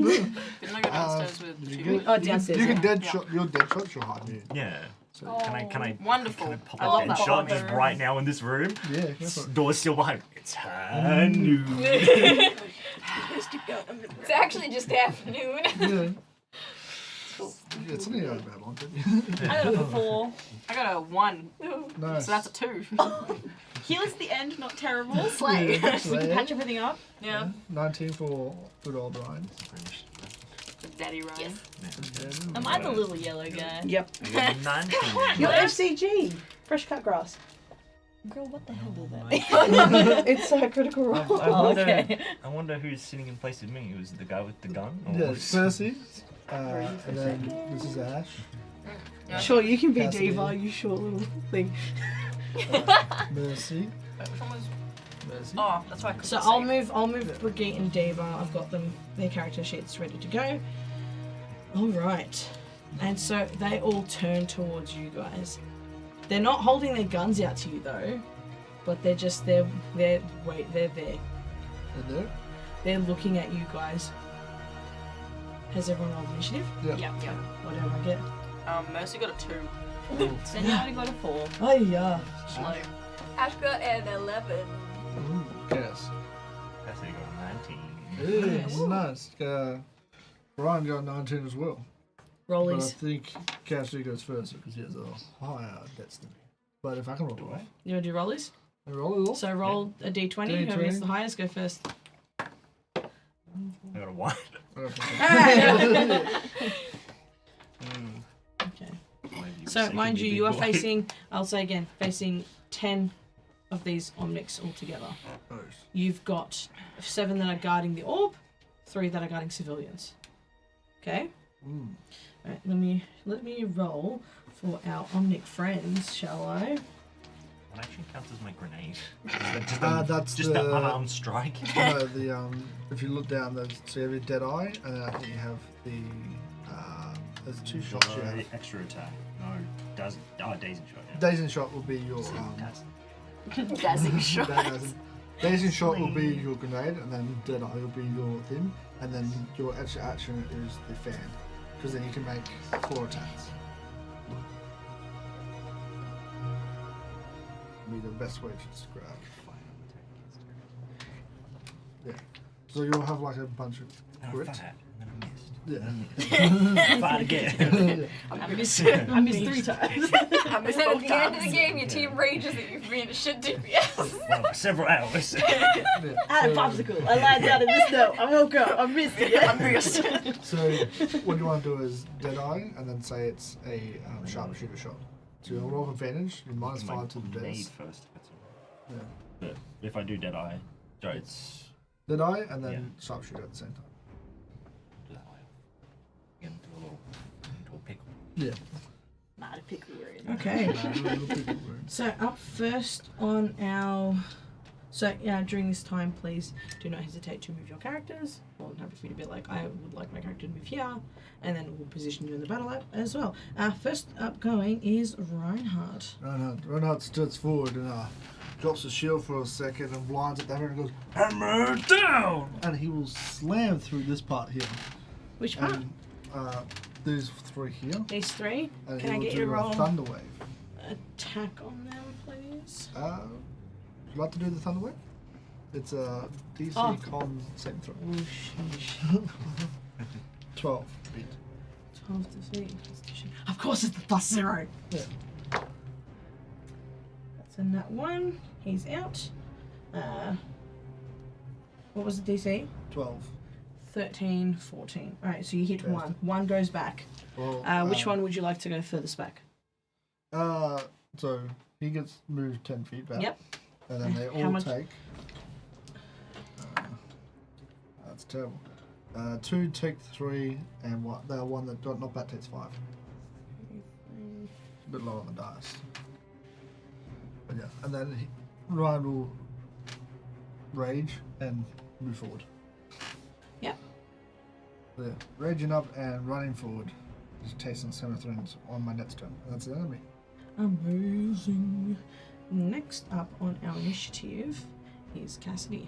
Didn't I go downstairs with you two? can- Oh, downstairs. You can yeah. dead Yeah. shot. Your dead shot. You're hiding here. Yeah. So, Can I Wonderful. Can I pop I love a that dead shot just order. right now in this room? yeah. Go for it. Door's still behind. It's Hanu. It's actually just afternoon. Yeah. Yeah, it's only a bad one. I got a 4. I got a 1, Nice. so that's a 2. Here's the end, not terrible. Slay. Yeah, We slay. can patch everything up. Yeah. 19 for good old Ryan. Daddy Ryan. Am I the little yellow guy? Yep. 19. Your FCG, fresh cut grass. Girl, what the hell is that? It's a critical roll. okay. I wonder who's sitting in place of me. It was the guy with the gun? Or Yeah, was- Percy. And then this is Ash. Sure, you can be Cassidy. Diva, you short little thing. Mercy. Which one was? Mercy. Oh, that's why I couldn't So see. I'll move Brigitte and Diva. I've got them, their character sheets ready to go. All right, and so they all turn towards you guys. They're not holding their guns out to you though, but they're there. And there. They're looking at you guys. Has everyone rolled initiative? Yeah. Yeah. Whatever I get. Mercy got a 2. Seniority got a 4. Oh yeah. Slow. Ash got an 11. Ooh, yes. That's how you got a 19. Yes, nice. Ryan got 19 as well. But I Rollies. think Cassidy goes first because he has a higher destiny. But if I can roll Do it, I? You want to do rollies? I roll it all. So roll a d20. Whoever gets D20. the highest, go first. I got a 1. Okay. So, mind you, you are facing, I'll say again, facing 10 of these Omnics altogether. Nice. You've got 7 that are guarding the orb, 3 that are guarding civilians. Okay? Mm. Alright, let me roll for our Omnic friends, shall I? What actually counts as my grenade? That's just the- that unarmed strike. No, if you look down, so you have your dead eye, and I think you have the there's 2 shots you have. Extra attack. No, does dazing shot. Yeah. Dazing shot will be your Dazzing shot. Dazing shot will be your grenade, and then dead eye will be your thing, and then your extra action is the fan, because then you can make 4 attacks. Be the best way to describe. Yeah. So you'll have like a bunch of And I crits. fired, and then I missed. Yeah. Fired again. I missed 3 times. And then at the end of the game, your team rages that you've been a shit DPS. Well, for several hours. Yeah. I had a popsicle. I lied down in the snow. I woke up. I missed it. I missed So what you want to do is dead eye, and then say it's a sharpshooter shot. So you'll roll advantage. You minus My 5 to the grenade best. first. If it's all Yeah. right. But if I do dead eye, so it's Dead eye, and then sharpshooter at the same time. do that way. Again, do a little Yeah. Nah, to pick the room. Okay. Little pickle room. So up first on our... So during this time, please do not hesitate to move your characters. More than happy for you to be like, I would like my character to move here, and then we'll position you in the battle app as well. First up going is Reinhardt. Reinhardt steps forward and drops his shield for a second and blinds at the hammer and goes, "Hammer down!" And he will slam through this part here. Which part? And these 3 here. These 3. And Can he I will get do you to a roll thunder wave. attack on them, please? Would you like to do the thunder wave? It's a DC Oh. con saving throw. Oh, sheesh. 12 beat. 12 to 3. Of course it's the +0. Yeah. That's a nat 1. He's out. What was the DC? 12. 13, 14. Alright, so you hit Okay. 1. 1 goes back. Well, Which one would you like to go furthest back? So he gets moved 10 feet back. Yep. And then they How all much- take. That's terrible. 2 take 3, and the one that got knocked back takes 5. A bit low on the dice. But yeah, and then Ryan will rage and move forward. Yep. Yeah, raging up and running forward. Just tasting some threats on my next turn. And that's the enemy. Amazing. Next up on our initiative is Cassidy.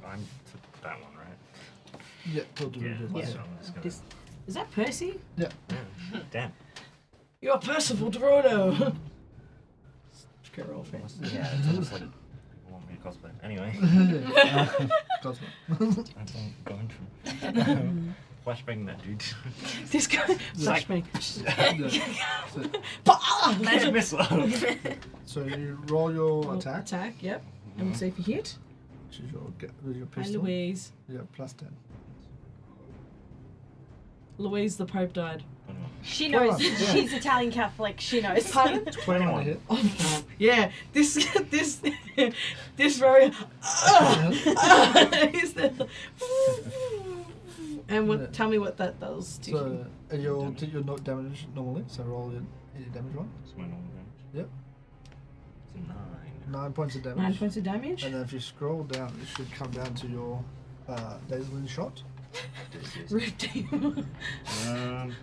I'm to that one, right? Yeah, he'll do Yeah. it. Yeah. So I'm just gonna... Is that Percy? Yeah. Yeah. Damn. You're Percival Dorado. Good roll, friends. Yeah, it's almost like people want me to cosplay. Anyway, Cosmo. I'm going from flashbang that dude. This guy. Flashbang. Yeah. Magic missile. So you roll your attack, Attack, yep. And we'll see if you hit. which is your Hi, pistol. Louise. Yeah, plus 10. Louise, the Pope died. She knows. 21, yeah. She's Italian Catholic. She knows. Pardon? 21 to hit. Yeah, this very. Is the. And what? Yeah. Tell me what that does to you. So you'll take your knock damage normally. So roll your damage one. That's my normal damage. Yep. It's a 9. 9 points of damage. 9 points of damage. And then if you scroll down, it should come down to your dazzling shot. Ripped him. And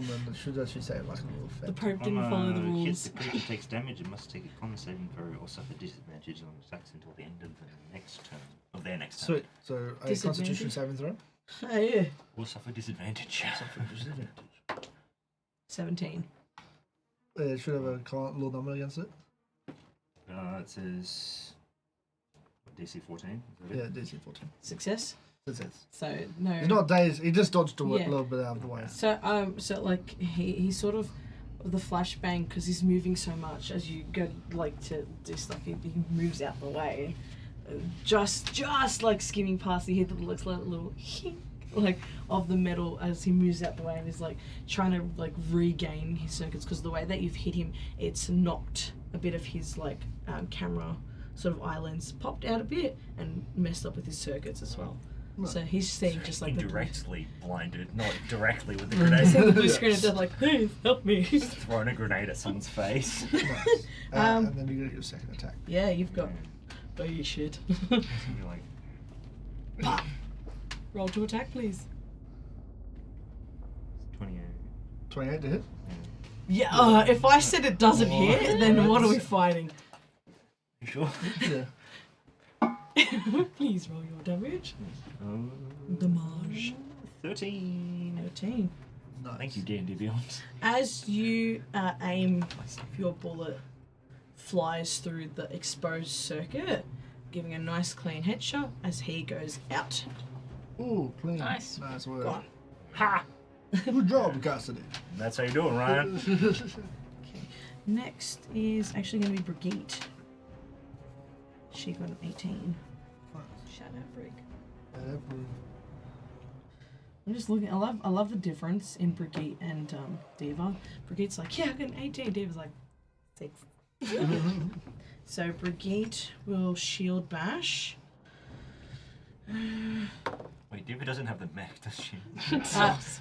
then it should actually say like a little The effect. Pope didn't follow the Hits rules. the creature takes damage and must take a con saving throw or suffer disadvantage on attacks until the end of the next turn. Of their next turn. Sweet. So a Constitution saving throw. Oh yeah. Or suffer disadvantage. Suffer disadvantage. 17. It should have a little number against it. It says DC 14. Is Yeah, that it? DC 14. Success. That's it. So no. He's not dazed. He just dodged a Yeah. little bit out of the way. So like he sort of the flashbang because he's moving so much as you go like to do stuff. He moves out the way, just like skimming past. You hear that looks like a little hink, like of the metal as he moves out the way and is like trying to like regain his circuits because the way that you've hit him, it's knocked a bit of his like camera sort of eye lens popped out a bit and messed up with his circuits as well. Right. So he's seeing just like indirectly blinded, not directly with the He's grenade. seeing the blue screen and they're like, please help me. Throwing a grenade at someone's face. Nice. Um, And then you get your second attack. Yeah, you've got. Oh, you shit. You're like, Roll to attack, please. 28. 28 to hit. Yeah, if I said it doesn't hit, then what are we fighting? You sure? Yeah. Please roll your damage. Oh, Damage. 13. 13. Nice. Thank you, D&D Beyond. As you aim, your bullet flies through the exposed circuit, giving a nice clean headshot as he goes out. Ooh, clean. Nice. Nice work. Gone. Ha! Good job, Cassidy. That's how you do it, Ryan. Next is actually going to be Brigitte. She got an 18. Shout out, Brig. I'm just looking. I love the difference in Brigitte and Diva. Brigitte's like, yeah, I got an 18. Diva's like, 6. So Brigitte will shield bash. Wait, Diva doesn't have the mech, does she?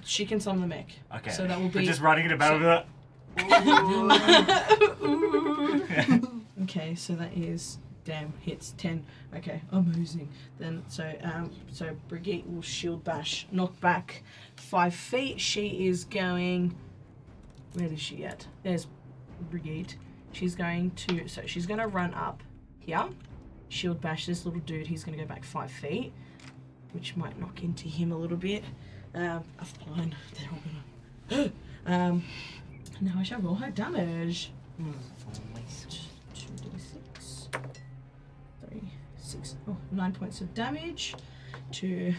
She can summon the mech. Okay. So that will We're be. just running in a battle with Okay, so that is hits 10. Okay, amazing. Then so Brigitte will shield bash, knock back 5 feet. She is going. Where is she at? There's Brigitte. She's going to run up here, shield bash this little dude. He's going to go back 5 feet, which might knock into him a little bit. Fine. They're all gonna. Now I shall roll her damage. 2d6. 3, 6. 9 points of damage to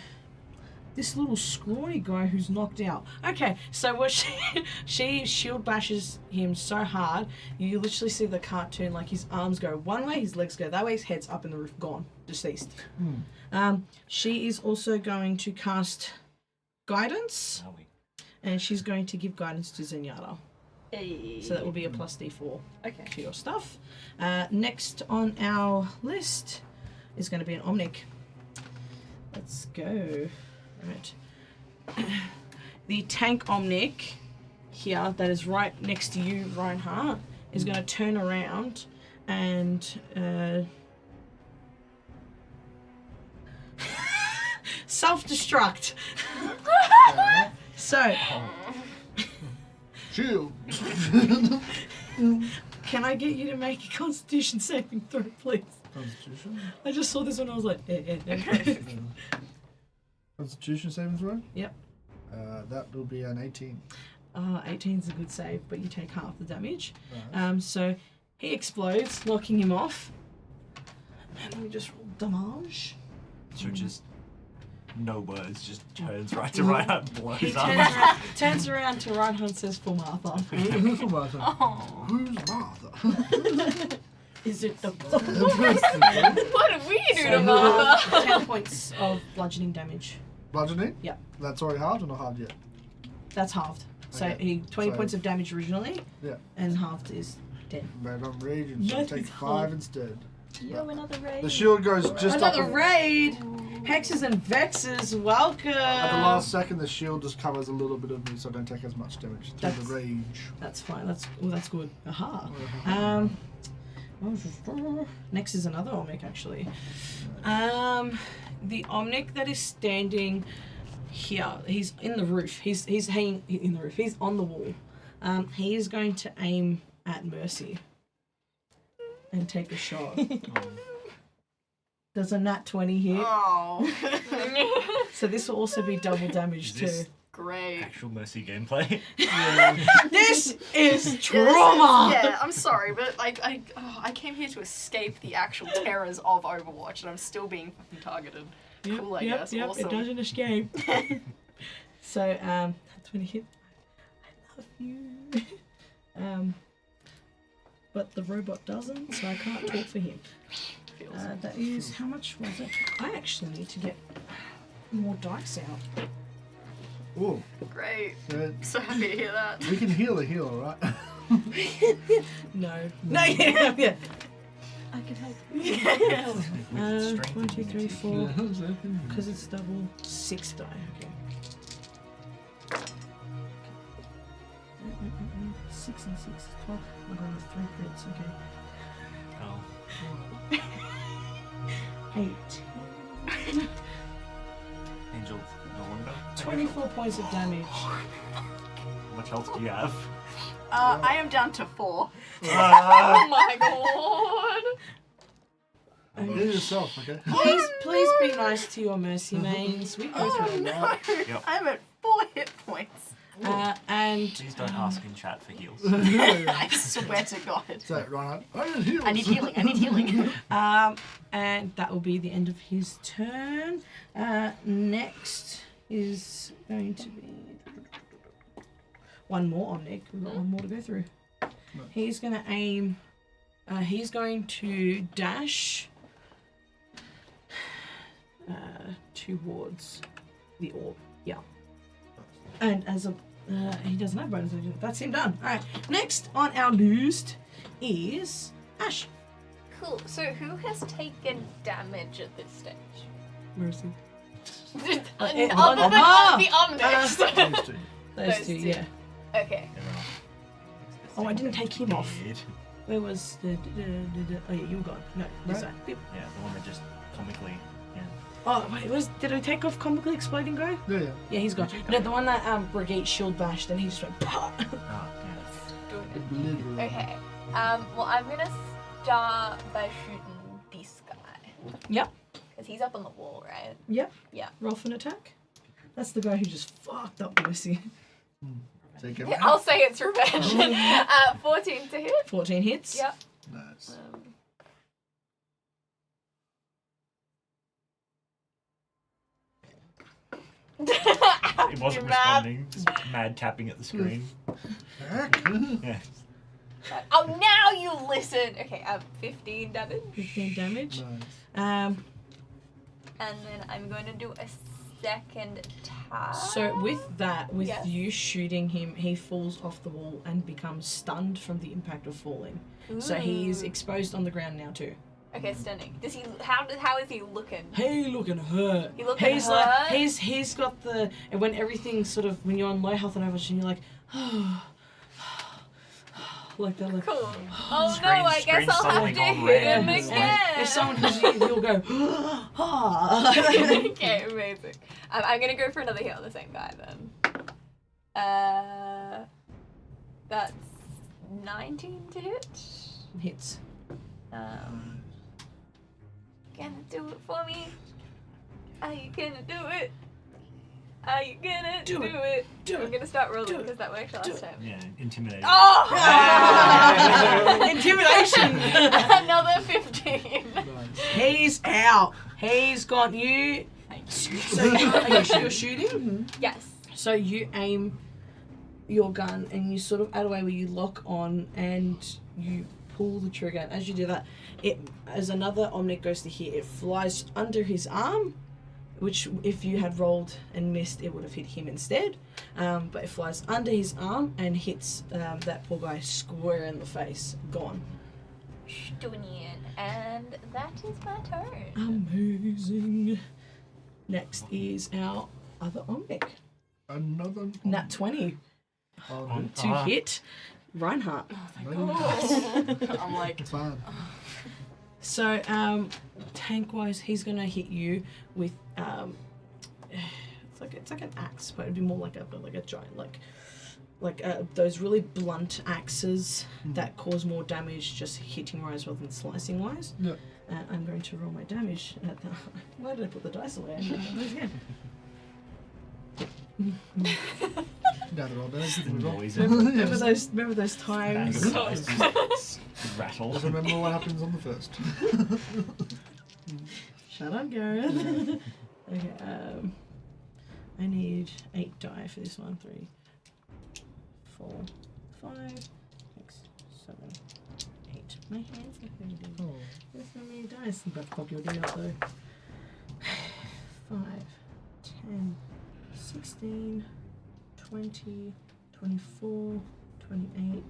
this little scrawny guy who's knocked out. Okay, so what she shield bashes him so hard, you literally see the cartoon, like his arms go one way, his legs go that way, his head's up in the roof, gone, deceased. She is also going to cast guidance, and she's going to give guidance to Zenyatta. Hey. So that will be a plus d4 Okay. to your stuff. Next on our list is going to be an Omnic. Let's go. Right. The tank Omnic here, that is right next to you, Reinhardt, is going to turn around and self-destruct. So, Shield. can I get you to make a Constitution saving throw, please? Constitution. I just saw this one. I was like, Constitution saving throw. Yep. That will be an 18. 18 is a good save, but you take half the damage. Right. So he explodes, knocking him off. And let me just roll damage. So just no words, just turns right to right and blows He up. turns around to Reinhardt and says, "For Martha." Who's Martha? Oh. Who's Martha? Is it the What did we do to Martha? 10 points of bludgeoning damage? Bludgeoning? Yep. That's already halved or not halved yet? That's halved. So Okay. he 20 So- points of damage originally, Yeah. and halved is 10. Red on raging, so Yes, take it's 5 hard. instead. Yo, another raid. The shield goes just Another up. raid! Hexes and Vexes, welcome! At the last second, the shield just covers a little bit of me, so I don't take as much damage through That's- the rage. That's fine. That's good. Aha. Uh-huh. Next is another Omnic actually. The Omnic that is standing here. He's in the roof. He's hanging in the roof. He's on the wall. He is going to aim at Mercy and take a shot. Does a nat 20 hit? Oh. So this will also be double damage Is this too. Great. Actual Mercy gameplay. This is trauma. Yeah, I'm sorry, but like I came here to escape the actual terrors of Overwatch, and I'm still being fucking targeted. Cool, I guess. Yep, Awesome. it doesn't escape. So, that's when he hit. I love you. But the robot doesn't, so I can't talk for him. That is, how much was it? I actually need to get more dice out. Ooh. Great. Good. I'm so happy to hear that. We can heal a healer, right? No. No, yeah. I can help. With strength 1, 2, 3, 4. Exactly. Because it's double 6 die. Okay. 6 and 6 is 12. I'm going with 3 crits. Okay. Oh. 8. Angel, no wonder. 24 points of damage. How much health do you have? I am down to 4. Ah. Oh my god. Heal yourself, okay? Please be nice to your mercy mains. We go through a lot. Yep. I'm at 4 hit points. And Please don't ask in chat for heals. I swear to God. So, Reinhardt, I need heals. I need healing. and that will be the end of his turn. Next is going to be one more Omnic. We've got one more to go through. He's going to aim. He's going to dash towards the orb. Yeah. And as a he doesn't have bonus action. That's him done. All right. Next on our list is Ash. Cool. So who has taken damage at this stage? Mercy. Eh, Other than ah! the Omnics. These two. Those Those two, two. yeah. Okay. And then I'll fix the Oh, I same didn't thing take him off. weird. Where was the? Oh yeah, you were gone. No, this Right. side. Beep. Yeah, the one that just comically. Yeah. Oh wait, did I take off comically exploding guy? Yeah. Yeah, he's gone. No, the one that Brigitte shield bashed, and he just went. Pah! Ah, yeah. Literally. Okay. Well, I'm gonna start by shooting this guy. Yep. Because he's up on the wall, right? Yep. Yeah. Roll for an attack. That's the guy who just fucked up Lucy. Take him I'll out. say it's revenge. 14 to hit. 14 hits. Yep. Nice. It wasn't responding, just mad tapping at the screen. Heck. Yeah. Oh, now you listen. Okay, 15 damage. 15 damage. Nice. And then I'm going to do a second attack. So with that, with Yes. you shooting him, he falls off the wall and becomes stunned from the impact of falling. So he's Ooh. exposed on the ground now too. Okay, stunning. Does he? How is he looking? Hey, looking hurt. He looking he's hurt? like he's got the, and when everything sort of, when you're on low health and Overwatch and you're like like that, like Cool. Oh Screen- no, I guess screen I'll have suddenly to gone hit red. him It's again. if someone hits you, he'll go ah. Okay, amazing. I'm gonna go for another hit on the same guy then. That's 19 to hit. Hits. Gonna do it for me. Are you gonna do it? Are you gonna do it? Do I'm it. gonna start Do rolling it. because that worked last time. Yeah, intimidating. Oh! Intimidation. Another 15. Nice. He's out. He's got you. So you're shooting. Yes. So you aim your gun and you sort of at a way where you lock on and you pull the trigger. And as you do that, it as another Omnic goes to hit, it flies under his arm, which if you had rolled and missed, it would have hit him instead. But it flies under his arm and hits that poor guy square in the face. Gone. Stunian. And that is my turn. Amazing. Next is our other Omnic. Another. Nat 20 Oh, to hit Reinhardt. I'm like, it's fine. So, tank wise, he's gonna hit you with it's like an axe, but it'd be more like a giant like those really blunt axes that cause more damage just hitting wise rather than slicing wise. Yeah. I'm going to roll my damage at the. Why did I put the dice away? Again. Now they're all dead. The noise. Remember those Bag times? of dice just rattle. Just remember what happens on the first. Shut up, Gareth. Okay, I need 8 die for this one. 3, 4, 5, 6, 7, 8. My hands are hurting. Oh. There's so many dice. I'm about to pop your D out though. 5, 10, 16, 20, 24, 28,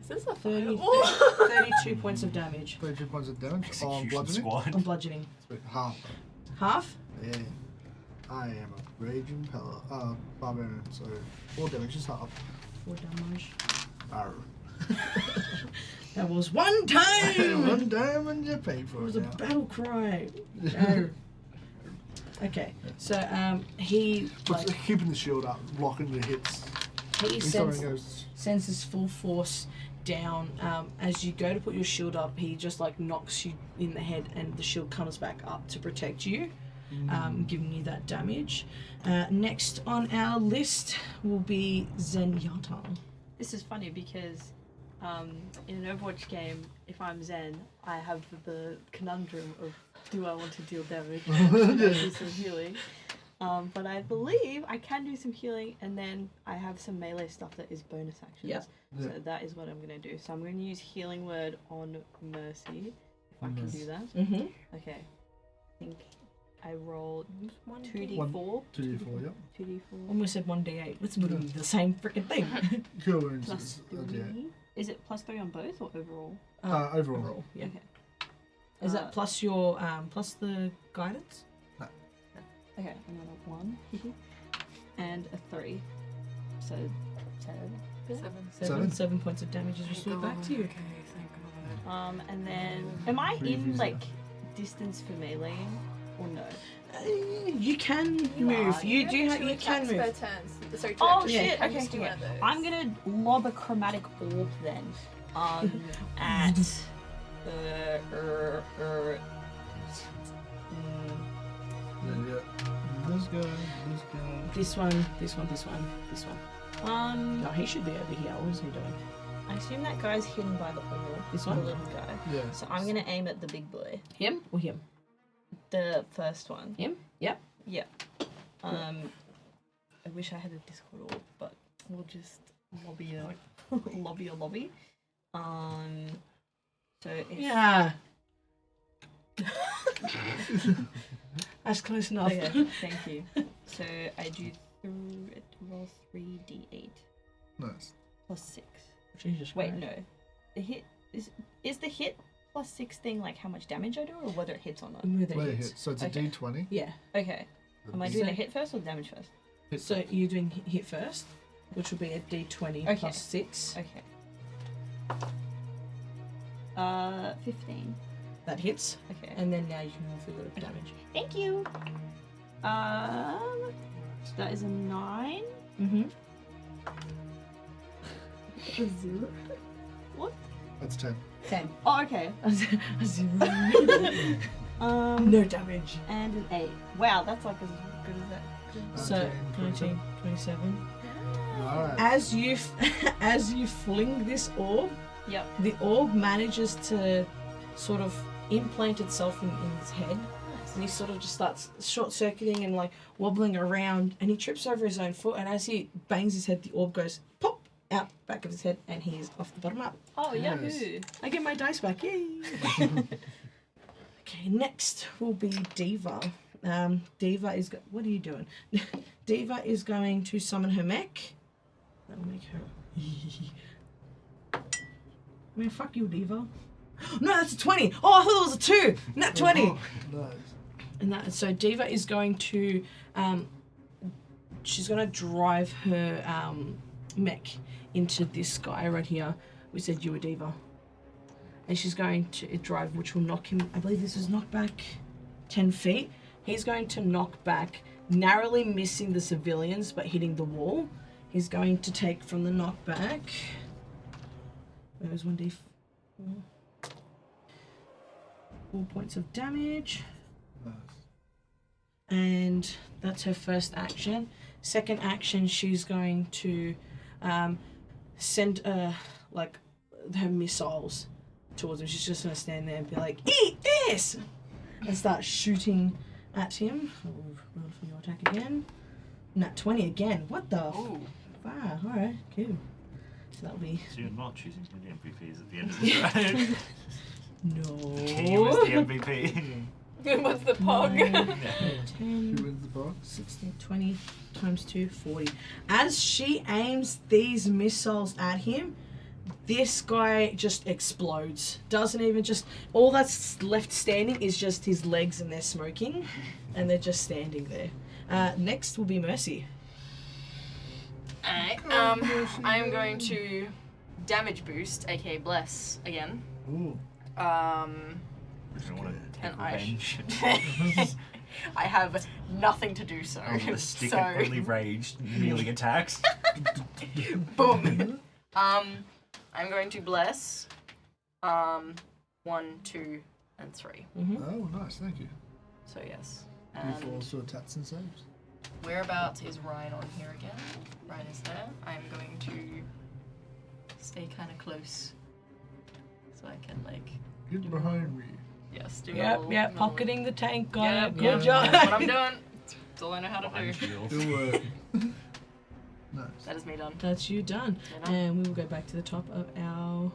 Is this a 30, fireball? 32 points of damage. 32 points of damage on Execution bludgeoning. squad. On bludgeoning. Wait, half. Half? Yeah. I am a raging barbarian, so 4 damage is half. 4 damage. Arr. That was one time! One damage you pay It for was it a now. battle cry. No. Okay, so he But keeping the shield up, blocking the hits. he If something sends, goes. sends his full force down. As you go to put your shield up, he just like knocks you in the head, and the shield comes back up to protect you, giving you that damage. Next on our list will be Zenyatta. This is funny because in an Overwatch game, if I'm Zen, I have the conundrum of do I want to deal damage or do some healing. But I believe I can do some healing, and then I have some melee stuff that is bonus actions. Yep. So Yeah. that is what I'm going to do. So I'm going to use Healing Word on Mercy, if I can do that. Mm-hmm. Okay. I think I rolled 2d4. 2d4, yep. 2d4. Almost said 1d8. Let's do the same freaking thing. Cure wounds Plus is 3. yeah. Is it plus 3 on both or overall? Overall. Yeah. Okay. Is that plus your plus the guidance? No. Okay, another 1 and a 3. So 7. 7 points of damage is restored back to you. Okay, thank God. And then am I in Previously. like distance for melee or no? You can move. You do have. You can Per move. turn. Sorry, two Oh actions. shit! Can Okay, you do one okay. of those? I'm gonna lob a chromatic orb then. At Yeah. This guy. This one. No, he should be over here. What is he doing? I assume that guy's hidden by the orb. This The one? little guy. Yeah. So I'm gonna aim at the big boy. Him or him? The first one. Him? Yep. Yeah. I wish I had a Discord orb, but we'll just lobby a lobby. So if Yeah. That's close enough. okay, thank you. So I do roll 3d8 Nice. plus 6. Jesus Wait, Christ. no. The hit is the hit plus 6 thing like how much damage I do, or whether it hits or not? Whether Wait, it hit. hits. So it's a Okay. D20. Yeah. Okay. Am I doing the hit first or the damage first? Hit. So you're doing hit first, which will be a D20 Okay. plus 6. Okay. 15. That hits. Okay. And then now you can roll for a little damage. Thank you. That is a 9. Mm-hmm. A 0. That's 10. 10. Oh, okay. A 0. Um, No damage. and an 8. Wow, that's like as good as that. So 19, 27. Alright. As you as you fling this orb, Yep. the orb manages to sort of implant itself in his head, and he sort of just starts short-circuiting and like wobbling around, and he trips over his own foot, and as he bangs his head, the orb goes pop out back of his head, and he's off the bottom up. Oh, Yes. yahoo. I get my dice back, yay! Okay, next will be Diva. Diva is what are you doing? Diva is going to summon her mech. That'll make her. Man, fuck you, Diva. No, that's a 20. Oh, I thought it was a 2. Not 20. Oh, nice. And that, so Diva is going to, she's going to drive her mech into this guy right here. We said you were Diva. And she's going to drive, which will knock him, I believe this is knock back 10 feet. He's going to knock back, narrowly missing the civilians, but hitting the wall. He's going to take from the knockback. There's 1d4. 4 points of damage. Nice. And that's her first action. Second action, she's going to send like her missiles towards him. She's just gonna stand there and be like, "Eat this!" and start shooting at him. Roll for your attack again. Nat 20 again. What the? Ooh. Wow. All right. Cool. So that'll be So you're not choosing the MVPs at the end of this, right? no. Team is the MVP. What's the pog? 9, Who 10, wins the box? 16, 20 times 2, 40. As she aims these missiles at him, this guy just explodes. Doesn't even just... All that's left standing is just his legs, and they're smoking. And they're just standing there. Next will be Mercy. Alright, I'm going to damage boost, aka bless, again. Ooh. I don't want to take And I revenge. I have nothing to do so. The stick so, and only raged, melee attacks. boom. I'm going to bless. 1, 2, and 3. Oh, nice. Thank you. So yes. You And fall to attacks and saves. whereabouts is Ryan on here again? Ryan is there. I'm going to stay kind of close, so I can like Get behind me. yes do a Yep, little- yep. little- Pocketing the tank. Got Yep, it. Good yep, job. That's what I'm doing. That's all I know how to Behind do. shield. Do it. Nice. That is me done. That's you done. You know? And we will go back to the top of our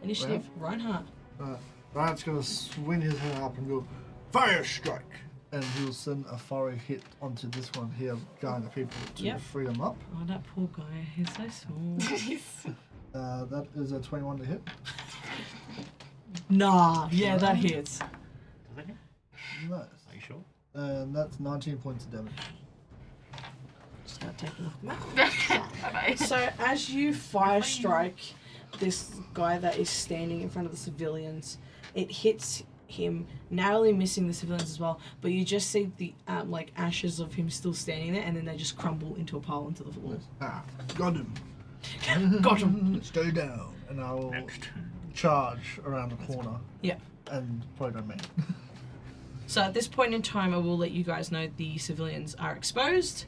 initiative. Reinhardt. Ryan's gonna swing his hand up and go, fire strike! And he'll send a fiery hit onto this one here, guiding the people to Yep. free them up. Oh, that poor guy. He's so small. That is a 21 to hit. Nah. Yeah, that hits. Does that hit? Nice. Are you sure? And that's 19 points of damage. Start taking off the map. Bye-bye. So as you fire strike this guy that is standing in front of the civilians, it hits him, narrowly missing the civilians as well, but you just see the like ashes of him still standing there, and then they just crumble into a pile onto the floor. Got him. Got him. Stay down. And I will Next. charge around the corner. Yeah. And probably don't make it. So at this point in time, I will let you guys know the civilians are exposed,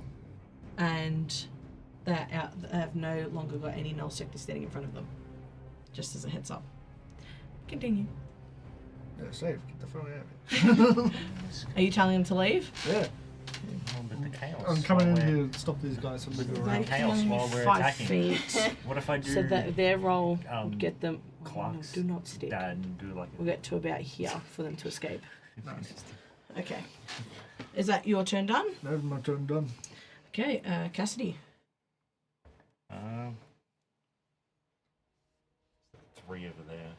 and they have no longer got any null sector standing in front of them. Just as a heads up. Continue. Yeah, safe. Get the phone out of Are you telling them to leave? here. Oh, but the chaos. I'm coming in while we're- here to stop these guys from moving They around. can chaos only while move we're 5 attacking. feet. What if I do So that their roll would get them. Clark's do not stick. dad and do like We'll get to about here for them to escape. Nice. Okay. Is that your turn done? There's my turn done. Okay, Cassidy. 3 over there.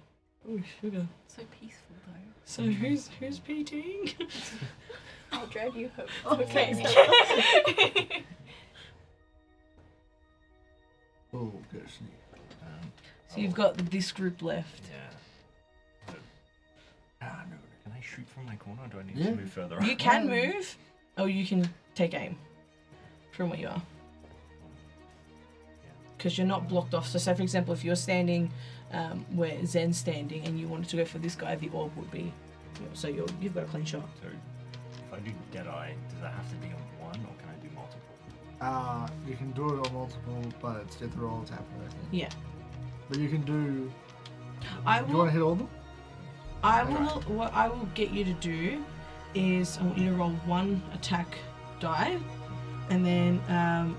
Oh, sugar. So peaceful though. So who's PTing? I'll drive you home. Okay. Oh, gosh. So you've got this group left. Yeah. No. Can I shoot from my corner, or do I need Yeah. to move further You up? can move, or you can take aim from where you are. Because you're not blocked off. So say, for example, if you're standing where Zen's standing and you wanted to go for this guy, the orb would be... So you've got a clean shot. So if I do Deadeye, does that have to be on one, or can I do multiple? You can do it on multiple, but it's death roll to happen, I think. Yeah. But you can do... I You want will, to hit all of them? what I will get you to do is I want you to roll 1 attack die, and then I'm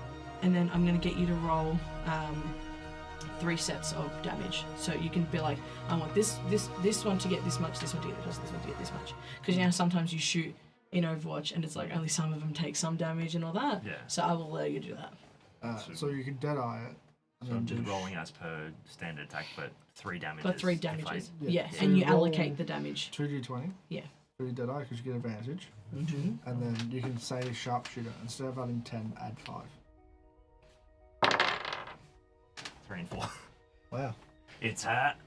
going to get you to roll 3 sets of damage. So you can be like, I want this one to get this much, this one to get this much, this one to get this much. Because you know sometimes you shoot in Overwatch and it's like only some of them take some damage and all that. Yeah. So I will allow you to do that. So you can Deadeye it. And So I'm then just do rolling as per standard attack, but 3 damages. Got 3 if I- damages. Yeah. Yeah, So and you you roll- allocate the damage. 2d20. Yeah. 3 Deadeye because you get advantage. Mm-hmm. And then you can say Sharpshooter. Instead of adding 10, add 5. 3 and 4. Wow. It's hat.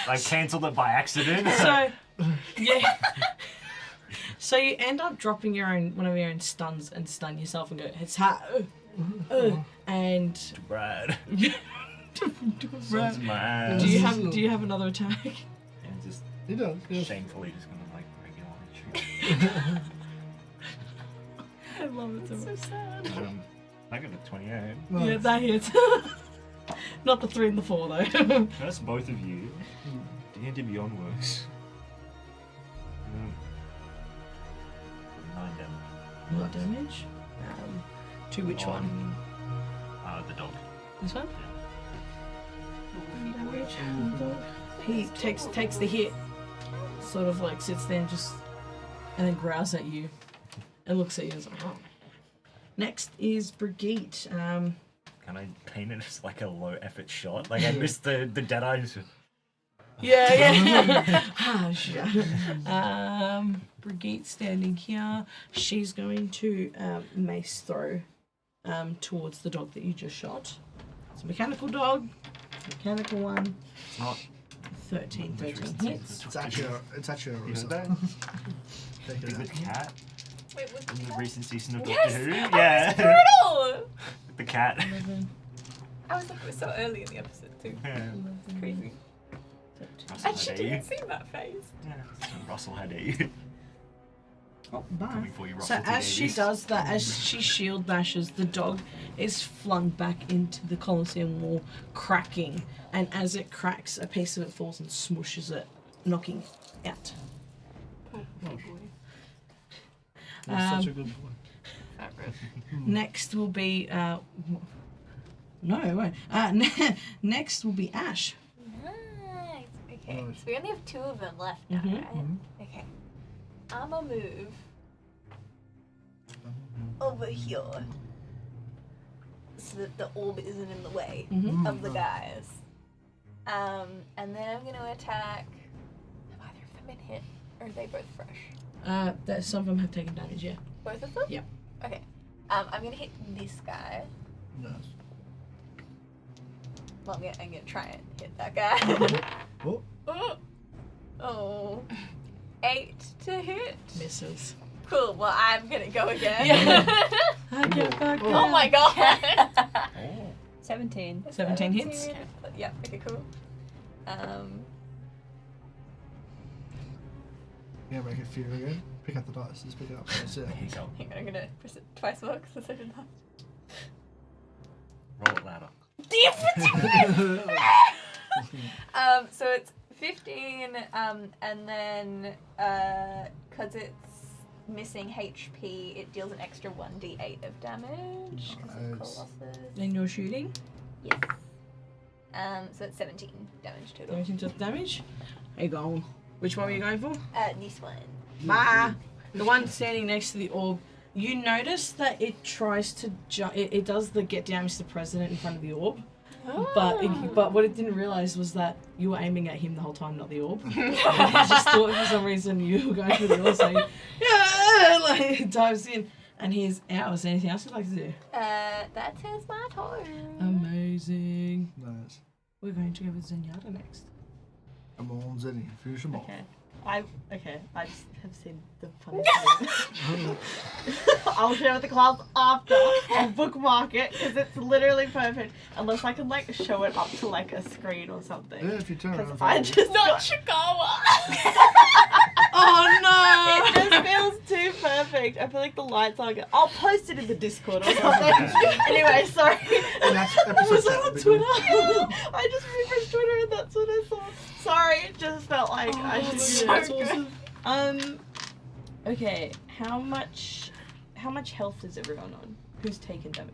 I cancelled it by accident. So, yeah. So you end up dropping one of your own stuns and stun yourself and go, it's hot. And Brad. Brad. Son's my ass. do you have another attack? And just He does. Yes. shamefully just gonna like regularly shoot. I love it so much. sad. I got a 28. Yeah, that hits. Not the 3 and the 4 though. That's both of you. D&D Beyond works. 9 damage. What damage? To which one? The dog. This one? Damage. He takes the hit, sort of like sits there and then growls at you and looks at you and is like, oh. Next is Brigitte. Can I paint it as like a low effort shot? Like I missed the dead eyes. Yeah. Brigitte standing here. She's going to mace throw towards the dog that you just shot. It's a mechanical dog. Mechanical one. It's not. 13 hits. It's actually a You heard that? Take it The out. cat Wait, what's in the that? recent season of Yes! Doctor Who. Oh, Yeah. it's brutal! The cat. 11, I was like, it was so early in the episode too. Yeah. It's crazy. 13. Russell And she had you. didn't see that face. Yeah. So Russell had you. Oh, bye. Coming for you, So Russell. as she does that, as she shield bashes, the dog is flung back into the Colosseum wall, cracking. And as it cracks, a piece of it falls and smooshes it, knocking out. That's such a good boy. Next will be no, it won't. Next will be Ash. Nice. Okay. Nice. So we only have 2 of them left now, Mhm. right? Okay. I'ma move over here so that the orb isn't in the way of the guys. And then I'm gonna attack. Have either of them been hit Or are they both fresh? Some of them have taken damage, yeah. Both of them? Yeah. Okay. I'm gonna hit this guy. Nice. Well, I'm gonna try and hit that guy. Oh. Oh. 8 to hit. Misses. Cool. Well, I'm gonna go again. Yeah. I get back Oh up. my god. 17. 17 hits. Yeah. Okay. Cool. Yeah, make it fear again. Pick up the dice. Just pick it up. That's it. There you go. Hang on. I'm gonna press it twice more because I did that. Roll it louder. So it's 15, and then because it's missing HP, it deals an extra 1d8 of damage. 'Cause of Nice. Colossus. Then you're shooting. Yes. So it's 17 damage total. 17 to damage. There you go. Which one were you going for? This one. The one standing next to the orb. You notice that it tries to it does the get damage to the president in front of the orb. But what it didn't realize was that you were aiming at him the whole time, not the orb. And I just thought for some reason you were going for the orb, so yeah, like it dives in, and he's out. Is there anything else you'd like to do? That is my turn. Amazing. Nice. We're going to go with Zenyatta next. Come on, Zenny. Finish them off. Okay. I just have seen the funny thing. I'll share with the class after. I'll bookmark it because it's literally perfect. Unless I can like show it up to like a screen or something. Yeah, if you turn around. Because I just Not Chicago. Oh it just feels too perfect. I feel like the lights aren't good. I'll post it in the Discord or something. Anyway, sorry. And that's episode Was that seven, on big Twitter? one. I just refreshed Twitter and that's what I saw. Sorry, it just felt like I should do That's it. awesome. Okay, how much health is everyone on? Who's taken damage?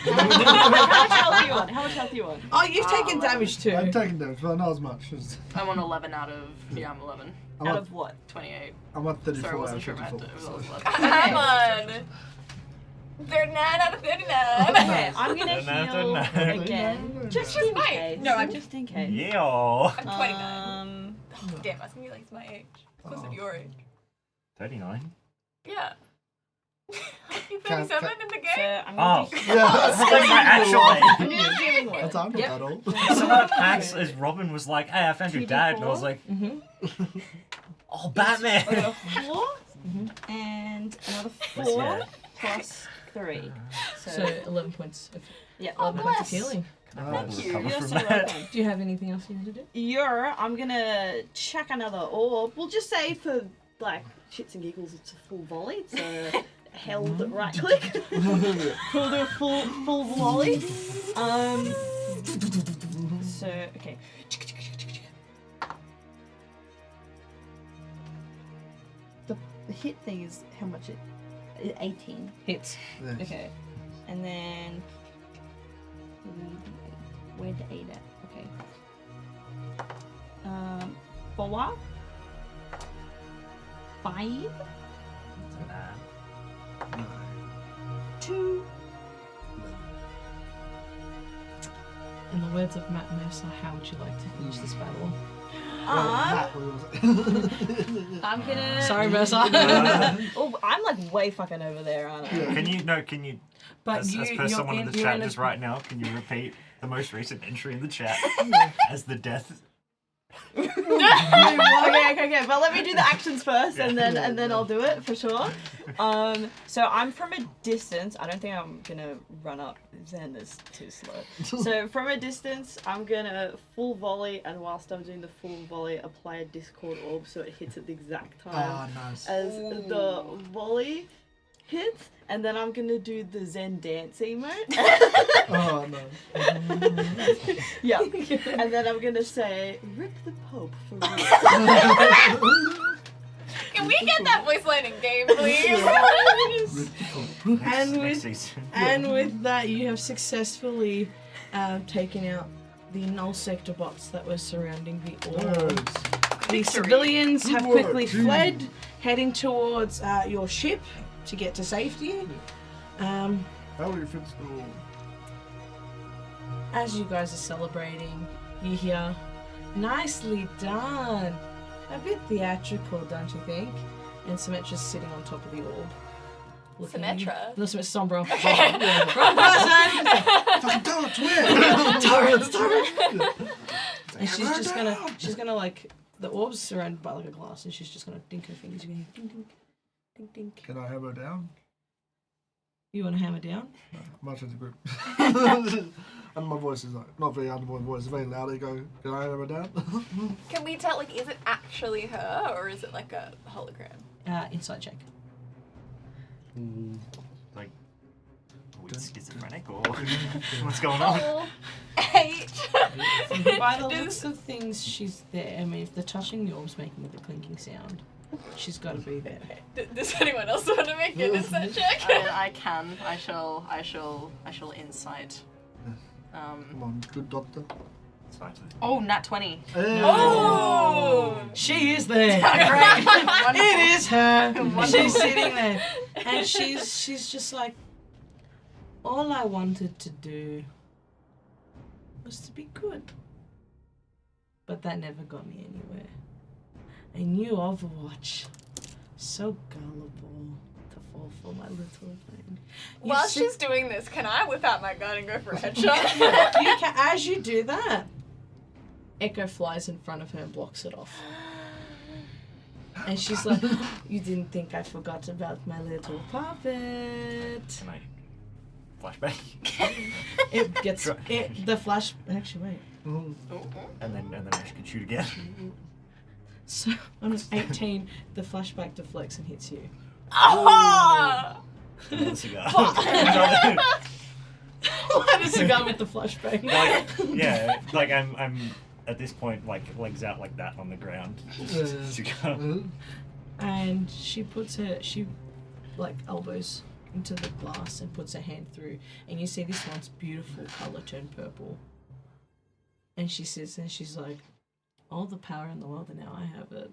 How much health are you on? How much health are you on? Oh, you've taken 11. damage too. I'm taking damage, but not as much. I'm on 11 out of. Yeah, I'm 11. I'm Out at, of what? 28. I'm at 34 Sorry, I out wasn't of sure if I had 54. to. It was So. 11. I'm on 39 out of 39. Okay, I'm gonna Nah, heal nah. again. Just in Mine. case. No, I'm just in case. Yeah. I'm 29. Damn, I was gonna be like my age. Closer to your age. 39. Yeah. You Can- 37 in the So game? I'm Oh. gonna do Yeah. That's my actual I'm age. gonna do healing word. That's I'm not Yep. that old. Someone at PAX as Robin was like, hey, I found your dad. And I was like, Mm-hmm. oh, Batman. I got a 4 and another 4 Yeah. plus 3. So 11 points. Yeah, 11 points of bless. healing. Nice. you. Recover You're from so that. welcome. Do you have anything else you need to do? I'm gonna check another orb. We'll just say for like shits and giggles, it's a full volley. So held right click. We'll do a full volley. So okay. The hit thing is how much it? 18. Hits. Yeah. Okay. And then where'd the 8 at? Okay. 4, 5, 2. In the words of Matt Mercer, how would you like to finish this battle? I'm gonna. Sorry, Mercer. Oh, I'm like way fucking over there, aren't I? Can you, But as per someone in the you're chat in a- just right now, can you repeat the most recent entry in the chat as the death? Okay. But let me do the actions first, and then I'll do it for sure. So I'm from a distance. I don't think I'm gonna run up. Zen is too slow. So from a distance, I'm gonna full volley, and whilst I'm doing the full volley, apply a Discord orb so it hits at the exact time Ah, nice. as the volley hits, and then I'm gonna do the Zen dance emote. Oh, no. Yeah, and then I'm gonna say, "Rip the Pope for real." Can we get that voice line in game, please? And Next with season. And with that, you have successfully taken out the null sector bots that were surrounding the orbs. The civilians have Good work, quickly team. fled, heading towards your ship to get to safety. How will you fix the wall? As you guys are celebrating, you hear, "Nicely done. a bit theatrical, don't you think? And Symmetra's sitting on top of the orb. looking at you. Symmetra? No, Sombra. Okay. Wrong person! Fucking turrets, where? Turrets! And she's gonna like, the orb's surrounded by like a glass, and she's just gonna dink her fingers. You're going ding, ding, ding, ding. Can I hammer down? You wanna hammer down? No, much as a group. And my voice is like, not very under my voice, it's very loud. I go, can I hammer down? Can we tell, like, is it actually her, or is it like a hologram? Insight check. Like, are we schizophrenic or what's going on? Oh, 8. By the looks of things, she's there. I mean, if the touching the orb's making the clinking sound, she's got to be there. Does anyone else want to make an insight check? I can. I shall insight. Come on, good doctor. It's fine. Oh, nat 20. Hey. Oh! She is there. Great. It is her. Wonderful. She's sitting there, and she's just like, all I wanted to do was to be good, but that never got me anywhere. I knew Overwatch, so gullible to fall for my little thing. While she's doing this, can I whip out my gun and go for a headshot? You can, as you do that, Echo flies in front of her and blocks it off. And she's like, you didn't think I forgot about my little puppet. Can I flashback? It gets, the flash, actually wait. Mm. and then Ash can shoot again. So on an 18, the flashback deflects and hits you. Ah! Another cigar. Light a cigar with the flashbang. Like, yeah, like I'm at this point like legs out like that on the ground. Cigar. And she like elbows into the glass and puts her hand through, and you see this once beautiful color turn purple. And she sits and she's like, all the power in the world and now I have it.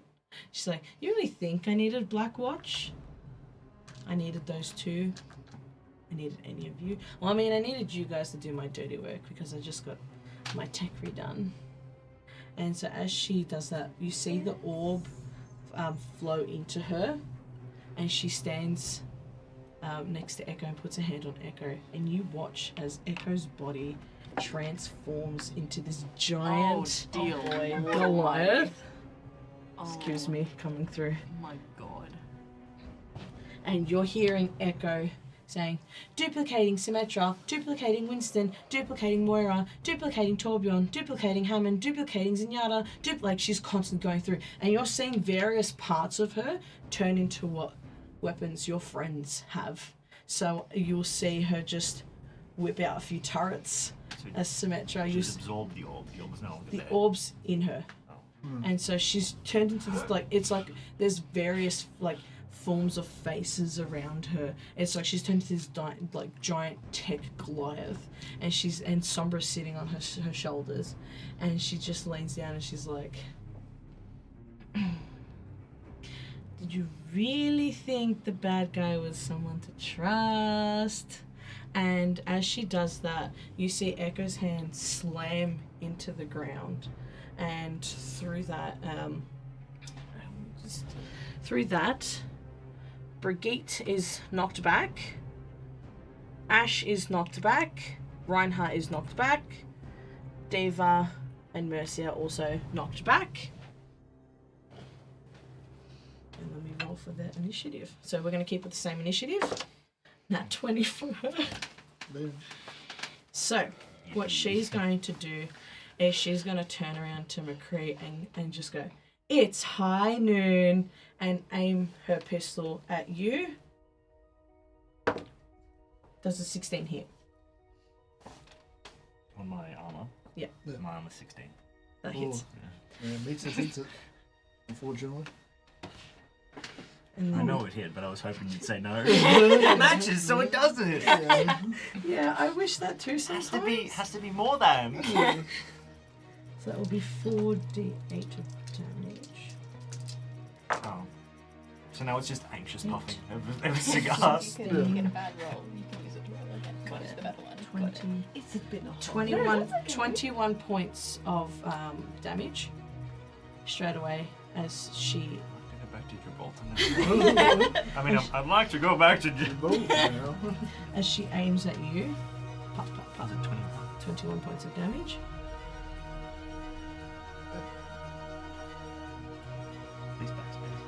She's like, you really think I needed Black Watch? I needed those two. I needed any of you. Well, I mean, I needed you guys to do my dirty work because I just got my tech redone. And so as she does that, you see the orb flow into her, and she stands next to Echo and puts her hand on Echo, and you watch as Echo's body transforms into this giant Goliath. Excuse me, coming through. Oh my god. And you're hearing Echo saying, duplicating Symmetra, duplicating Winston, duplicating Moira, duplicating Torbjorn, duplicating Hammond, duplicating Zenyatta, like she's constantly going through. And you're seeing various parts of her turn into what weapons your friends have. So you'll see her just whip out a few turrets as Symmetra. She's absorbed the orb. The orb is no longer The there. orb's in her. And so she's turned into this, like, it's like there's various, like, forms of faces around her. It's like she's turned into this giant tech Goliath, and Sombra's sitting on her shoulders, and she just leans down and she's like, did you really think the bad guy was someone to trust? And as she does that, you see Echo's hand slam into the ground, and through that, Brigitte is knocked back, Ash is knocked back, Reinhardt is knocked back, Deva and Mercia also knocked back. And let me roll for the initiative. So we're going to keep with the same initiative. Nat 20 for her. So what she's going to do is she's going to turn around to McCree and just go, it's high noon, and aim her pistol at you. Does a 16 hit? On my armor. Yeah. My armor's 16. That hits. Yeah, meets it, unfortunately. And I then, know it hit, but I was hoping you'd say no. It matches, so it doesn't. yeah, I wish that too sometimes. Has to be more than. So that will be 4d8 of damage. Oh. So now it's just anxious puffing of a cigar. You get a bad roll, you can use it to roll again. What is the better one? 20. It's been a 21 points of damage straight away as she Go back to Gibraltar. I mean, I'd like to go back to Gibraltar. as she aims at you. Pop, pop, pop. Was it 21? 21 points of damage. Please backspace.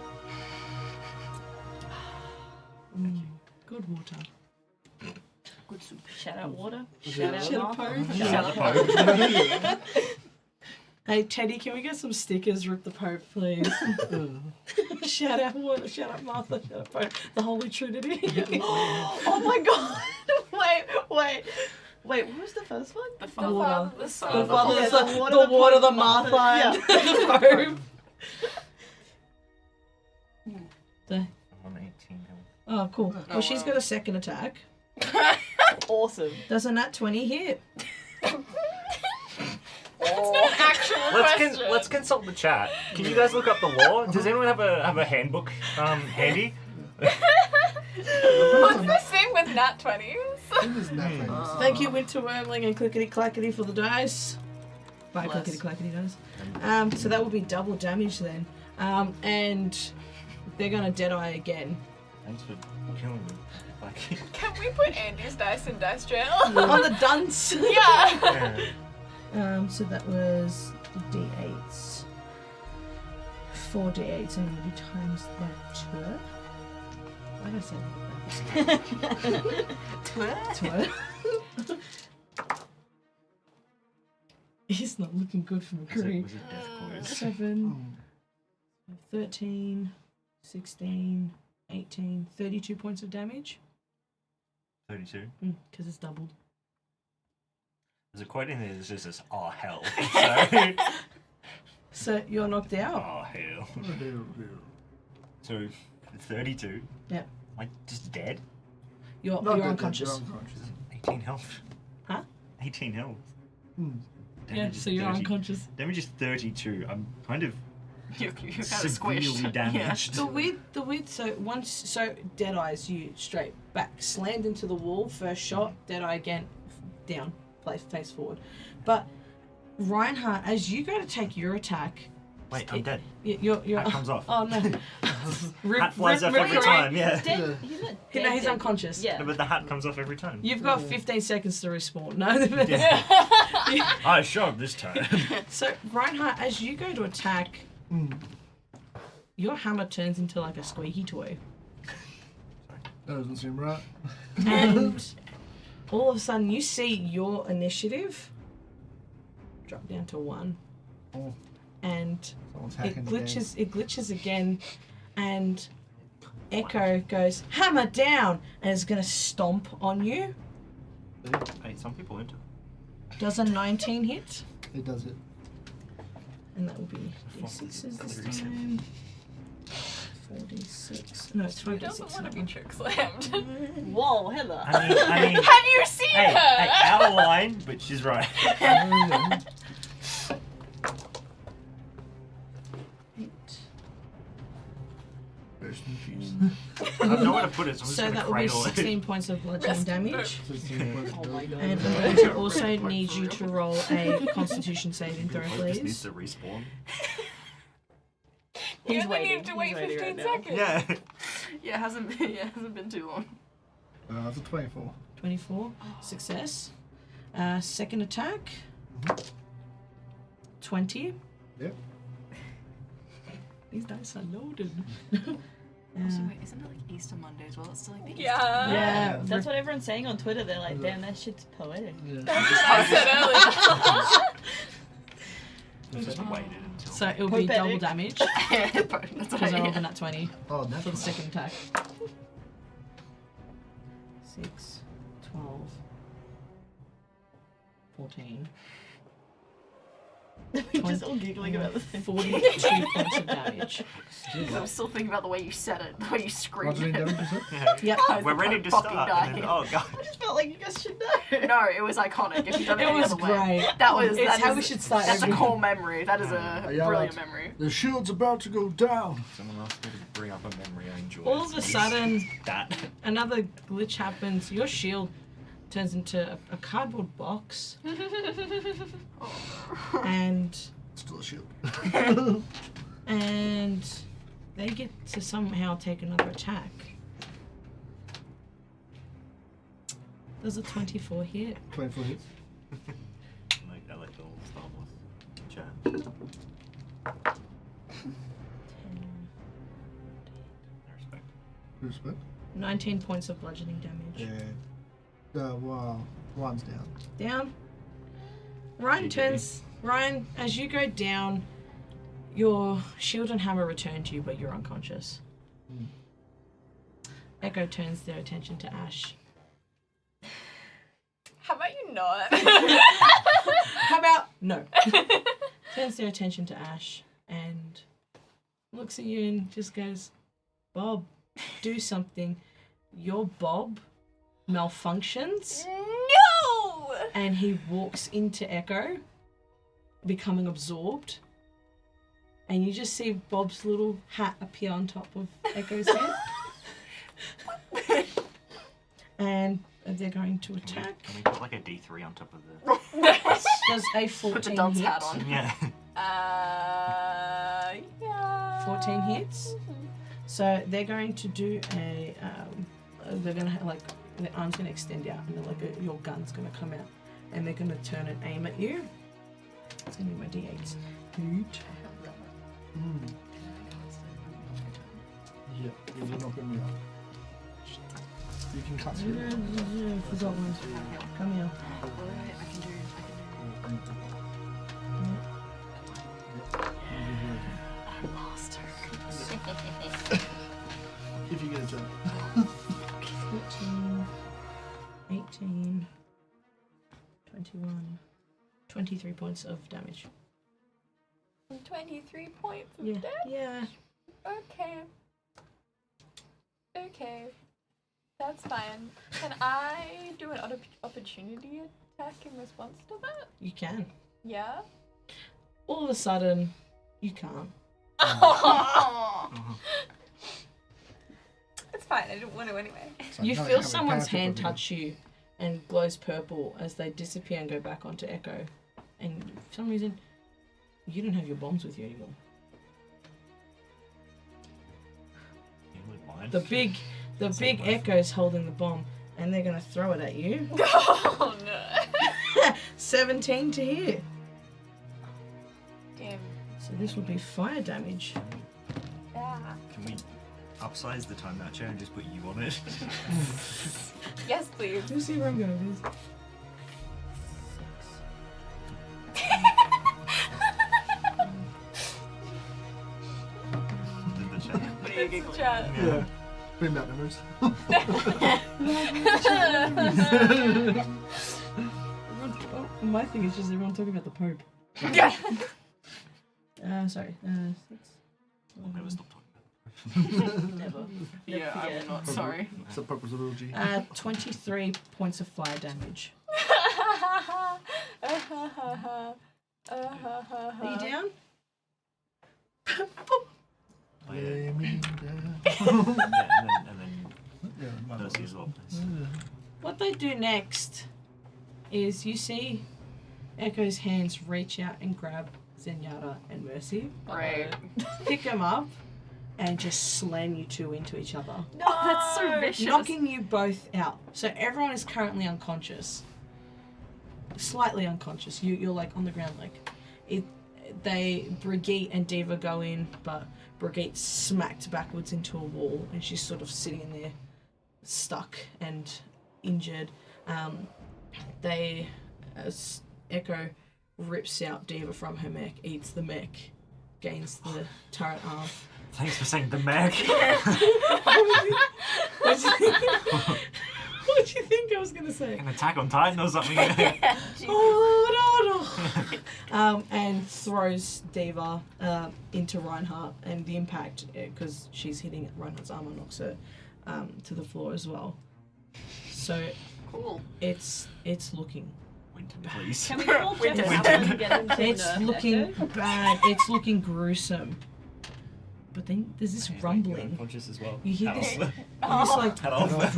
Good water. Good soup. Shout out water. Shout Shout out Martha. Shut up. Hey Teddy, can we get some stickers? Rip the Pope, please. Shout out water. Shout out Martha. Shout out Pope. The Holy Trinity. Oh my god. Wait, what was the first one? The The father. water. The The sun. Father, Yeah, the water, the Martha, and the Pope. The, I'm on 18 health. oh, cool. Well, she's wow. got a second attack. Awesome. Does a nat 20 hit? Actual question. Let's consult the chat. Can you guys look up the law? Does anyone have a handbook handy? What's this thing with nat 20s? It is nothing. Thank you, Winter Wormling and Clickety Clackety for the dice. Bye, Bless. Clickety Clackety dice. So that will be double damage then. And they're gonna Deadeye again. Thanks for killing me. Like, Can we put Andy's dice in dice jail? On the dunce. Yeah. So that was the D8s. 4 D8s, and then we times that 2. Why did I say that? 2. He's not looking good for was McCree. it death claws? 7, 13, 16, 18, 32 points of damage. 32. Because it's doubled. There's a quote in there that says, "Oh hell." So you're knocked So, out. oh hell. So 32. Yep. Like just dead. You're Not dead, unconscious. You're unconscious. 18 health. Huh? 18 health. Hmm. Yeah, Damage is so you're 30. unconscious. Damage is 32. I'm kind of You're kind of severely squished. damaged. The width. So Deadeye's you straight back, slammed into the wall. First shot, Deadeye again, down, face forward. But Reinhardt, as you go to take your attack, Wait, I'm dead. you're Hat comes off. Oh no! Hat flies off every time. Yeah. Dead. He's not He's dead. unconscious. Yeah. No, but the hat comes off every time. You've got 15 seconds to respawn. No. I shot this time. So Reinhardt, as you go to attack, your hammer turns into like a squeaky toy, That doesn't seem right. and all of a sudden you see your initiative drop down to 1, Oh, and someone's it hacking the game. glitches again, and Echo goes hammer down and is gonna stomp on you. Hey, some people into. Does a 19 hit? It does it. And that will be d6s this time. 4d6. No, it's Who doesn't 5d6. want to that be one. trick slammed? Whoa, Heather. I mean, Have you seen hey, her? out of line, but she's right. 8. Very confused. I have nowhere to put it, so I'm just So gonna that will be cradle it. 16 points of bludgeoning damage. Oh my god. And I'm going to also need you to roll a Constitution saving throw, Just needs please. to respawn. You He's only waiting. need to wait He's waiting 15 right now. seconds. Yeah. Yeah, it hasn't been too long. That's a 24. 24. Success. Second attack. 20. Yep. These dice are loaded. Also, wait, isn't it like Easter Monday as well? It's still like the Easter Yeah. Yeah. That's what everyone's saying on Twitter. They're like, damn, that shit's poetic. Yeah. That's what I said earlier. Just waited until. So it'll be Pathetic. double damage That's what because I rolled I a nat 20 Oh, for the definitely. second attack. 6, 12, 14. We're just all giggling about this. 42 points of damage. I'm still thinking about the way you said it, the way you screamed Bludgeoning it. damage, is it? Yeah. Yep. We're ready to Fucking start. dying. And then, oh god. I just felt like you guys should know. No, it was iconic. If you've done it, It any was other way. great. That was. It's that how is- we should start That's a every- core memory. That is a Yeah, brilliant that's- memory. The shield's about to go down. Someone else need to bring up a memory I enjoy. All of a sudden, That. another glitch happens. Your shield turns into a cardboard box, and Still a shield. And they get to somehow take another attack. Does a 24 hit? 24 hits. I like the old Star Wars chat. 10, Respect. 19 points of bludgeoning damage. Wow. Ryan's down. Down. Ryan, as you go down, your shield and hammer return to you, but you're unconscious. Echo turns their attention to Ash. How about you not? How about no? Turns their attention to Ash and looks at you and just goes, Bob, do something. Your Bob malfunctions. No! And he walks into Echo, becoming absorbed. And you just see Bob's little hat appear on top of Echo's head. And they're going to attack. Can we put like a D3 on top of the... Does a 14 Put the dog's hit? hat on. Yeah. Yeah. 14 hits. So they're going to do they're going to like, the arm's going to extend out and like your gun's going to come out. And they're going to turn and aim at you. It's going to be my D8s. Yeah, you're not going to You can cut through. Forgot one. Come here. If you get a turn. 14, 18, 21, 23 points of damage. 23 points of Yeah. damage? Yeah. Okay. That's fine. Can I do an opportunity attack in response to that? You can. Yeah? All of a sudden, you can't. It's fine, I didn't want to anyway. You feel someone's hand touch you and glows purple as they disappear and go back onto Echo. And for some reason, you don't have your bombs with you anymore. You wouldn't mind. The big Echo's holding the bomb, and they're gonna throw it at you. Oh no. 17 to hit. Damn. So this will be fire damage. Yeah. Can we upsize the time matcher and just put you on it? Yes, please. You see where I'm going with this? Did the chat? It's a chat. Yeah. Bring back memories. My thing is just everyone talking about the Pope. Yeah. Sorry. 6. We'll never stop talking Never. Yeah, I'm not sorry. It's the purpose of real G. 23 points of fire damage. Are you down? Oh, yeah. Lay me down. and then Yeah, my Percy as well, please. What they do next is you see Echo's hands reach out and grab Zenyatta and Mercy, Right. pick them up, and just slam you two into each other, Oh, that's so vicious. knocking you both out. So everyone is currently unconscious, slightly unconscious. You're like on the ground, like it. Brigitte and Diva go in, but Brigitte smacked backwards into a wall, and she's sort of sitting there, stuck and injured. As Echo rips out Diva from her mech, eats the mech, gains the turret arm. Thanks for saying the Mac. What do you think I was gonna say? An Attack on Titan or something. And throws Diva into Reinhardt, and the impact, because she's hitting Reinhardt's armor, knocks her to the floor as well. So Cool. it's looking Winton, please. Can we call Jeff Winton. Allen and get him to it's nerf looking Echo? bad. It's looking gruesome. But then there's this rumbling. Unconscious as well. You hear Hat this? off. It's like Hat off.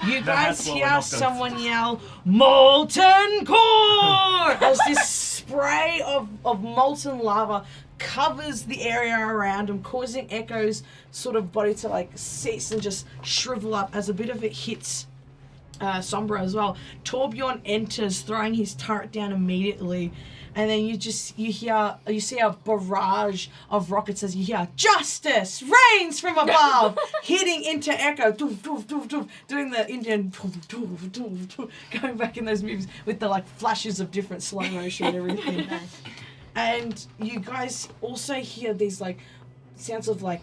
you The guys hat's well hear knocked off. someone yell "Molten Core" as this spray of molten lava covers the area around him, causing Echo's sort of body to like cease and just shrivel up as a bit of it hits Sombra as well. Torbjorn enters, throwing his turret down immediately, and then you see a barrage of rockets as you hear "Justice reigns from above," hitting into Echo, doof, doof, doof, doof, doing the Indian doof, doof, doof, doof, going back in those movies with the like flashes of different slow motion and everything. And you guys also hear these like sounds of like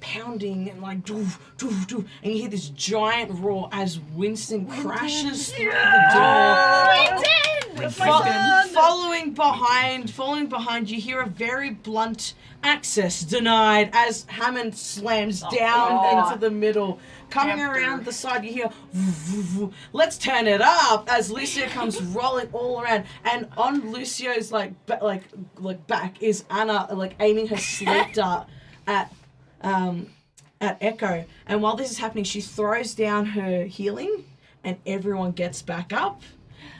pounding and like doof, doof, doof, and you hear this giant roar as Winston crashes through the door. Following behind, you hear a very blunt access denied as Hammond slams down into the middle. Coming around the side, you hear, let's turn it up as Lucio comes rolling all around, and on Lucio's back is Anna like aiming her sleep dart at Echo. And while this is happening, she throws down her healing, and everyone gets back up.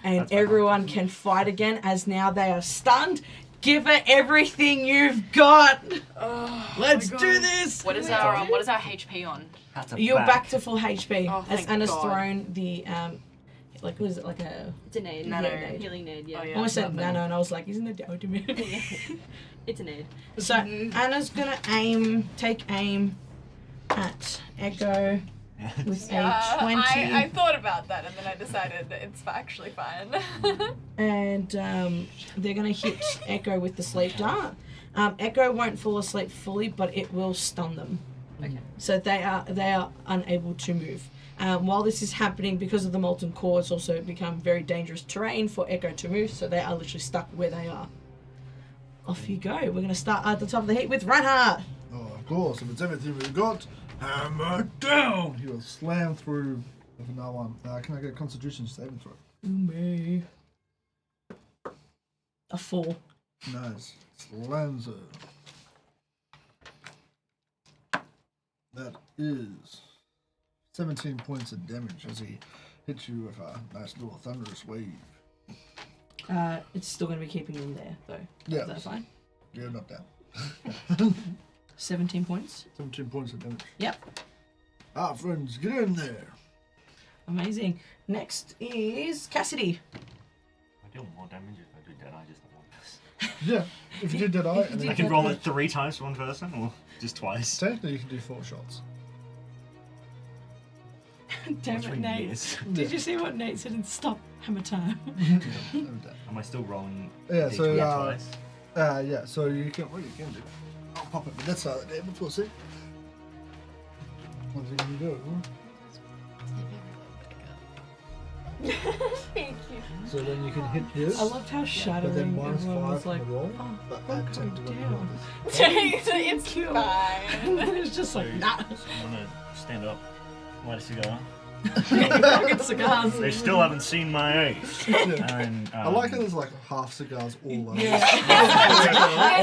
And everyone can fight again as now they are stunned. Give it everything you've got. Let's do this. What is our HP on? You're back to full HP as thank Anna's God. thrown the what is it, like a It's an aid. Nano. Yeah, healing aid, yeah. Oh, yeah. almost said nano, and I was like, isn't it the ultimate? It's an aid. So Anna's gonna take aim at Echo with a 20. I thought about that and then I decided that it's actually fine. And they're going to hit Echo with the sleep dart. Echo won't fall asleep fully, but it will stun them. Okay. So they are unable to move. While this is happening, because of the molten core, it's also become very dangerous terrain for Echo to move, so they are literally stuck where they are. Off you go. We're going to start at the top of the heap with Reinhardt. Oh, of course, if it's everything we've got, hammer down! He will slam through with another one. Can I get a constitution saving throw? Me. A 4. Nice. Slams her. That is 17 points of damage as he hits you with a nice little thunderous wave. It's still going to be keeping them there, though. Yeah. Is that fine? Yeah, not down. 17 points. 17 points of damage. Yep. Friends, get in there. Amazing. Next is Cassidy. I do more damage if I do Deadeye just the one person. Yeah, if you do Deadeye, and I then can roll it 3 times for one person, or just twice. technically you can do 4 shots. Damn Which it, for Nate. years. Did you see what Nate said in Stop Hammer Time? Am I still rolling? Yeah, so, HP uh, twice? yeah, so you can, what you can do, I'll pop it, but that's how the damage will see. What you can do? Thank you. So then you can hit this, I loved how but shattering then everyone was -5 like, from the roll, oh, but oh, add 10 to calm what you down. roll. It's Kill. fine. And it's just like, nah. So I'm gonna stand up, light a cigar. Fucking cigars. They still haven't seen my age. And, I like how there's like half cigars all over. Yeah.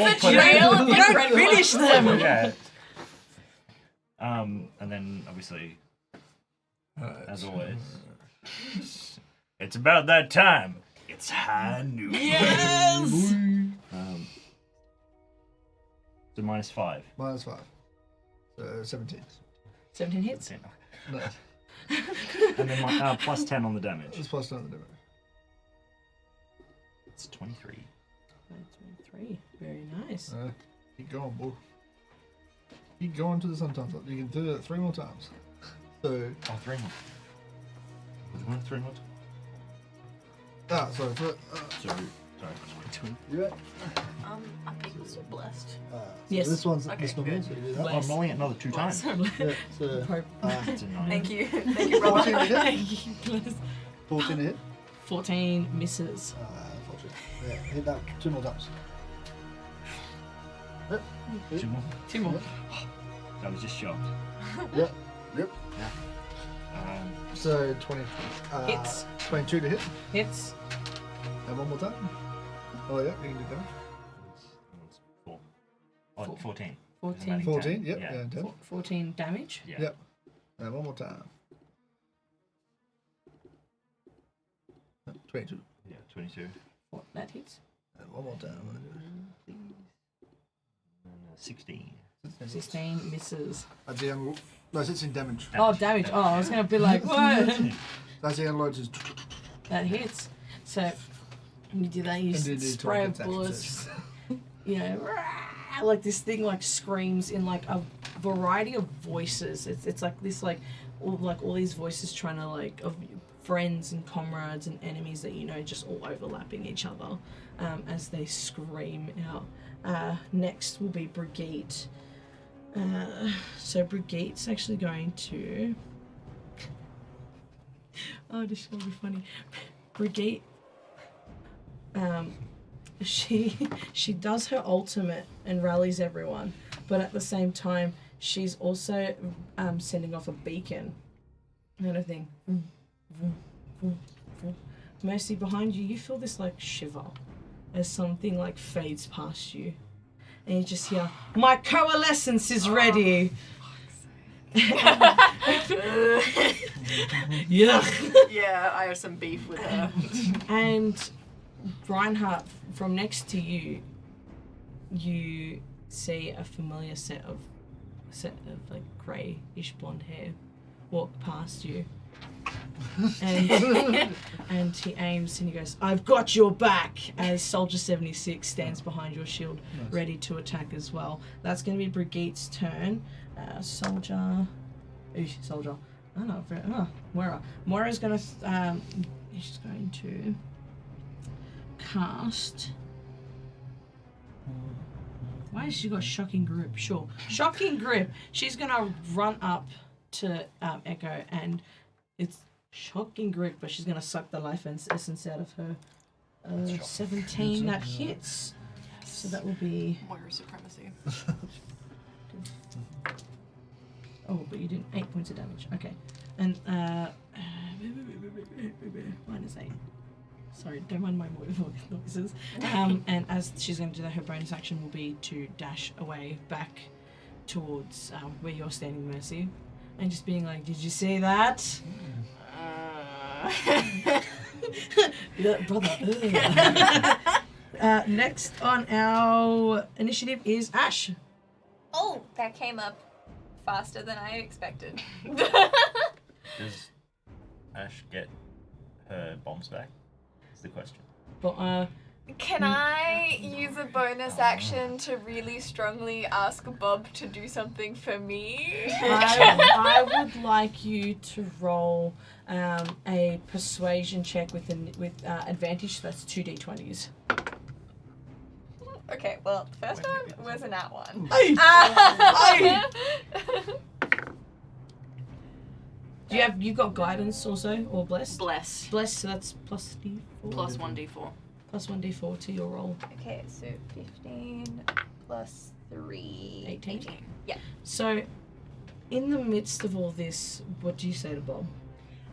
There's a trail of You like don't red finish them. Yeah. And then obviously, as always, it's about that time. It's high noon. Yes! So -5. -5. So 17. 17 hits. 10. No, And then my plus 10 on the damage. it's plus 10 on the damage. It's 23. 23. Very nice. Keep going, boy. Keep going to the sometimes. You can do it 3 more times. So, Oh, 3 more. Was it 1, 3 more? sorry. Sorry. Yeah. I think we're so blessed. Yes. This one's Okay, this normal, good. so you do Oh, that. I'm rolling it another 2 times. Yeah, so, It's a 9. Thank you. Thank you, 14 brother. to hit. Thank you, please. 14 to hit. 14 misses. Unfortunately. Yeah, hit that 2 more times. Yep. 2 more. 2 more. I was just shocked. Yep. Yep. Um, So 20. Hits. 22 to hit. Hits. And 1 more time. Oh, yeah, you can do damage. it's 4. Oh, 14. 14. Adding 14, 10. yep, Yeah. yeah, 10. 14 damage. Yeah. Yep. And 1 more time. 22. Yeah, 22. What, that hits? And 1 more time. 16. 16 misses. As he no, it's in damage. Oh, damage. Oh, I was going to be like, what? As he unloads his. That hits. So you do that, you And then just he spray targets bullets, you know, like this thing like screams in like a variety of voices. It's like this like all these voices trying to like of friends and comrades and enemies that you know just all overlapping each other as they scream out. Next will be Brigitte. So Brigitte's actually going to. Oh, this is gonna be funny. Brigitte, she does her ultimate and rallies everyone, but at the same time she's also sending off a beacon kind of thing. Mercy, behind you, you feel this like shiver as something like fades past you, and you just hear, "My coalescence is ready." Yuck. Yeah, I have some beef with her. And Reinhardt, from next to you, you see a familiar set of like greyish blonde hair walk past you. And he aims and he goes, "I've got your back," as Soldier 76 stands behind your shield, ready to attack as well. That's going to be Brigitte's turn. Soldier. Oh no, Moira. Moira's going to, she's going to cast. Why has she got Shocking Grip? Sure. Shocking Grip. She's going to run up to Echo, and it's Shocking Grip, but she's going to suck the life essence out of her. 17, that hits. So that will be... Moira supremacy. Oh, but you didn't. 8 points of damage. Okay. And, minus 8. Sorry, don't mind my noises. And as she's going to do that, her bonus action will be to dash away back towards where you're standing, Mercy. And just being like, "Did you see that?" Yeah, brother. Next on our initiative is Ash. Oh, that came up faster than I expected. Does Ash get her bombs back? Is the question. But Can I use a bonus action to really strongly ask Bob to do something for me? I would like you to roll a persuasion check with advantage. That's 2d20s. Okay, well, the first one was a nat 1. You got guidance also or blessed? Bless. Blessed, so that's plus d4. Plus 1d4. Plus 1d4 to your roll. Okay, so 15 plus 3. 18. Yeah. So, in the midst of all this, what do you say to Bob?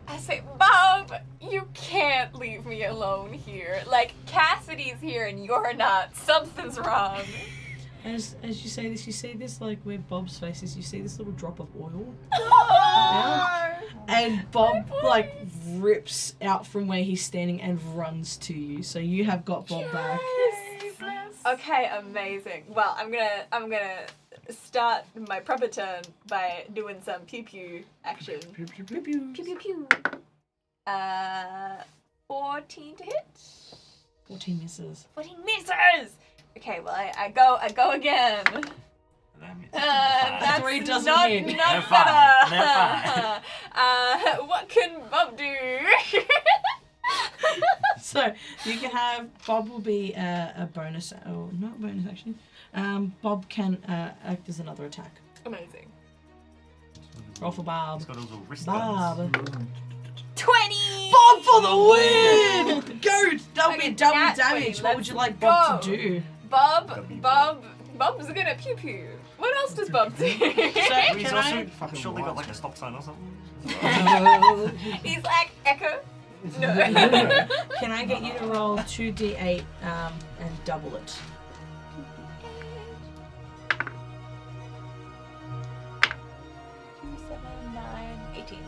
I say, Bob, you can't leave me alone here. Like, Cassidy's here and you're not. Something's wrong. As you say this, you see this like where Bob's face is. You see this little drop of oil, and Bob like rips out from where he's standing and runs to you. So you have got Bob back. Okay, amazing. Well, I'm gonna start my proper turn by doing some pew pew action. Pew pew pew pew. Pew pew pew. 14 to hit. 14 misses. 14 misses. Okay, well I go again. That's 3 doesn't not hit. not They're better. fine. What can Bob do? So you can have Bob will be a bonus, or not a bonus actually. Bob can act as another attack. Amazing. Roll for Bob. He's got all the wrist guns. Bob. 20. Bob for the win! Go! That'll Okay, be double nat damage. 20, What would let's you like Bob go. to do? Bob's gonna pew pew. What else does Bob do? So He's can also I? surely got like a stop sign or something. He's like Echo. No. Can I get you to roll 2d8 and double it? 2, 7, 9, 18.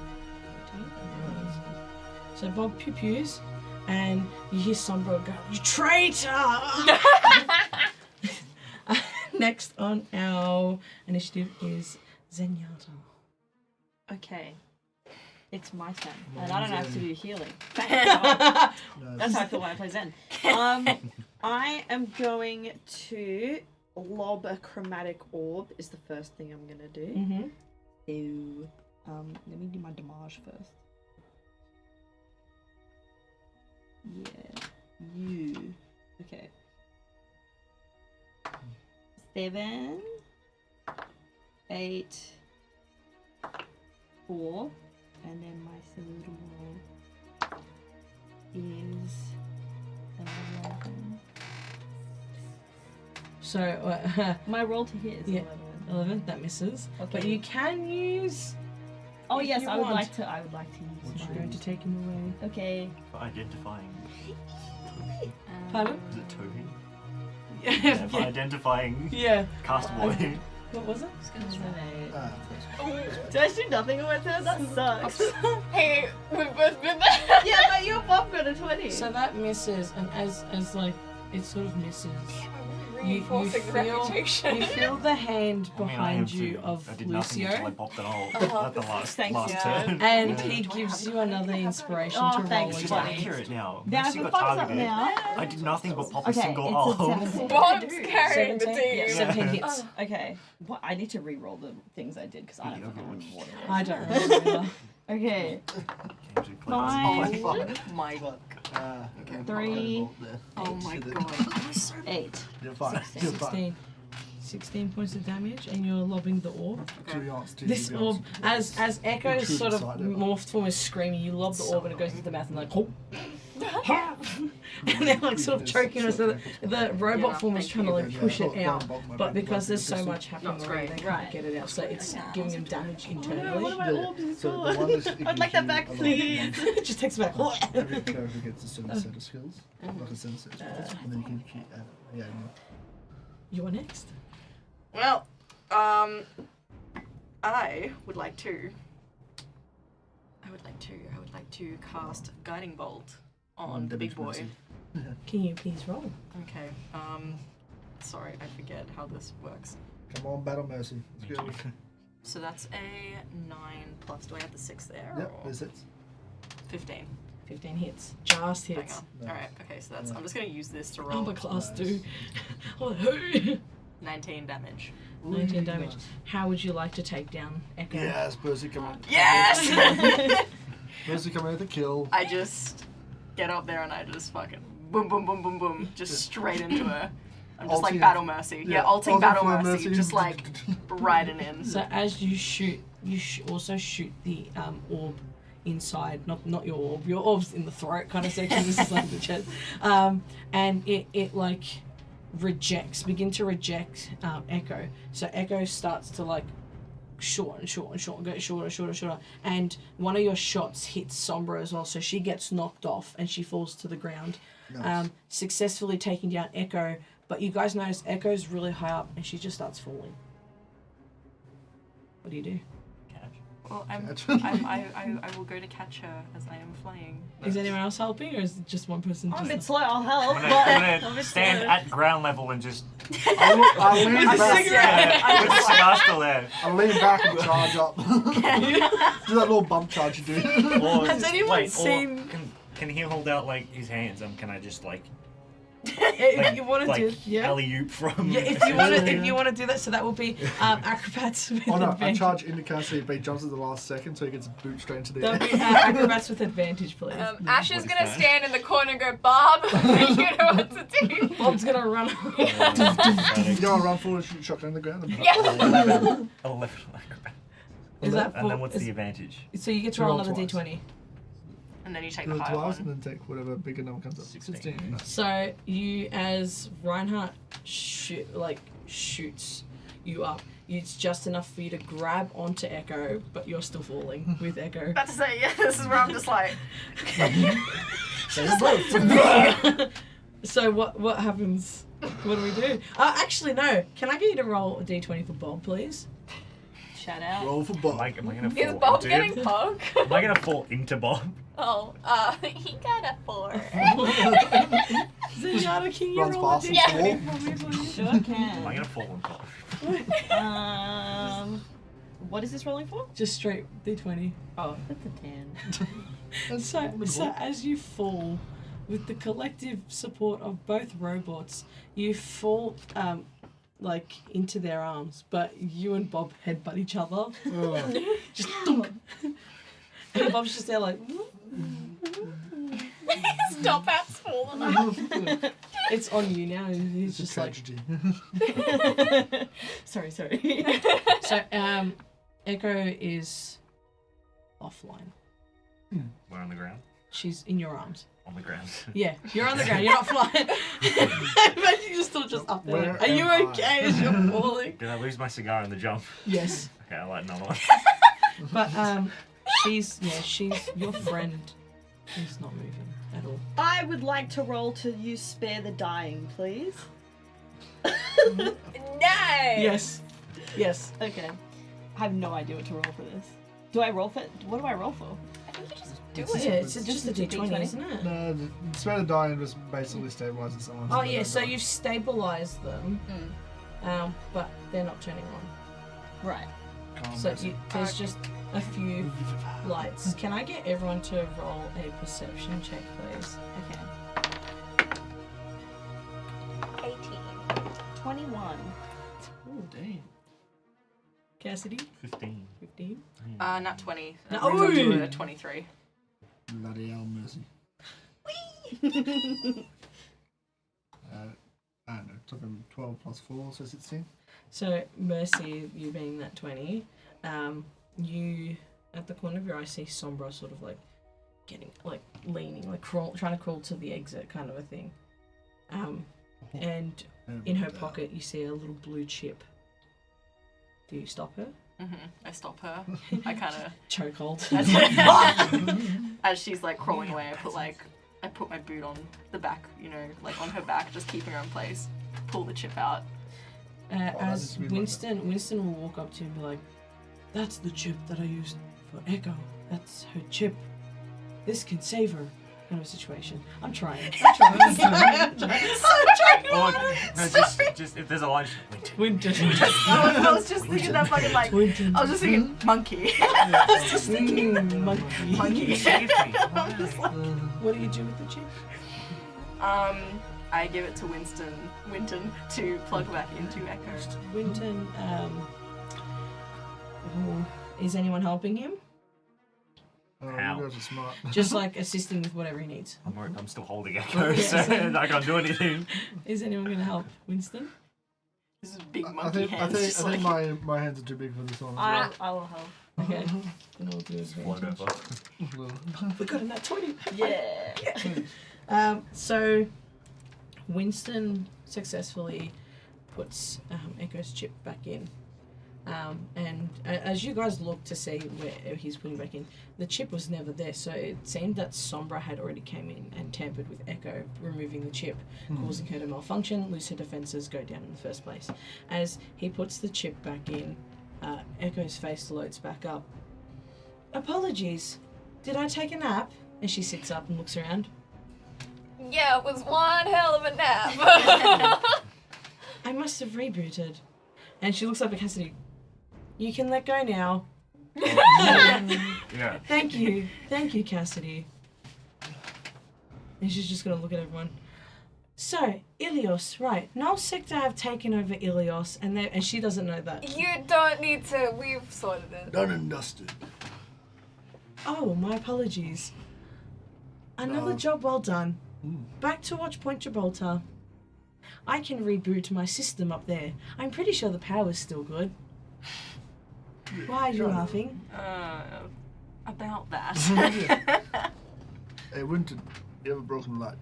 So Bob pew-pews, and you hear Sombro go, "You traitor!" next on our initiative is Zenyatta. Okay. It's my turn. And I don't have to do healing. No, That's how I feel when I play Zen. I am going to lob a chromatic orb is the first thing I'm gonna do. Mm-hmm. So, let me do my damage first. Yeah, you. Okay. 7, 8, 4, and then my silver roll is 11. So, My roll to hit is Yeah. 11. 11, that misses. Okay. But you can use. Oh if yes, you I would want. like to. I would like to use. What's I'm your- going to take him away. Okay. For identifying. Pardon? Is it Toby? Yeah. For identifying Yeah. cast boy. What was it? first. Did I do nothing with it? That sucks. Hey, we've both been there. Yeah, but your Bob got a 20. So that misses, and as like it sort of misses. Reinforcing the reputation. You feel the hand I mean, I am behind you too. of I did nothing until I Lucio, popped it all Oh, at the last thanks, last yeah. turn. and Yeah. he gives you another inspiration Oh, to roll thanks, It's just buddy. accurate now. Now You if see it what fucks up target is. now. I did nothing but pop a Okay, single it's a off. 17. Bob's carrying the 17? team. Yeah, 17 hits. Okay. What? I need to re-roll the things I did because I don't fucking remember what it was. I don't remember. Okay. Fine. My god. 3, Oh my god. 8. You're fine. You're fine. 16 points of damage, and you're lobbing the orb. To be honest, This orb, as Echo Intrude sort of inside it. morphed form is screaming, you lob the orb and it goes into the mouth and like, oh. And they're like sort of choking us. So the robot Yeah, form is thank trying to like you. push Yeah, it I'll out, go and but bump my because there's so crystal. much happening No, it's already, great. they can't Right. get it out. So it's giving him damage What internally. about orbs So the one is it I'd like that gives you back, a lot of please. ones. It just takes back. Every character gets a certain set of skills, like a set of skills, and then you can keep yeah. You are next. Well, I would like to cast Guiding Bolt on the big boy. Can you please roll? Okay. Sorry, I forget how this works. Come on, Battle Mercy. Skills. So that's a 9 plus. Do I have the 6 there? Yep, or there's it. 15. 15 hits. Just Hang hits. on. No. Alright, okay, so that's. Yeah. I'm just gonna use this to Oh, roll my class Nice. 2. Oh, who? 19 damage. 19 damage. How would you like to take down Echo? Yes, Mercy coming. Yes! Mercy coming with a kill. I just get up there and I just fucking boom, boom, boom, boom, boom, just straight into her. I'm just like Ulting- Battle Mercy. Yeah, ulting ulting Battle for Mercy, just like riding in. So as you shoot, you also shoot the orb inside, not your orb. Your orb's in the throat kind of section. This is like the chest, and it like begin to reject Echo. So Echo starts to like short and short and short, get shorter, shorter, shorter, and one of your shots hits Sombra as well. So she gets knocked off and she falls to the ground, Nice. successfully taking down Echo. But you guys notice Echo's really high up and she just starts falling. What do you do? Catch. Well, I will go to catch her as I am flying. Is anyone else helping, or is it just one person? I'm a just bit slow, I'll help. I'm but gonna I'm stand slow. at ground level and just I'll lean With a back. cigarette. with the cigar still there. I'll lean back and charge up. Do that little bump charge you do. Or, Has anyone wait, or seen- Can he hold out like his hands? Can I just like If you want to like do, yeah. alley-oop from? Yeah, if you want to do that, so that will be acrobats with Oh no, I advantage. charge Indicasi, but he jumps at the last second, so he gets a boot straight into the That'll air. be acrobats with advantage, please. Ash is What is gonna that? stand in the corner and go, Bob, you know what to do. Bob's gonna run. You gotta run forward and shoot shotgun in the ground. And Yeah. 11 acrobat. Is that And then for- what's is- the advantage? So you get to roll Roll another twice. d20. And then you take do the it higher twice and one. then take whatever bigger number comes up. 16. So you, as Reinhardt shoots you up, it's just enough for you to grab onto Echo, but you're still falling with Echo. About to say, yeah, this is where I'm just like, So what happens? What do we do? Actually, no. Can I get you to roll a d20 for Bob, please? Shout out. Roll for Am Bob. I gonna Is fall Bob into getting him? poked? Am I gonna fall into Bob? Oh, he got a 4. Zenyatta, can you Runs roll a past the wall. d20 for me, please? Sure I'm can. gonna fall on top. What is this rolling for? Just straight d20. Oh, that's a 10. So as you fall, with the collective support of both robots, you fall like into their arms, but you and Bob headbutt each other. Just thunk. And Bob's just there like Stop hat's falling off. it's on you now. And he's It's just a like tragedy. Sorry. so. Echo is offline. We're on the ground. She's in your arms. On the ground. Yeah, you're on the ground. You're not flying. Imagine you're still just up there. Where Are you am I? okay as you're falling? Did I lose my cigar in the jump? Yes, Okay, I light another one. but she's your friend. She's not moving at all. I would like to roll to use spare the dying, please. Nice. Yes. Okay. I have no idea what to roll for this. Do I roll for it? What do I roll for? I think you just do It's- it. Yeah, it's just a d20, isn't it? No, the spare the dying just basically stabilizes someone. Oh they yeah, don't so die. you've stabilized them, but they're not turning on. Right. Calm So down. there's just a few lights. Can I get everyone to roll a perception check, please? Okay. 18. 21. Oh dang. Cassidy, 15. 15. Not 20. No. That brings up to Ooh. a 23. Bloody hell, mercy. I don't know. Took him 12 plus 4, so 16. So Mercy, you being that 20, you at the corner of your eye see Sombra sort of like getting like leaning, like trying to crawl to the exit, kind of a thing. And in her pocket you see a little blue chip. Do you stop her? I stop her. I kind of, Chokehold. as she's like crawling away, I put my boot on the back, like on her back, just keeping her in place. Pull the chip out. As that's really like Winston will walk up to you and be like, "That's the chip that I used for Echo. That's her chip. This can save her." Kind of a situation. I'm trying. Oh, no, just if there's a line, Winton. I was just thinking that fucking like, Winton. I was just thinking monkey. Monkey. monkey saved me. What do you do with the chip? I give it to Winton to plug back into Echo. Winton, is anyone helping him? How? You guys are smart. Just like assisting with whatever he needs. I'm still holding Echo, so I can't do anything. Is anyone going to help Winston? This is big I monkey think, I hands. think, just I think like, my hands are too big for this one. I will help. Okay. Then I'll do Float advantage. over. We got a nat 20. Yeah. So Winston successfully puts Echo's chip back in. And as you guys look to see where he's putting back in, the chip was never there, so it seemed that Sombra had already came in and tampered with Echo, removing the chip, causing her to malfunction, lose her defenses, go down in the first place. As he puts the chip back in, Echo's face loads back up. "Apologies, did I take a nap?" And she sits up and looks around. Yeah, it was one hell of a nap. "I must have rebooted." And she looks up at Cassidy. "You can let go now." Yeah. Thank you, Cassidy. And she's just gonna look at everyone. "So, Ilios, right. Null Sector have taken over Ilios, and she doesn't know that." You don't need to. We've sorted it. Done and dusted. "Oh, my apologies. Another job well done. Back to Watchpoint Gibraltar. I can reboot my system up there. I'm pretty sure the power's still good." Why are you laughing? about that. Hey, Winton, you have a broken light.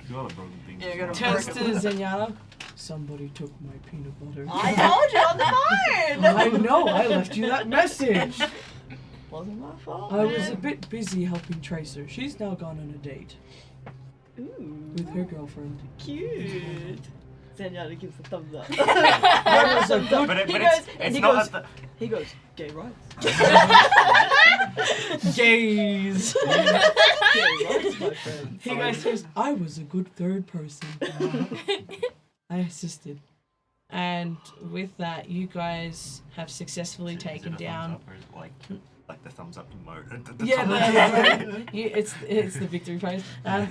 You are the broken thing. Yeah, you gotta Turns break to it. Zenyatta. "Somebody took my peanut butter." I told you on the phone! I know, I left you that message. Wasn't my fault. I was a bit busy helping Tracer. She's now gone on a date Ooh, with her girlfriend. cute. Zenyatta gives a thumbs up. That was a good. But He it's goes- it's he not goes- at the... He goes, gay rights. Gaze. Right, my friend. He goes, I was a good third person. I assisted. And with that, you guys have successfully taken Is it a down. thumbs up or is it like the thumbs up emote at the Yeah, top? it's the victory pose.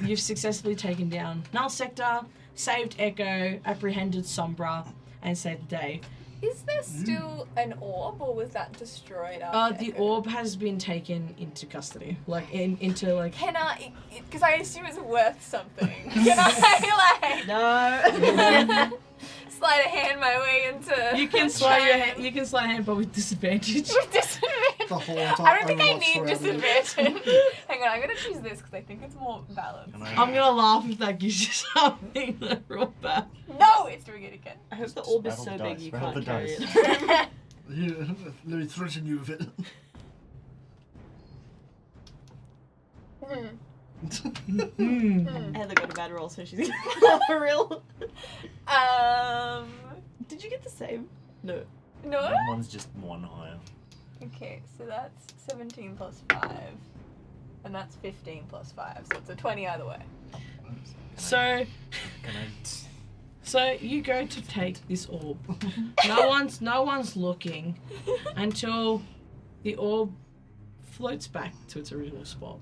You've successfully taken down Null Sector, saved Echo, apprehended Sombra, and saved the day. Is there still an orb, or was that destroyed after? The Echo? orb has been taken into custody, into Can I? Because I assume it's worth something. Can I No. slide a hand my way into? You can slide your hand. You can slide a hand, but with disadvantage. With disadvantage. The whole I don't think I Overwatch need forever. disadvantage. Hang on, I'm gonna choose this because I think it's more balanced. Can I- I'm gonna laugh if that gives you something real bad. No, it's doing it again. I hope the orb is Rattle so the big dice, you rattle can't the carry dice. it. Let me threaten you with it. Heather got a bad roll, so she's gonna laugh for real. Did you get the same? No. No. That one's just one higher. Okay, so that's 17 plus 5. And that's 15 plus 5, so it's a 20 either way. So, Can I? so you go to take this orb. No one's looking until the orb floats back to its original spot.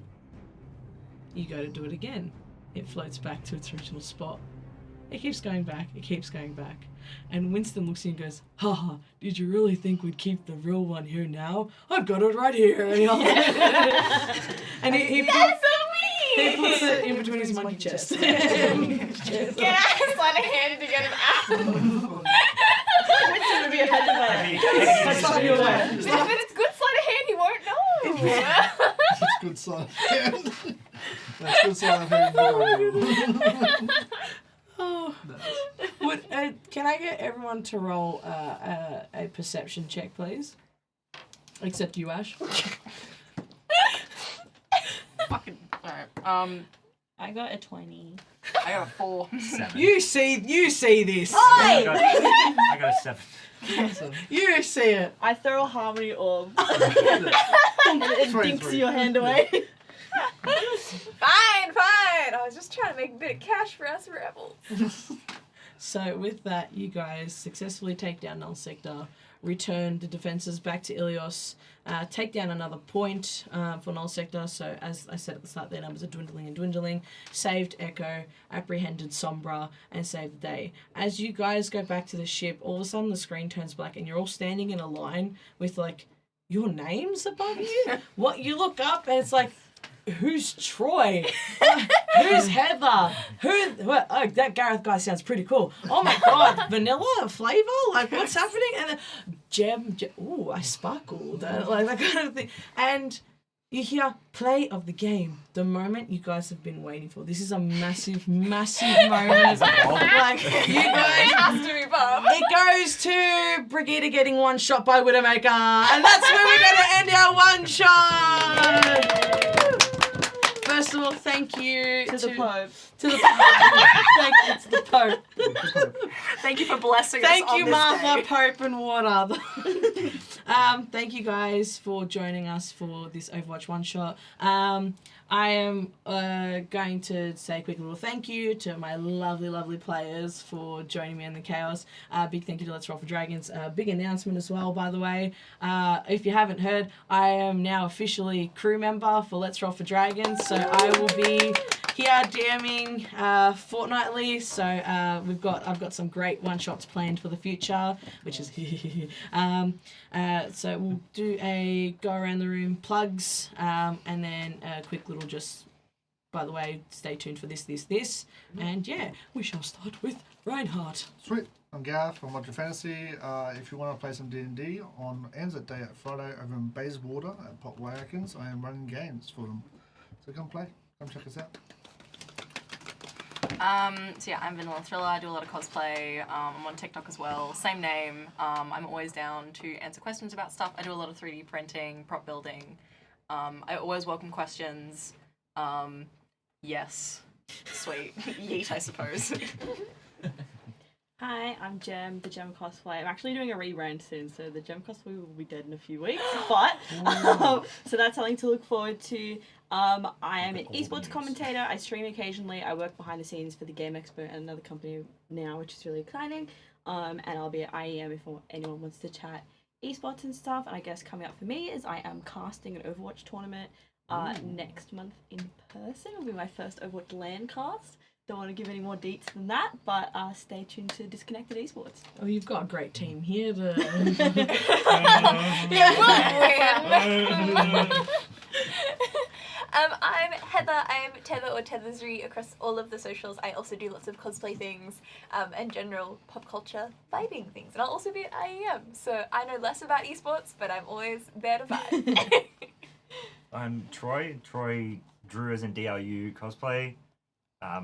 You go to do it again. It floats back to its original spot. It keeps going back. It keeps going back. And Winston looks at you and goes, haha, did you really think we'd keep the real one here now? I've got it right here. And he puts it in between his monkey chest. Get out! Slide a hand to get him out. Winston would be offended by I that. mean, Slap you away. But if it's good slide a hand, he won't know. That's good sign. That's good sign. Oh. Can I get everyone to roll a perception check, please? Except you, Ash. Fucking. Alright. I got a 20. I got a 4. 7. You see this. I got a 7. You see it. I throw a harmony orb. and it Three, dinks three. your hand away. Fine, fine. I was just trying to make a bit of cash for us rebels. So with that, you guys successfully take down Null Sector, return the defenses back to Ilios, take down another point for Null Sector. So as I said at the start, their numbers are dwindling and dwindling. Saved Echo, apprehended Sombra, and saved the day. As you guys go back to the ship, all of a sudden the screen turns black and you're all standing in a line with like your names above you. What you look up and it's like, who's Troy? Who's Heather? Oh, that Gareth guy sounds pretty cool. Oh my god, vanilla flavor? Like, what's happening? And then Gem, ooh, I sparkled. Like, that kind of thing. And you hear play of the game, the moment you guys have been waiting for. This is a massive, massive moment. Like, you It guys. has to be Bob. It goes to Brigida getting one shot by Widowmaker. And that's where we're going to end our one shot. First of all, thank you To the Pope. To the thank you to the Pope. Thank you for blessing us Thank on you, this Martha, day. Pope, and water. Thank you guys for joining us for this Overwatch one shot. I am going to say a quick little thank you to my lovely, lovely players for joining me in the chaos. Big thank you to Let's Roll for Dragons. Big announcement as well, by the way. If you haven't heard, I am now officially crew member for Let's Roll for Dragons, so I will be here DMing fortnightly. So I've got some great one shots planned for the future, which is so we'll do a go around the room plugs, and then a quick little just, by the way, stay tuned for this, and yeah, we shall start with Reinhardt. Sweet. I'm Gareth from Modern Fantasy. If you want to play some D&D on Anzac Day at Friday over in Bayswater at Pop Wayakins, I am running games for them. So come play. Come check us out. So yeah, I'm Vanilla Thriller. I do a lot of cosplay. I'm on TikTok as well. Same name. I'm always down to answer questions about stuff. I do a lot of 3D printing, prop building. I always welcome questions. Yes. Sweet. Yeet, I suppose. Hi, I'm Gem, the Gem cosplay. I'm actually doing a rebrand soon, so the Gem cosplay will be dead in a few weeks. But so that's something to look forward to. I am an esports commentator. I stream occasionally. I work behind the scenes for the Game Expo and another company now, which is really exciting. And I'll be at IEM if anyone wants to chat esports and stuff. And I guess coming up for me is I am casting an Overwatch tournament next month in person. It'll be my first Overwatch LAN cast. Don't want to give any more deets than that, but stay tuned to Disconnected Esports. Oh, you've got a great team here to. I'm Heather. I'm Tether or Tethersry across all of the socials. I also do lots of cosplay things and general pop culture vibing things. And I'll also be at IEM. So I know less about esports, but I'm always there to vibe. I'm Troy. Troy drew as in DRU cosplay. I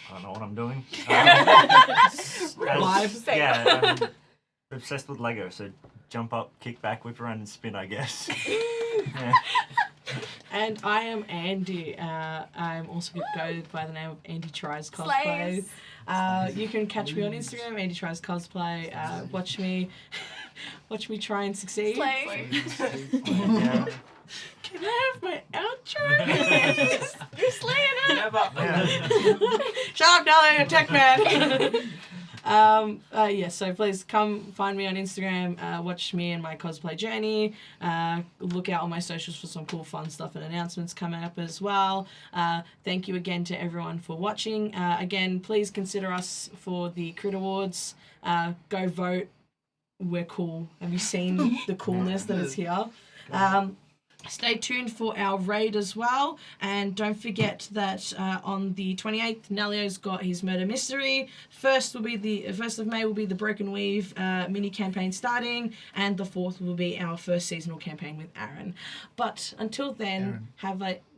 don't know what I'm doing. Vibes. Yeah, I'm obsessed with Lego, so jump up, kick back, whip around and spin, I guess. Yeah. And I am Andy. I'm also go by the name of Andy Tries Cosplay. You can catch me on Instagram, Andy Tries Cosplay. Watch me try and succeed. Slay. Yeah. Can I have my outro? You're slaying it. Yeah. Shut up, now you're a tech man. So please come find me on Instagram, watch me and my cosplay journey, look out on my socials for some cool fun stuff and announcements coming up as well. Thank you again to everyone for watching. Again, please consider us for the Crit Awards. Go vote. We're cool. Have you seen the coolness that is here? Stay tuned for our raid as well, and don't forget that on the 28th, Nellio's got his murder mystery. First of May will be the Broken Weave mini campaign starting, and the 4th will be our first seasonal campaign with Aaron. But until then,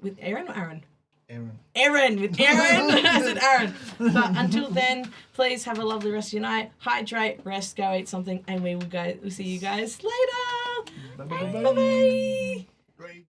with Aaron or Aaron? Aaron with Aaron. I said Aaron. But until then, please have a lovely rest of your night. Hydrate, rest, go eat something, and we'll see you guys later. Bye. Bye. Great.